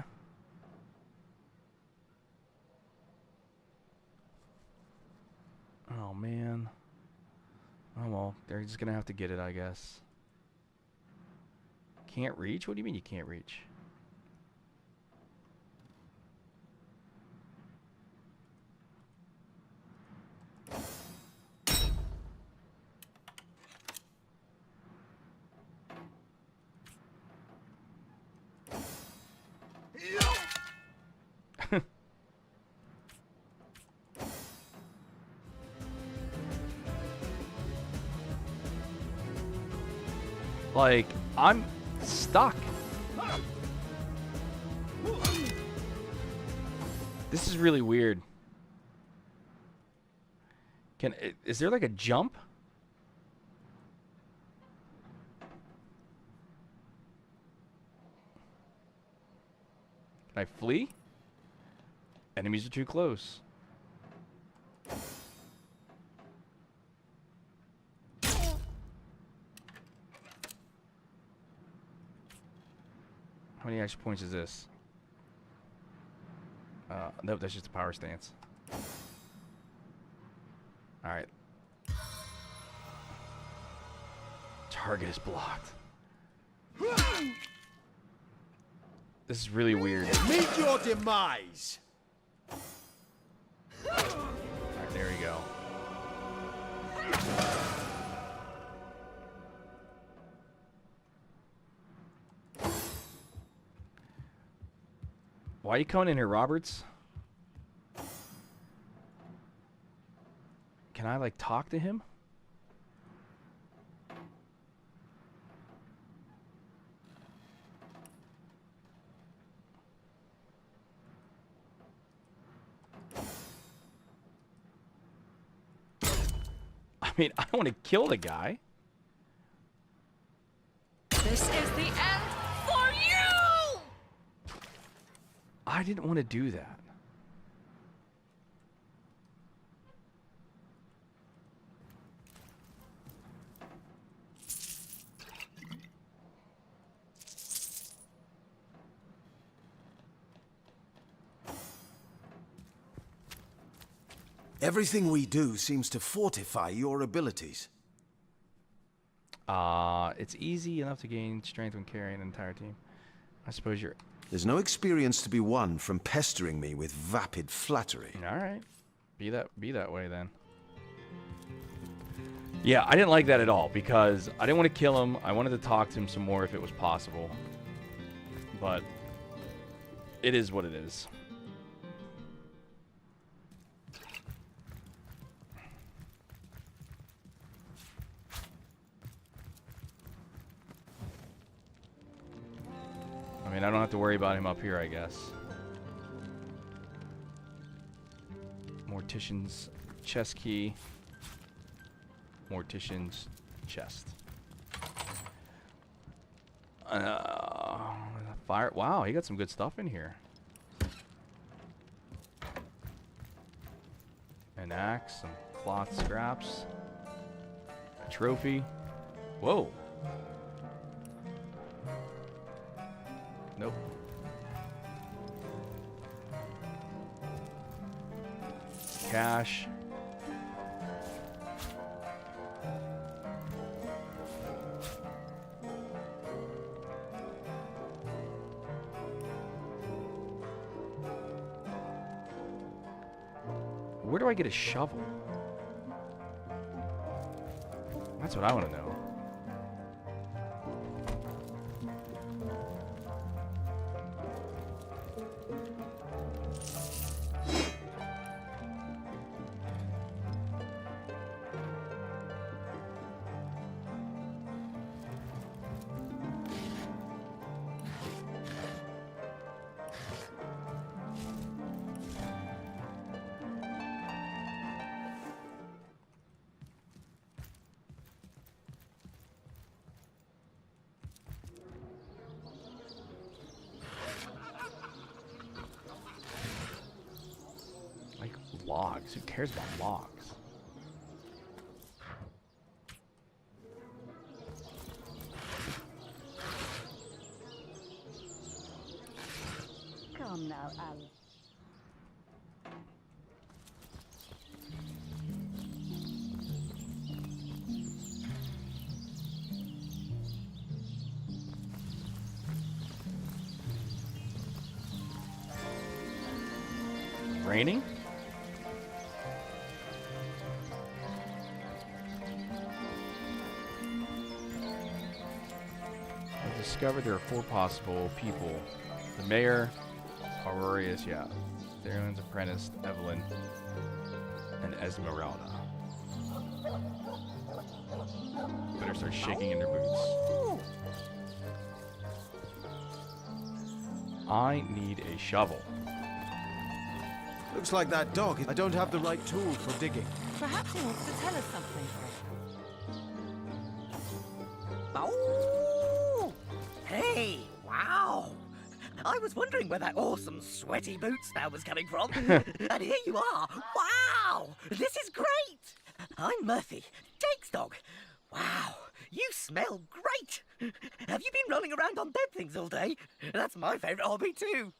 S1: Oh, man. Oh, well. They're just going to have to get it, I guess. Can't reach? What do you mean you can't reach? Like, I'm stuck. This is really weird. Is there like a jump? Can I flee? Enemies are too close. How many extra points is this? Nope, that's just a power stance. Alright. Target is blocked. This is really weird.
S17: Meet your demise!
S1: Alright, there we go. Why are you coming in here, Roberts? Can I, like, talk to him? I mean, I want to kill the guy.
S21: This is the end for you!
S1: I didn't want to do that.
S18: Everything we do seems to fortify your abilities.
S1: It's easy enough to gain strength when carrying an entire team. I suppose you're...
S18: There's no experience to be won from pestering me with vapid flattery.
S1: All right. Be that way then. Yeah, I didn't like that at all because I didn't want to kill him. I wanted to talk to him some more if it was possible. But it is what it is. I mean, I don't have to worry about him up here, I guess. Mortician's chest key. Mortician's chest. Fire. Wow, he got some good stuff in here. An axe, some cloth scraps, a trophy. Whoa. Nope. Cash. Where do I get a shovel? That's what I want to know. Logs. Who cares about logs?
S6: Come now, Alice.
S1: Raining? Discovered there are 4 possible people. The mayor, Aurorius, yeah. Theron's apprentice, Evelyn, and Esmeralda. Better start shaking in their boots. I need a shovel.
S17: Looks like that dog. I don't have the right tool for digging.
S2: Perhaps he wants to tell us something.
S8: Oh! Hey, wow! I was wondering where that awesome sweaty boot smell was coming from. And here you are. Wow! This is great! I'm Murphy, Jake's dog. Wow, you smell great! Have you been rolling around on dead things all day? That's my favourite hobby too.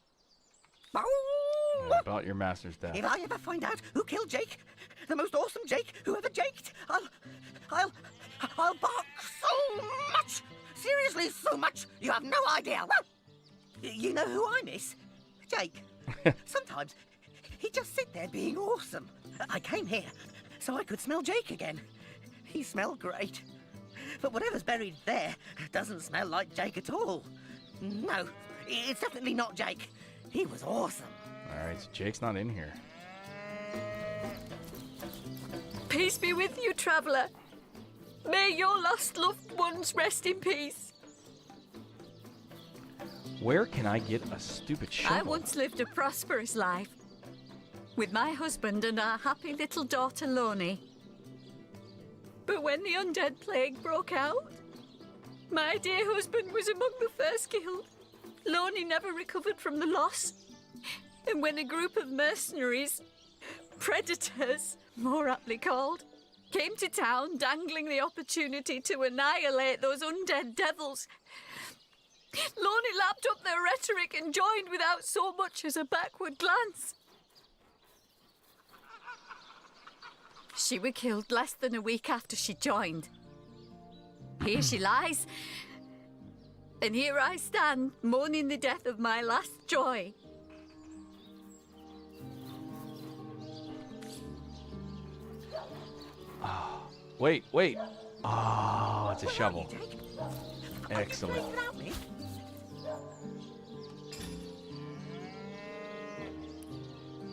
S1: What about your master's death?
S8: If I ever find out who killed Jake, the most awesome Jake who ever jaked, I'll bark so much! Seriously, so much! You have no idea! You know who I miss? Jake. Sometimes he'd just sit there being awesome. I came here so I could smell Jake again. He smelled great. But whatever's buried there doesn't smell like Jake at all. No, it's definitely not Jake. He was awesome.
S1: Alright, so Jake's not in here.
S12: Peace be with you, traveller. May your lost loved ones rest in peace.
S1: Where can I get a stupid shovel?
S12: I once lived a prosperous life with my husband and our happy little daughter, Loney. But when the undead plague broke out, my dear husband was among the first killed. Loney never recovered from the loss. And when a group of mercenaries, predators, more aptly called, came to town dangling the opportunity to annihilate those undead devils, Loney lapped up their rhetoric and joined without so much as a backward glance. She were killed less than a week after she joined. Here she lies, and here I stand, mourning the death of my last joy.
S1: Oh, wait. Oh, it's a shovel. Excellent.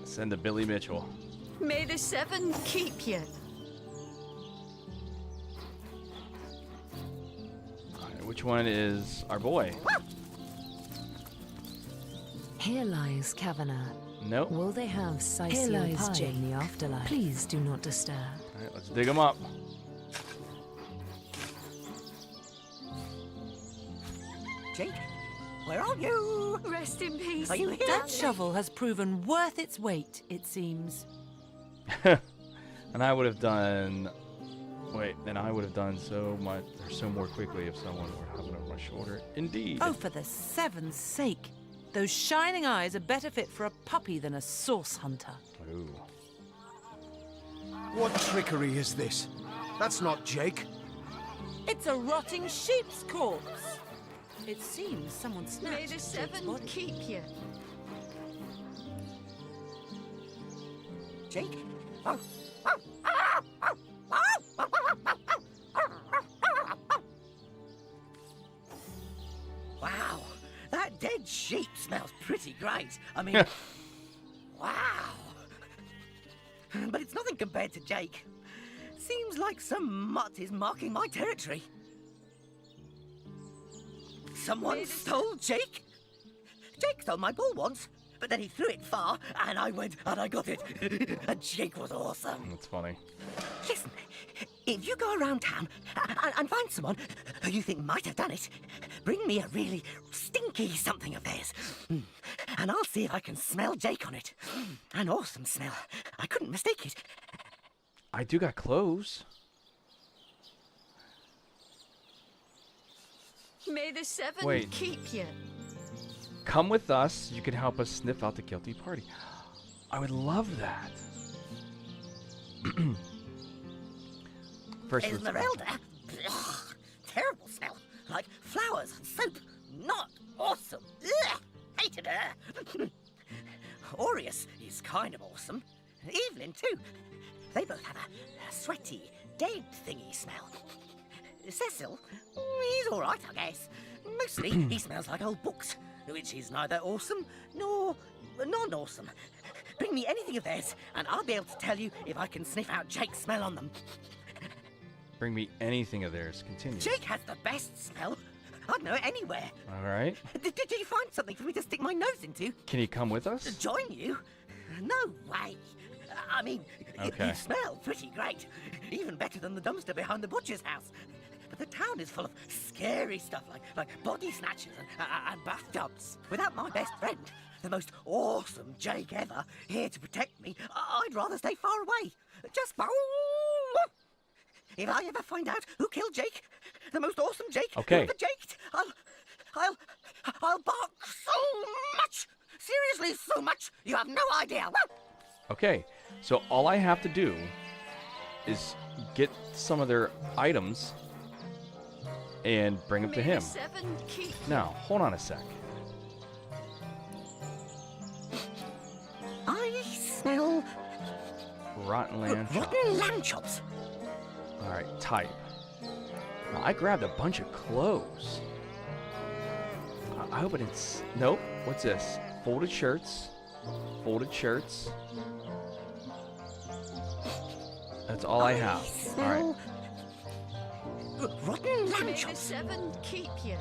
S1: Send to Billy Mitchell.
S12: May the seven keep you.
S1: Alright, which one is our boy?
S23: Here lies Kavanagh.
S1: Nope.
S23: Will they have
S2: Here lies
S23: pie
S2: Jake.
S23: in the afterlife? Please do not disturb.
S1: Alright, let's dig him up.
S8: Jake, where are you?
S12: Rest in peace.
S8: Are you here?
S2: That shovel has proven worth its weight, it seems.
S1: And I would have done... Wait, then I would have done so much, or so more quickly if someone were hovering over my shoulder. Indeed.
S2: Oh, for the seven's sake. Those shining eyes are better fit for a puppy than a source hunter.
S1: Ooh.
S17: What trickery is this? That's not Jake.
S2: It's a rotting sheep's corpse. It seems someone
S12: May
S2: snatched
S12: the
S2: Jake's
S12: seven
S2: body.
S12: keep you.
S8: Jake, Wow, that dead sheep smells pretty great. I mean, wow. But it's nothing compared to Jake. Seems like some mutt is marking my territory. Someone stole Jake? Jake stole my ball once, but then he threw it far, and I went and I got it. And Jake was awesome.
S1: That's funny.
S8: Listen, if you go around town and find someone who you think might have done it, bring me a really stinky something of theirs. And I'll see if I can smell Jake on it. An awesome smell. I couldn't mistake it.
S1: I do got clothes.
S12: May the seven
S1: Wait.
S12: keep you.
S1: Come with us. You can help us sniff out the guilty party. I would love that. First
S8: Esmeralda? Ugh, terrible smell. Like flowers and soap. Not awesome. Ugh, hated her. Aureus is kind of awesome. Evelyn, too. They both have a sweaty, dead thingy smell. Cecil, he's all right, I guess. Mostly, he smells like old books, which is neither awesome nor non-awesome. Bring me anything of theirs, and I'll be able to tell you if I can sniff out Jake's smell on them.
S1: Bring me anything of theirs. Continue.
S8: Jake has the best smell. I'd know it anywhere.
S1: All right.
S8: Did you find something for me to stick my nose into?
S1: Can you come with us?
S8: Join you? No way. I mean,
S1: Okay.
S8: you smell pretty great. Even better than the dumpster behind the butcher's house. But the town is full of scary stuff like body snatchers and bathtubs. Without my best friend, the most awesome Jake ever, here to protect me, I'd rather stay far away. Just far. If I ever find out who killed Jake, the most awesome Jake who
S1: Okay.
S8: ever jaked, I'll bark so much. Seriously, so much. You have no idea.
S1: Okay. So all I have to do is get some of their items and bring them to him.
S12: Seven keep.
S1: Now, hold on a sec.
S8: I smell
S1: Rotten lamb chops.
S8: rotten lamb chops.
S1: All right, type. Now, I grabbed a bunch of clothes. I hope it's... Nope. What's this? Folded shirts. Folded shirts. That's all I have. All right.
S8: Rotten lamb
S12: May the
S8: chops.
S12: seven keep you.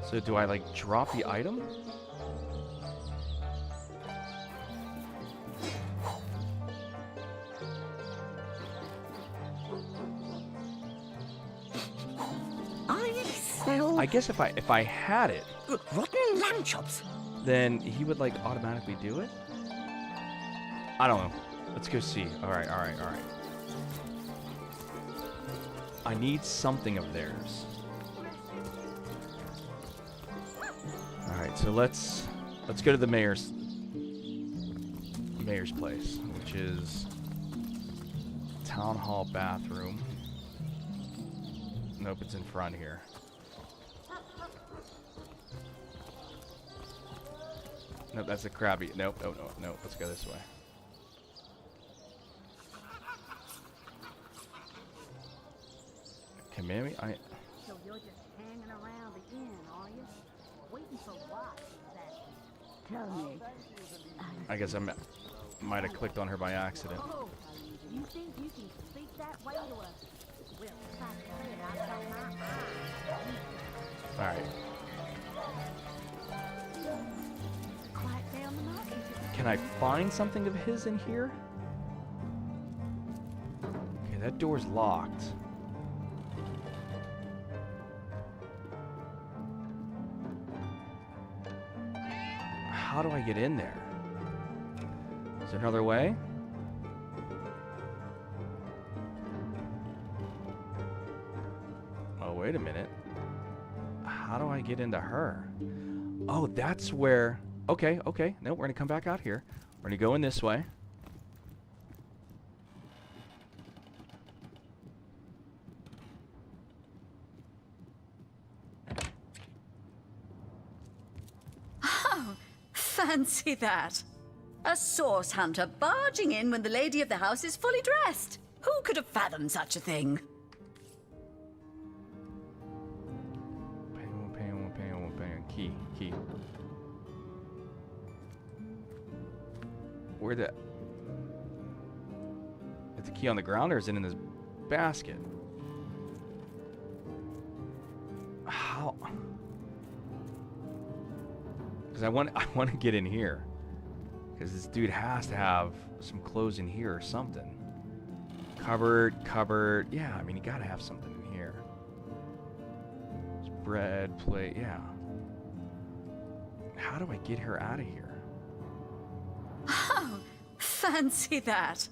S1: So do I, like, drop the item?
S8: I smell
S1: I guess if I had it,
S8: rotten lamb chops.
S1: then he would, like, automatically do it? I don't know. Let's go see. All right. I need something of theirs. All right, so let's go to the mayor's place, which is town hall bathroom. Nope, it's in front here. Nope, that's a crabby. Nope. Let's go this way. Okay, maybe I.
S21: So you're just hanging around the inn, are you? Waiting for what exactly? Tell me.
S1: I guess I might have clicked on her by accident.
S21: Oh, you think you can speak that way to us? Well, if I say it, I've got my eyes.
S1: All right.
S21: Quiet down the market.
S1: Can I find something of his in here? Okay, that door's locked. How do I get in there? Is there another way? Oh, wait a minute. How do I get into her? Oh, that's where... Okay. No, we're going to come back out here. We're going to go in this way.
S12: Oh, fancy that. A sauce hunter barging in when the lady of the house is fully dressed. Who could have fathomed such a thing?
S1: Key. Where the... Is the key on the ground or is it in this basket? How? Because I want to get in here. Because this dude has to have some clothes in here or something. Cupboard. Yeah, I mean, you gotta have something in here. There's bread, plate, yeah. How do I get her out of here?
S12: Oh, fancy that.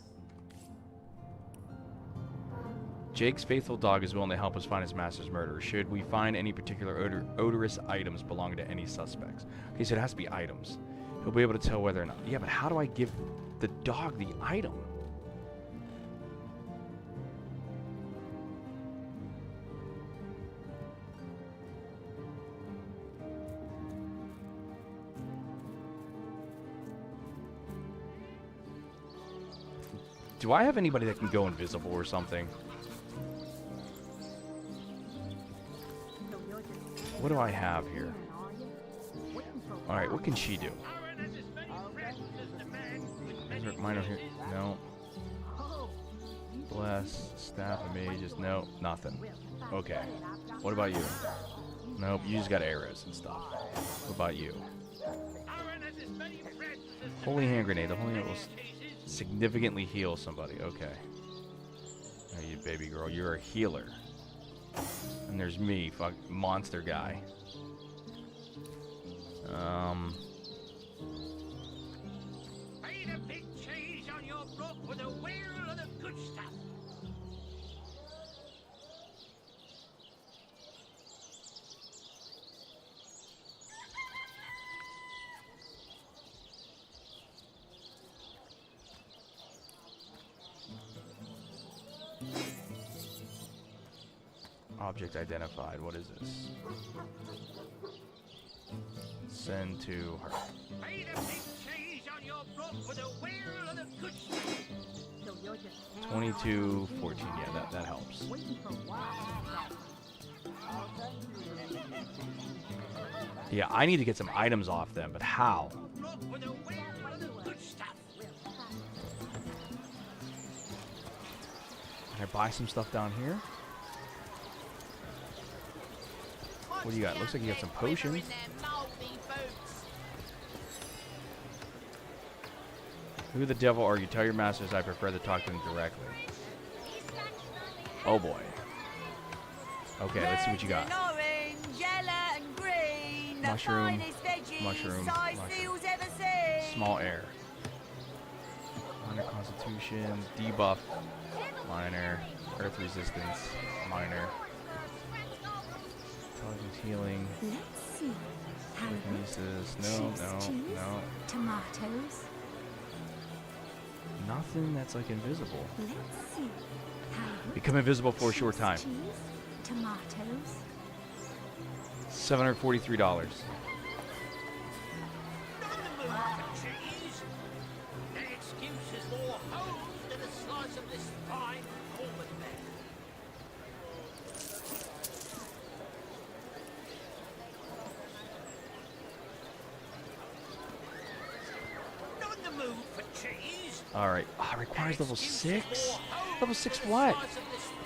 S1: Jake's faithful dog is willing to help us find his master's murderer. Should we find any particular odorous items belonging to any suspects? Okay, so it has to be items. He'll be able to tell whether or not. Yeah, but how do I give the dog the item? Do I have anybody that can go invisible or something? What do I have here? Alright, what can she do? Minor here. No. Bless, staff of mages. No, nothing. Okay. What about you? Nope, you just got arrows and stuff. What about you? Holy hand grenade. The holy hand will significantly heal somebody. Okay. Now you baby girl, you're a healer. And there's me, fuck monster guy.
S3: Paint a big cheese on your block with a wheel of the good stuff.
S1: Object identified. What is this? Send to her.
S3: Paint a big cheese on your block with a wheel of the good stuff.
S1: 22:14. Yeah, that helps. Yeah, I need to get some items off them, but how? Can I buy some stuff down here? What do you got? Looks like you got some potions. Who the devil are you? Tell your masters I prefer to talk to them directly. Oh boy. Okay, let's see what you got. Mushroom. Small air. Minor constitution. Debuff. Minor. Earth resistance. Minor. Intelligence healing.
S5: Let's see.
S1: Telekinesis. No.
S5: Tomatoes.
S1: Nothing that's like invisible.
S5: Let's see.
S1: Become invisible for a short time.
S5: Tomatoes.
S1: $743. Alright. Oh, it requires level 6? Level 6 what?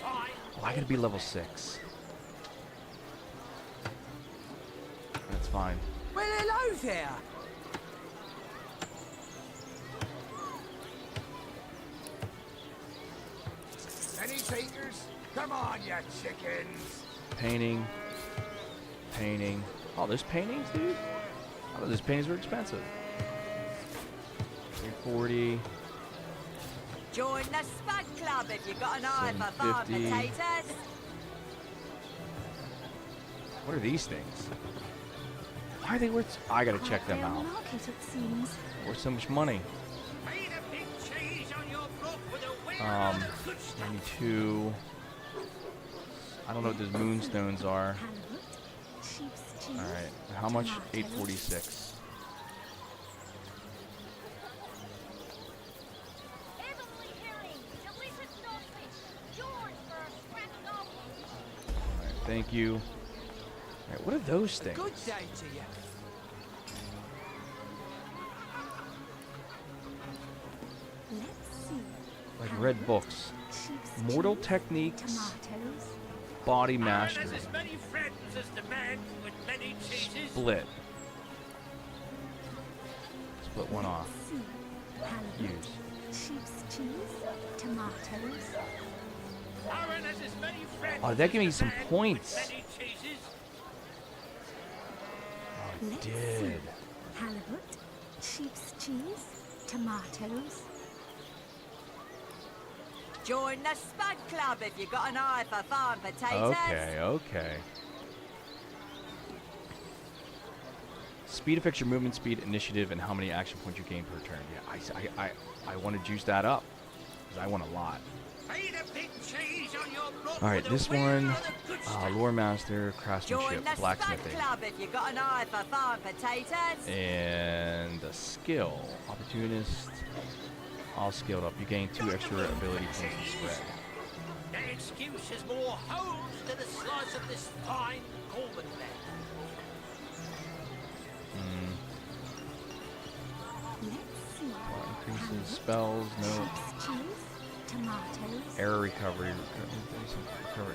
S1: Oh, I gotta be level 6. That's fine.
S3: Well, hello there. Any takers? Come on, you chickens.
S1: Painting. Painting. Oh, there's paintings, dude? I thought those paintings were expensive. 340.
S6: Join the Spud Club if you got an eye for farm
S1: 750.
S6: potatoes.
S1: What are these things? Why are they worth... I gotta check them out.
S5: Market, it seems.
S1: Worth so much money. 92. I don't know what those moonstones are. Alright. How much? 846. Thank you. All right, what are those things?
S3: Good day to you.
S5: Let's see.
S1: Like red books. Mortal techniques. Body mastery.
S3: As many friends as the man with many cheeses.
S1: Split. Split one off. Use.
S5: Sheep's cheese, tomatoes.
S3: Aaron has as many friends
S1: Oh, that
S3: as
S1: gave me
S3: the
S1: some
S3: man with
S1: points.
S3: many cheeses.
S1: Oh, it did.
S5: Halibut, sheep's cheese, tomatoes.
S6: Join the Spud Club if you got an eye for farm potatoes.
S1: Okay, okay. Speed affects your movement speed, initiative, and how many action points you gain per turn. Yeah, I want to juice that up because I want a lot. All right, this one, lore master, craftsmanship,
S6: Join the Spud
S1: blacksmithing,
S6: Club if you got an eye for farm potatoes.
S1: and a skill, opportunist. All skilled up. You gain 2 extra ability points in spread.
S3: That excuse is more holes than a slice of this fine Coleman land.
S5: Let's see.
S1: Increases spells. No.
S5: Sheep's cheese, tomatoes.
S1: Error recovery.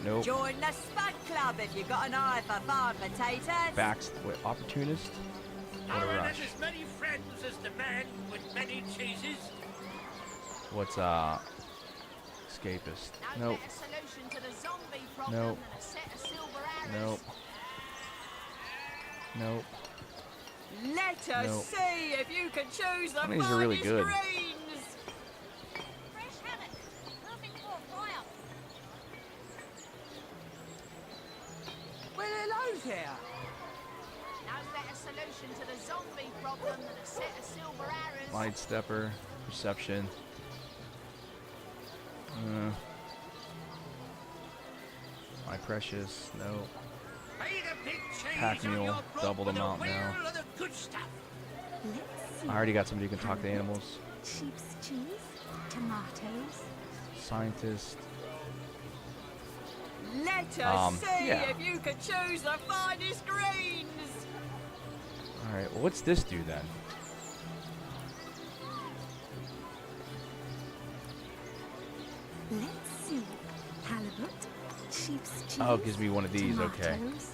S1: Nope.
S6: Join the Spud Club if you got an eye for farm potatoes.
S1: Backs. Wait, opportunist. What a
S3: Aaron
S1: rush.
S3: has as many friends as the man with many cheeses.
S1: What's escapist? Nope. Nope. Nope. Nope.
S6: Let us
S1: Nope.
S6: see if you can choose the
S1: Some of these are really
S6: finest
S1: good.
S6: greens.
S21: Fresh haddock. Perfect for a fry-up.
S6: Well, hello there.
S21: No better solution to the zombie problem than a set of silver arrows.
S1: Light stepper. Perception. My precious. No. Pack mule. Double the amount now. I already got somebody who can talk to animals.
S5: Sheep's cheese, tomatoes.
S1: Scientist.
S6: Let us see
S1: yeah.
S6: if you can choose the finest greens.
S1: Alright, well, what's this do then?
S5: Let's see. Halibut, sheep's cheese.
S1: Oh, it gives me one of these, okay.
S5: tomatoes.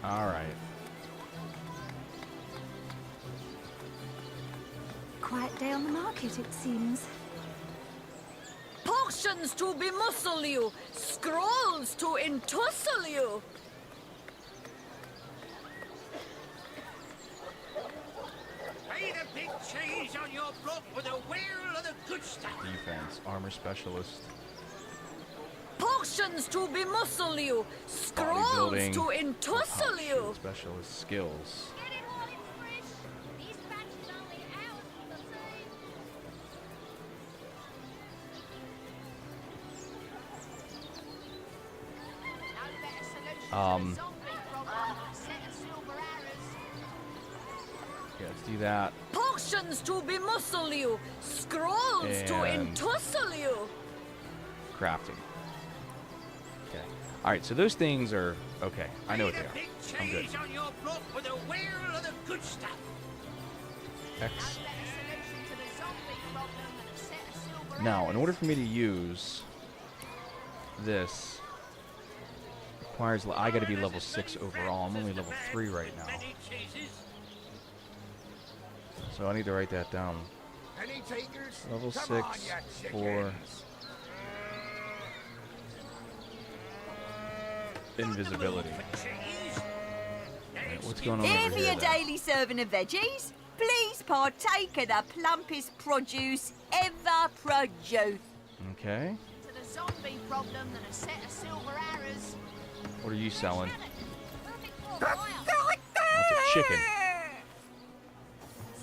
S1: Alright.
S5: Quiet day on the market, it seems.
S6: Potions to bemuscle you, scrolls to entussle you.
S3: Ain't a big cheese on your block with a wheel of the good stuff.
S1: Defense. Armor specialist.
S6: Potions to bemuscle you, scrolls
S1: Bodybuilding.
S6: to entussle you.
S1: Specialist skills.
S21: Get it while it's fresh. These batches only hours from the sea. No better solution to the zombie problem than a set of silver arrows.
S1: Yeah, let's do that.
S6: Potions to bemuscle you, scrolls to
S1: And-
S6: entussle you.
S1: Crafting. Okay. Alright, so those things are okay. I know what they
S3: Ain't a
S1: are.
S3: big
S1: I'm good.
S3: cheese on your block with a wheel of the good stuff.
S1: X.
S21: No better solution to the zombie problem than a set of silver
S1: Now, in
S21: arrows.
S1: order for me to use this, requires I got to be level 6 overall. I'm only level 3 right now.
S3: Many cheeses.
S1: So I need to write that down.
S20: Any takers?
S1: Level
S20: Come
S1: 6
S20: on, you
S1: for
S20: chickens.
S1: invisibility. Alright, what's going on
S6: Here
S1: over
S6: for
S1: here
S6: your
S1: then?
S6: daily serving of veggies. Please partake of the plumpest produce ever produced.
S1: Okay.
S21: To the zombie problem than a set of silver arrows.
S1: What are you selling?
S21: Perfect for a fry-up.
S1: That's a chicken.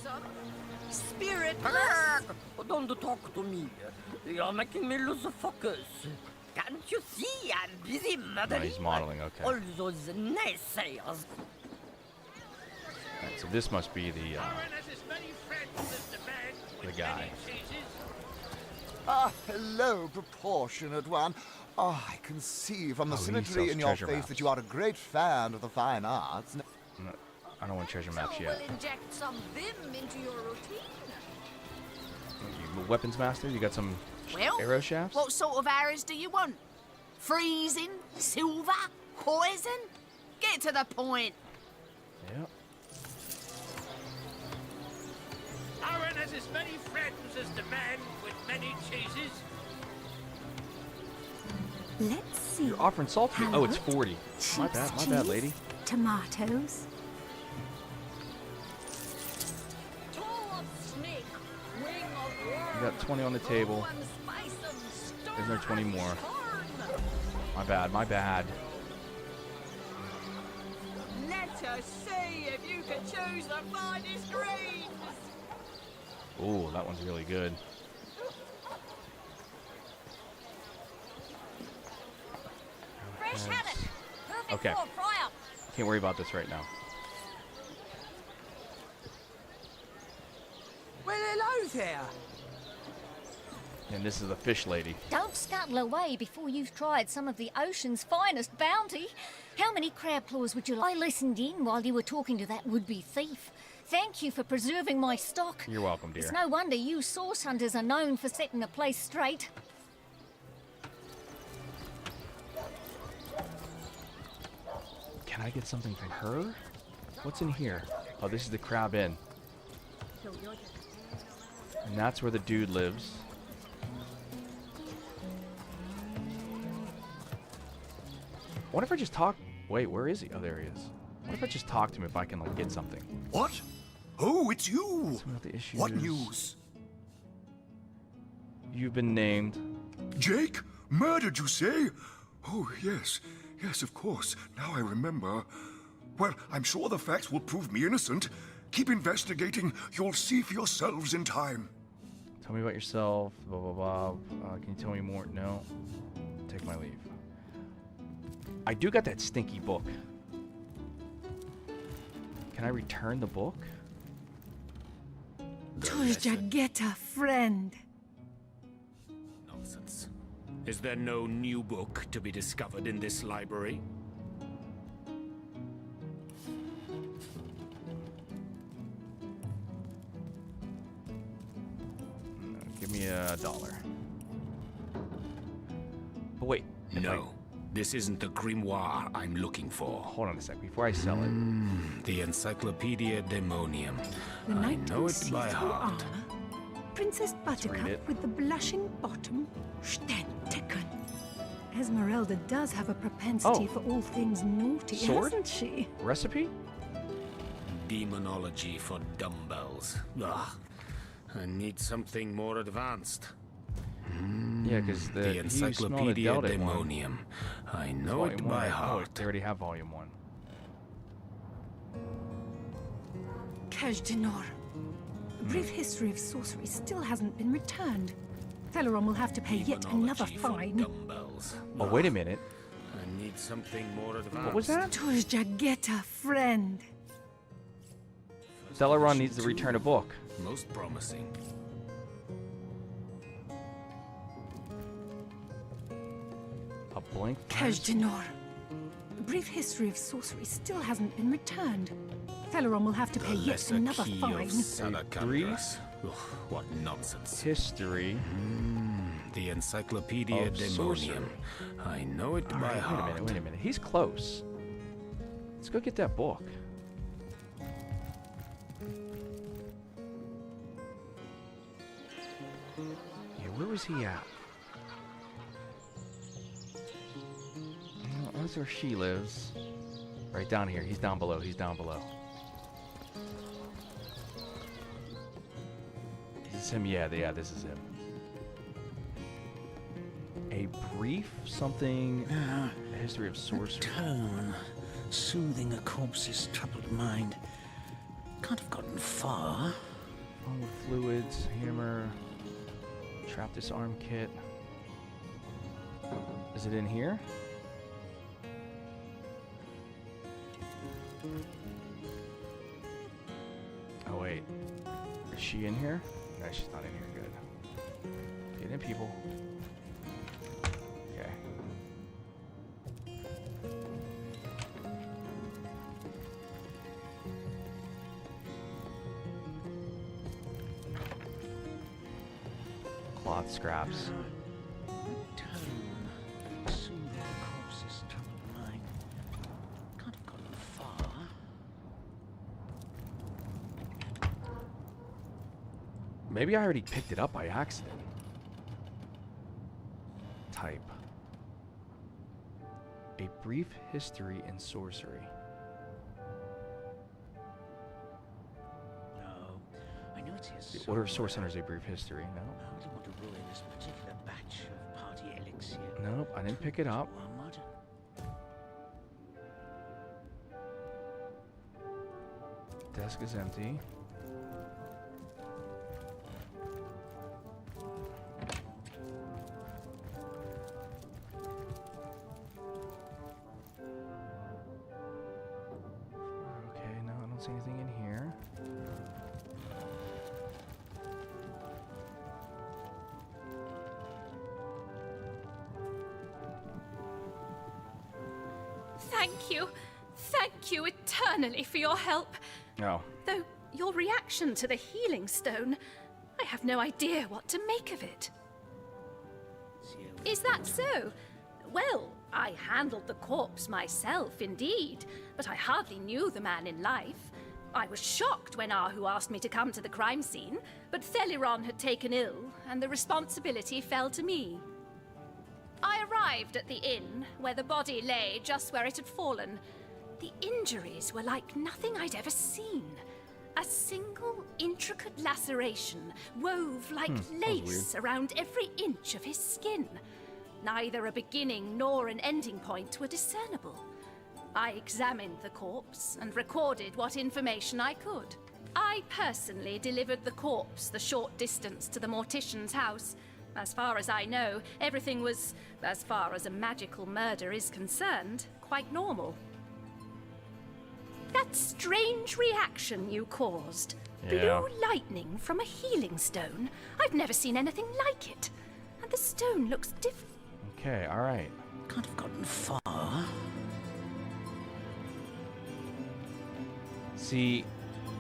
S21: Son,
S6: Spirit.
S8: Don't talk to me. You're making me lose focus. Can't you see I'm busy
S1: No,
S8: mothering?
S1: he's modeling, okay.
S8: All those naysayers.
S1: Alright, so this must be the
S3: Aaron has as many friends as the man with
S1: guy.
S3: many cheeses.
S20: Ah, hello, proportionate one.
S9: Oh, I can see from the
S1: Oh, he
S9: symmetry
S1: sells
S9: in your face
S1: treasure maps.
S9: that you are a great fan of the fine arts.
S1: No, I don't want treasure maps
S21: So
S1: yet.
S21: we'll inject some vim into your routine.
S1: You weapons master? You got some
S21: Well,
S1: arrow shafts?
S21: what sort of arrows do you want? Freezing? Silver? Poison? Get to the point.
S1: Yep.
S3: Aaron has as many friends as the man with many cheeses.
S5: Let's see.
S1: You're offering salt to me? Oh, it's 40. My
S5: Sheep's
S1: bad,
S5: cheese,
S1: lady.
S5: Tomatoes.
S1: You got 20 on the table. There's no 20 more. My bad.
S6: Let us see if you can choose the finest greens.
S1: Ooh, that one's really good.
S4: Fresh haddock. Perfect
S1: Okay.
S4: for a fry-up.
S1: Can't worry about this right now.
S6: Well, hello there.
S1: And this is the fish lady.
S7: Don't scuttle away before you've tried some of the ocean's finest bounty. How many crab claws would you like? I listened in while you were talking to that would-be thief. Thank you for preserving my stock.
S1: You're welcome, dear.
S7: It's no wonder you source hunters are known for setting a place straight.
S1: Can I get something from her? What's in here? Oh, this is the Crab Inn. And that's where the dude lives. What if I just talk? Wait, where is he? Oh, there he is. What if I just talk to him if I can like get something?
S14: What? Oh, it's you!
S1: Some of the issues.
S14: What news?
S1: You've been named.
S14: Jake? Murdered, you say? Oh, yes. Yes, of course. Now I remember. Well, I'm sure the facts will prove me innocent. Keep investigating. You'll see for yourselves in time.
S1: Tell me about yourself. Blah blah blah. Can you tell me more? No. Take my leave. I do got that stinky book. Can I return the book?
S5: Turjageta, friend.
S22: Nonsense. Is there no new book to be discovered in this library?
S1: Give me $1. But wait.
S22: No. This isn't the grimoire I'm looking for.
S1: Hold on a sec before I sell it.
S22: The Encyclopedia Demonium.
S5: The
S22: I
S5: knight
S22: know
S5: in
S22: it by
S5: see-through
S22: heart.
S5: armor. Princess Buttercup
S1: it.
S5: with the blushing bottom. Stenticken. Esmeralda does have a propensity for all things naughty,
S1: Sword?
S5: hasn't she?
S1: Recipe?
S22: Demonology for dumbbells. Ugh. I need something more advanced.
S1: Yeah, because
S22: the Encyclopedia Demonium. I know it
S1: Volume
S22: by
S1: 1. Oh,
S22: heart.
S1: they already have Volume 1.
S5: Kajdanor. A brief history of sorcery still hasn't been returned. Theleron will have to pay yet another fine.
S1: Oh, wait a minute.
S22: I need something more advanced.
S1: What was that?
S5: Turjageta, friend.
S1: Celeron needs to return a book.
S22: Most promising.
S1: A blank.
S5: Kajdanor. A brief history of sorcery still hasn't been returned. Theleron will have to pay yet
S22: Lesser
S5: another
S22: key
S5: fine.
S22: of Salacandras. Ugh, what nonsense.
S1: History.
S22: The Encyclopedia
S1: Of
S22: Demonium.
S1: sorcery.
S22: I know it
S1: All
S22: by
S1: right,
S22: heart.
S1: wait a minute. He's close. Let's go get that book. Yeah, where was he at? That's where she lives. Right down here. He's down below. He's down below. Is this him? Yeah, this is him. A brief something. A history of sorcery.
S15: Tone, soothing a corpse's troubled mind. Can't have gotten far.
S1: Along with fluids, hammer, trap disarm kit. Is it in here? Oh wait, is she in here? No, she's not in here. Good. Get in, people. Okay. cloth scraps. Maybe I already picked it up by accident. Type. A brief history in sorcery.
S15: No, I know it is.
S1: The Order of Source Hunters, a brief history. No.
S15: I wouldn't want to ruin this particular batch of party elixir.
S1: Nope, I didn't pick it up. Desk is empty. Okay, no, I don't see anything in here.
S11: Thank you eternally for your help.
S1: Oh.
S11: Though your reaction to the healing stone, I have no idea what to make of it. Is that so? Well, I handled the corpse myself, indeed, but I hardly knew the man in life. I was shocked when Ahu asked me to come to the crime scene, but Theliron had taken ill, and the responsibility fell to me. I arrived at the inn, where the body lay just where it had fallen. The injuries were like nothing I'd ever seen. A single intricate laceration wove like lace around every inch of his skin. Neither a beginning nor an ending point were discernible. I examined the corpse and recorded what information I could. I personally delivered the corpse the short distance to the mortician's house. As far as I know, everything was, as far as a magical murder is concerned, quite normal. That strange reaction you caused.
S1: Yeah.
S11: Blue lightning from a healing stone. I've never seen anything like it. And the stone looks different.
S1: Okay, alright.
S15: Can't have gotten far.
S1: See,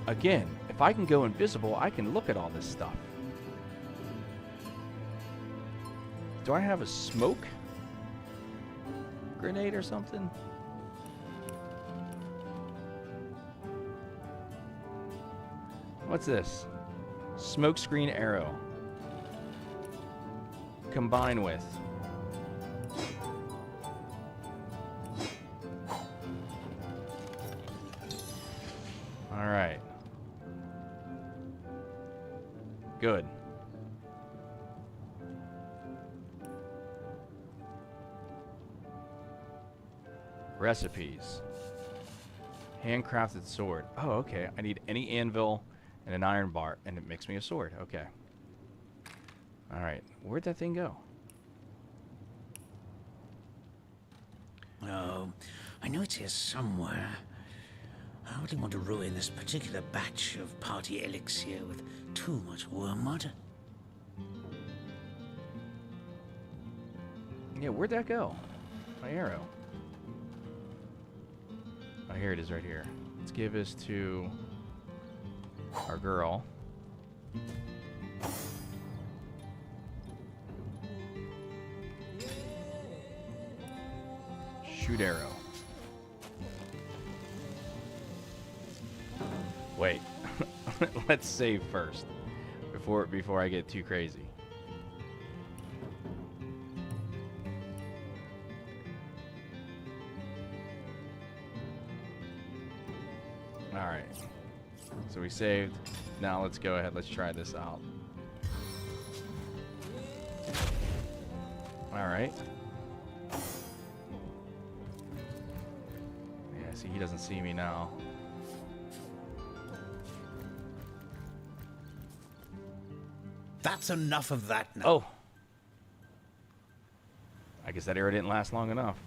S1: again, if I can go invisible, I can look at all this stuff. Do I have a smoke grenade or something? What's this? Smokescreen arrow. Combine with. All right. Good. Recipes. Handcrafted sword. Oh, okay. I need any anvil and an iron bar, and it makes me a sword. Okay. All right. Where'd that thing go?
S15: Oh, I know it's here somewhere. I wouldn't want to ruin this particular batch of party elixir with too much wormwood.
S1: Yeah, where'd that go? My arrow. Oh, here it is right here. Let's give this to our girl. Shoot arrow. Wait. Let's save first before I get too crazy. All right. So we saved. Now let's go ahead. Let's try this out. All right. Yeah, see, he doesn't see me now.
S15: That's enough of that now.
S1: Oh. I guess that arrow didn't last long enough.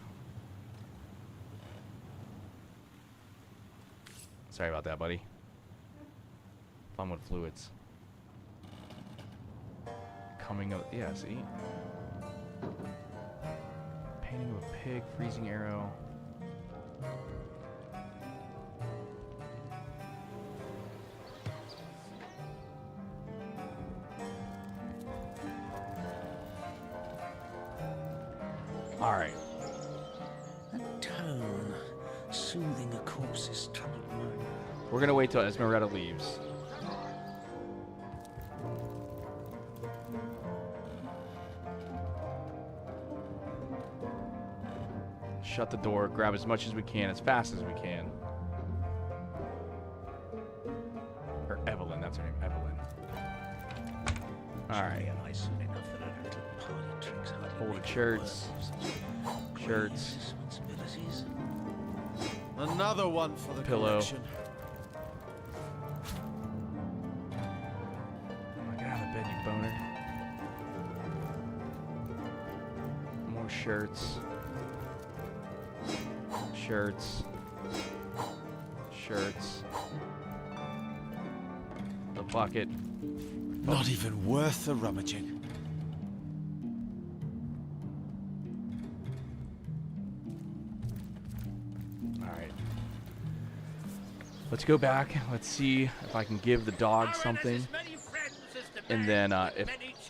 S1: Sorry about that, buddy. Fun with fluids. Coming up, yeah, see? Painting of a pig, freezing arrow. All right.
S15: That tone, soothing a corpse's troubled mind.
S1: We're gonna wait till Esmeralda leaves. Shut the door, grab as much as we can, as fast as we can. Or Evelyn, that's her name, Evelyn. Alright. Hold the shirts. Shirts.
S17: Another one for the
S1: Pillow.
S17: collection.
S1: Get out of bed, you boner. More shirts. Shirts. Shirts. The bucket.
S17: Not even worth the rummaging.
S1: Alright. Let's go back. Let's see if I can give the dog something. And then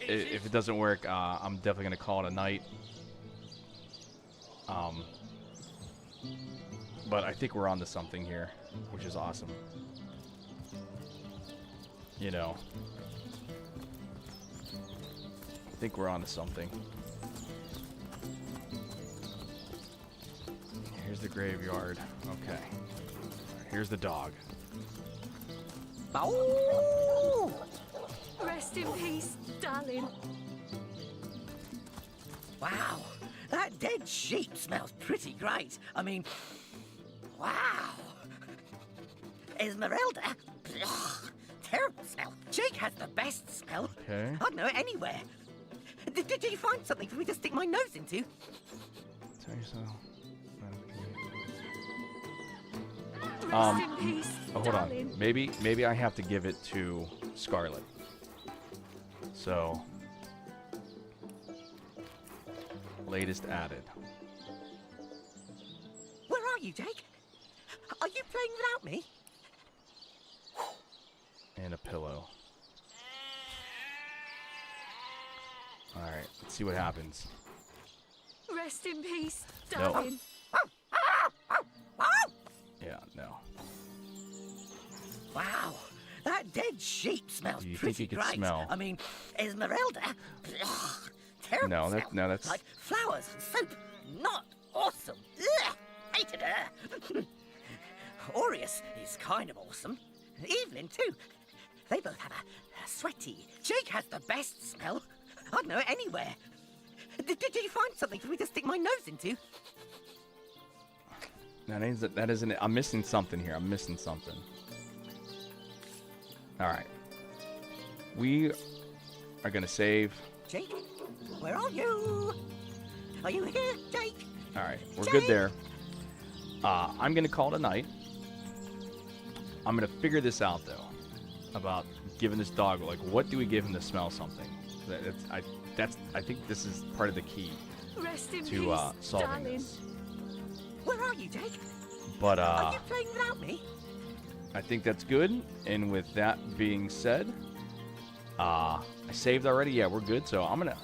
S1: if it doesn't work, I'm definitely going to call it a night. But I think we're on to something here, which is awesome. You know. I think we're on to something. Here's the graveyard. Okay. Here's the dog.
S6: Oh!
S11: Rest in peace, darling.
S8: Wow, that dead sheep smells pretty great. I mean, wow. Esmeralda? Ugh, terrible smell. Jake has the best smell.
S1: Okay.
S8: I'd know it anywhere. Did you find something for me to stick my nose into?
S1: Tell yourself.
S11: Rest in peace,
S1: hold
S11: darling.
S1: on. Maybe I have to give it to Scarlet. So, latest added.
S8: Where are you, Jake? Are you playing without me?
S1: And a pillow. Alright, let's see what happens.
S11: Rest in peace,
S1: No.
S11: darling.
S1: Yeah, no.
S8: Wow, that dead sheep smells
S1: You think
S8: pretty
S1: you could
S8: great.
S1: smell?
S8: I mean, Esmeralda? Ugh, terrible
S1: No,
S8: smell.
S1: that's
S8: Like flowers and soap. Not awesome. Ugh, hated her. Aureus is kind of awesome. Evelyn, too. They both have a sweaty. Jake has the best smell. I'd know it anywhere. Did you find something for me to stick my nose into?
S1: that isn't it. I'm missing something here. I'm missing something. Alright. We are gonna save.
S8: Jake, where are you? Are you here, Jake?
S1: Alright, we're good there. I'm gonna call it a night. I'm gonna figure this out though. About giving this dog, like, what do we give him to smell something? I think this is part of the key
S11: Rest in
S1: to
S11: peace,
S1: solving
S11: darling.
S1: this.
S8: Where are you, Jake?
S1: But
S8: Are you playing without me?
S1: I think that's good. And with that being said, I saved already. Yeah, we're good. So I'm gonna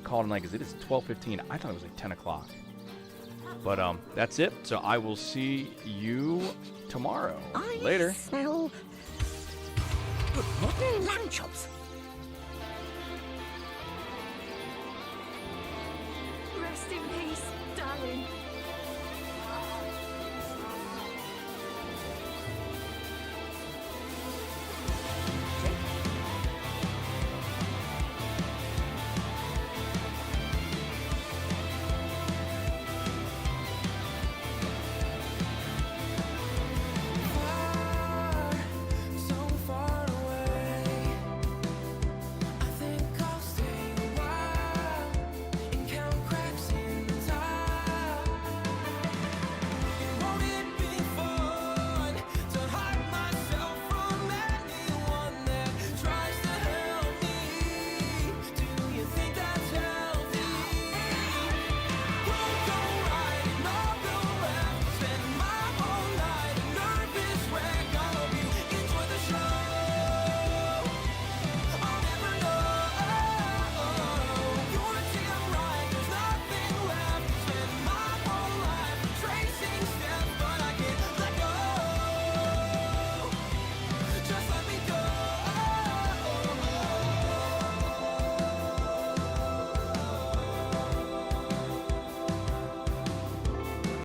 S1: call it a night because it is 12:15. I thought it was like 10 o'clock. But that's it. So I will see you tomorrow. Later.
S8: Smell good morning lamb chops.